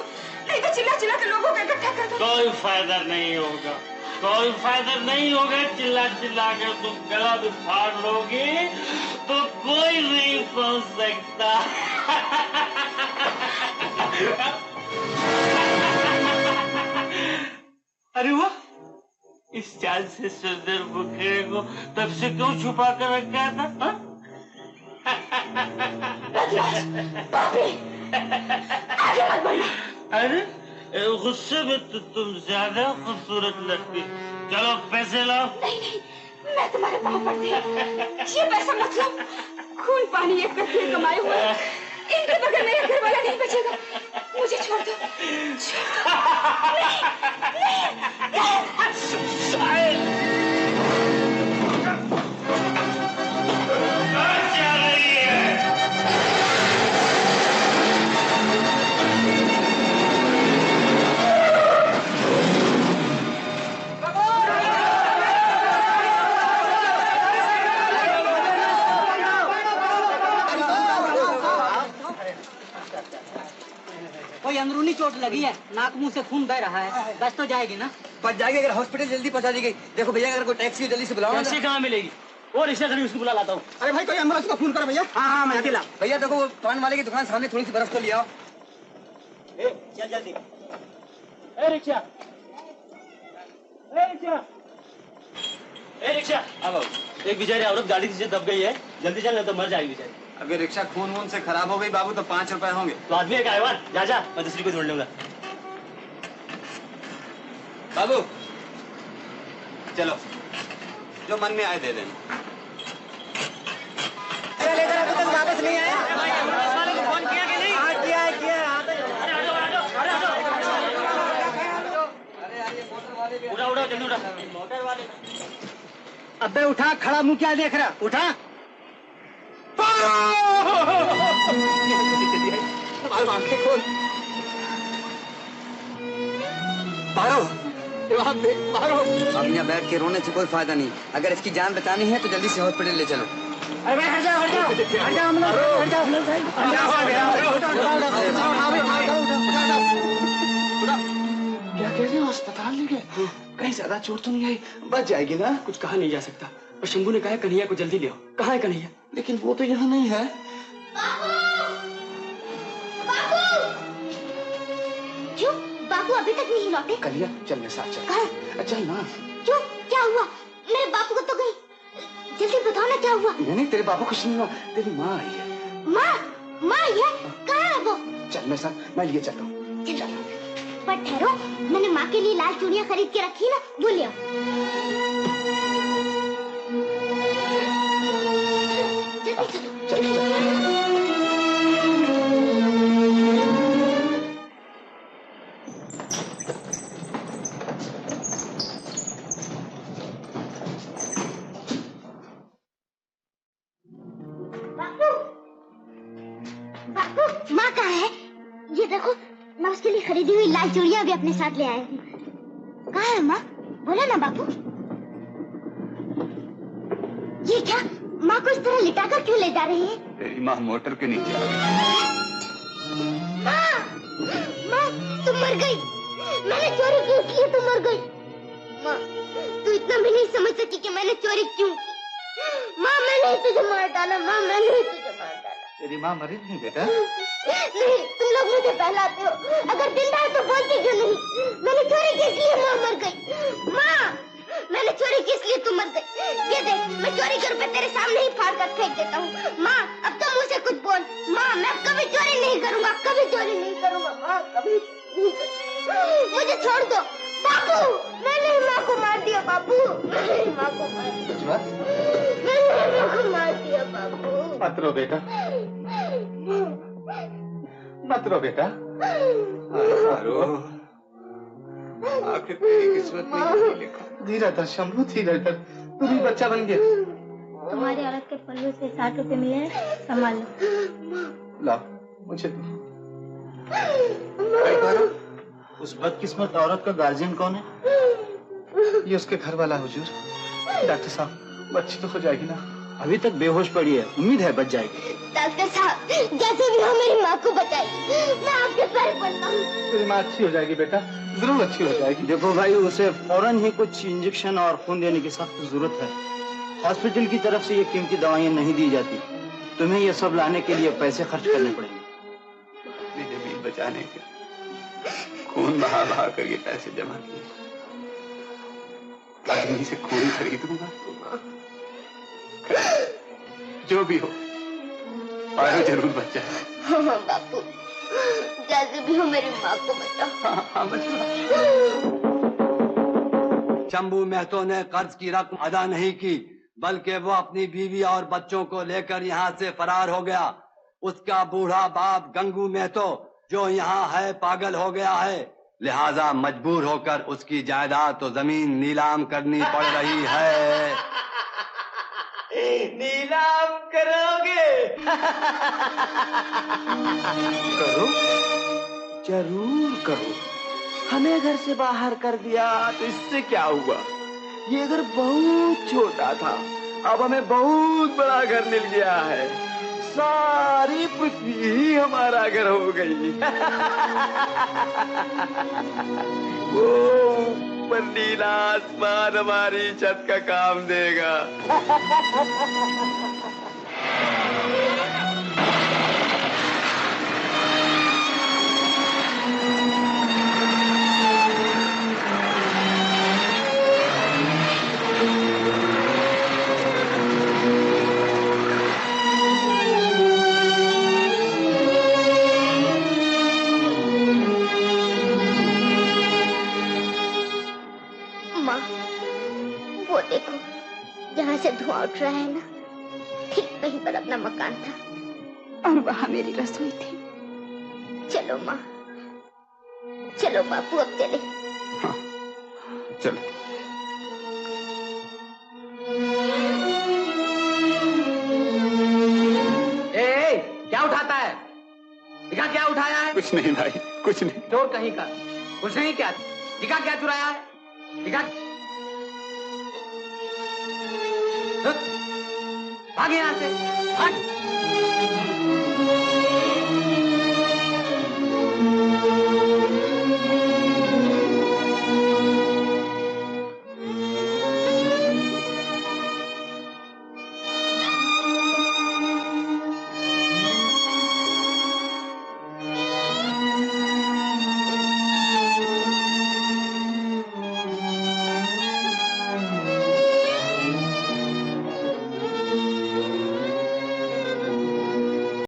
नहीं तो चिल्ला चिल्ला के लोगों को इकट्ठा कर दो। कोई फायदा नहीं होगा, कोई फायदा नहीं होगा। चिल्ला चिल्ला कर तुम गला भी फाड़ लोगे तो कोई नहीं पहुंच सकता। अरे वाह, इस चाल से सुंदर मुखड़े को तब से क्यों छुपा कर रखा था? अरे गुस्से में तो तुम ज्यादा खूबसूरत लगती। चलो पैसे लाओ। नहीं नहीं, मैं तुम्हारे पाँव पड़ती हूँ। ये पैसा मत लो, खून पानी एक करके कमाए हुए, इनके बगैर मेरा घर वाला नहीं बचेगा। मुझे छोड़ दो, कोई अंदरूनी चोट लगी है, नाक मुंह से खून बह रहा है, बस तो जाएगी ना? बच जाएगी अगर हॉस्पिटल जल्दी पहुंचा दी गई। देखो भैया, अगर कोई टैक्सी जल्दी से बुलाओ। टैक्सी कहाँ मिलेगी? वो रिक्शा खड़ी, उसको बुला लाता हूँ। अरे भाई, कोई एम्बुलेंस को फोन करो भैया। हाँ, मैं अकेला। भैया देखो, वो पान वाले की दुकान सामने थोड़ी सी बर्फ तो ले आओ। चल जल्दी। Rickshaw, rickshaw. अब एक बेचारी औरत गाड़ी से दब गई है, जल्दी चल नहीं तो मर जाएगी बेचारी। अगर रिक्शा खून वून से खराब हो गई बाबू तो 5 रुपए होंगे। तो आदमी है गायवान, जा मैं दूसरी को ढूंढ लूंगा। बाबू चलो, जो मन में आए दे देना। लेकर अभी तक वापस नहीं आया। वाले को फोन किया कि नहीं? हाँ, किया है। उठा जल्दी उठा। मोटर वाले। अबे उठा, खड़ा मुंह क्या देख रहा? उठा। आंखें खोल। अब यहाँ बैठ के रोने से कोई फायदा नहीं। अगर इसकी जान बचानी है तो जल्दी से हॉस्पिटल ले चलो। अरे हट जाओ हट जाओ हट जाओ हट जाओ। क्या कह रहे हो? अस्पताल ले गए? कहीं ज्यादा चोट तो नहीं आई? बच जाएगी ना? कुछ कहा नहीं जा सकता, और शंभू ने कहा कन्हैया को जल्दी ले आओ। कहाँ है कन्हैया? लेकिन वो तो यहाँ नहीं है। क्यों बापू अभी तक नहीं लौटे? कन्हैया चल मेरे साथ चल। चल ना। क्यों क्या हुआ? मेरे बापू को तो गई, जल्दी बताओ ना क्या हुआ? नहीं तेरे बापू कुछ नहीं हुआ, तेरी माँ आई है। माँ आई है? कहाँ है वो? चल मेरे साथ, मैं लिए चलता हूँ। चल पर ठहरो, मैंने माँ के लिए लाल चूड़ियाँ खरीद के रखी ना, वो ले आओ। जल्दी चलो। बापू माँ कहाँ है? ये देखो मैं उसके लिए खरीदी हुई लाल चूड़ियाँ भी अपने साथ ले आया हूँ। कहाँ है माँ? बोलो ना बापू। ये क्या माँ को इस तरह लिटाकर क्यों ले जा रही है? तेरी माँ मोटर के नीचे आ गई। माँ माँ तुम मर गई। मैंने चोरी की इसलिए तुम मर गई। माँ तू इतना भी नहीं समझ सकी कि मैंने चोरी क्यों की। माँ मैंने तुझे मार डाला। माँ मैंने तुझे मार डाला। तेरी माँ मरी नहीं बेटा? नहीं तुम लोग मुझे बहलाते हो। अगर जिंदा है तो बोलते क्यों नहीं? मैंने चोरी की इसलिए माँ मर गई। माँ मैंने चोरी की इसलिए तुम मर गई। ये देख मैं चोरी के रुपए तेरे सामने ही फाड़ कर फेंक देता हूँ। माँ अब तो मुझसे कुछ बोल। माँ मैं कभी चोरी नहीं करूँगा, कभी चोरी नहीं करूँगा। माँ कभी नहीं करूँगा। मुझे छोड़ दो बापू। मैंने माँ को मार दिया बापू। मैंने माँ को मार दिया। मैंने माँ को मार दिया बापू। मत रो बेटा, मत रो बेटा। आखिर तेरी किस्मत में यही लिखा। धीरे धर शंभू, धीरे धर। तू भी बच्चा बन गया। तुम्हारी औरत के पल्लू से 60 रुपए मिले हैं, संभाल लो। लाओ मुझे दो। उस बदकिस्मत औरत का गार्जियन कौन है? ये उसके घर वाला हुजूर। डॉक्टर साहब बच्ची तो हो जाएगी ना? अभी तक बेहोश पड़ी है, उम्मीद है बच जाएगी। डॉक्टर साहब जैसे भी हो मेरी माँ को बताइए। मैं आपके पैर पड़ता हूँ। तेरी माँ अच्छी हो जाएगी बेटा, जरूर अच्छी हो जाएगी। देखो भाई, उसे फौरन ही कुछ इंजेक्शन और खून देने की सख्त जरूरत है। हॉस्पिटल की तरफ से ये कीमती दवाइयाँ नहीं दी जाती। तुम्हें ये सब लाने के लिए पैसे खर्च करने पड़ेंगे। अपनी जमीन बचाने के खून बहा बहा कर ये पैसे जमा किए। आदमी से खून खरीदूंगा। जो भी हो पारो जरूर बच जाए। हाँ बापू जैसे भी हो मेरी माँ को बताओ। हाँ शंभू महतो ने कर्ज की रकम अदा नहीं की, बल्कि वो अपनी बीवी और बच्चों को लेकर यहाँ से फरार हो गया। उसका बूढ़ा बाप गंगू महतो जो यहाँ है पागल हो गया है, लिहाजा मजबूर होकर उसकी जायदाद तो जमीन नीलाम करनी पड़ रही है। नीलाम करोगे? करो, जरूर करो। हमें घर से बाहर कर दिया तो इससे क्या हुआ? ये घर बहुत छोटा था, अब हमें बहुत बड़ा घर मिल गया है। सारी पृथ्वी ही हमारा घर हो गई। वो ऊपर नीला आसमान हमारी छत का काम देगा। देखो जहाँ से धुआं उठ रहा है ना, ठीक वहीं पर अपना मकान था और वहाँ मेरी रसोई थी। चलो माँ, चलो बापू अब चले। हाँ, चलो। क्या उठाता है? दिखा क्या उठाया है? कुछ नहीं भाई, कुछ नहीं। चोर कहीं का कुछ नहीं। क्या दिखा क्या चुराया है? दिखा भाग यहाँ से, हट।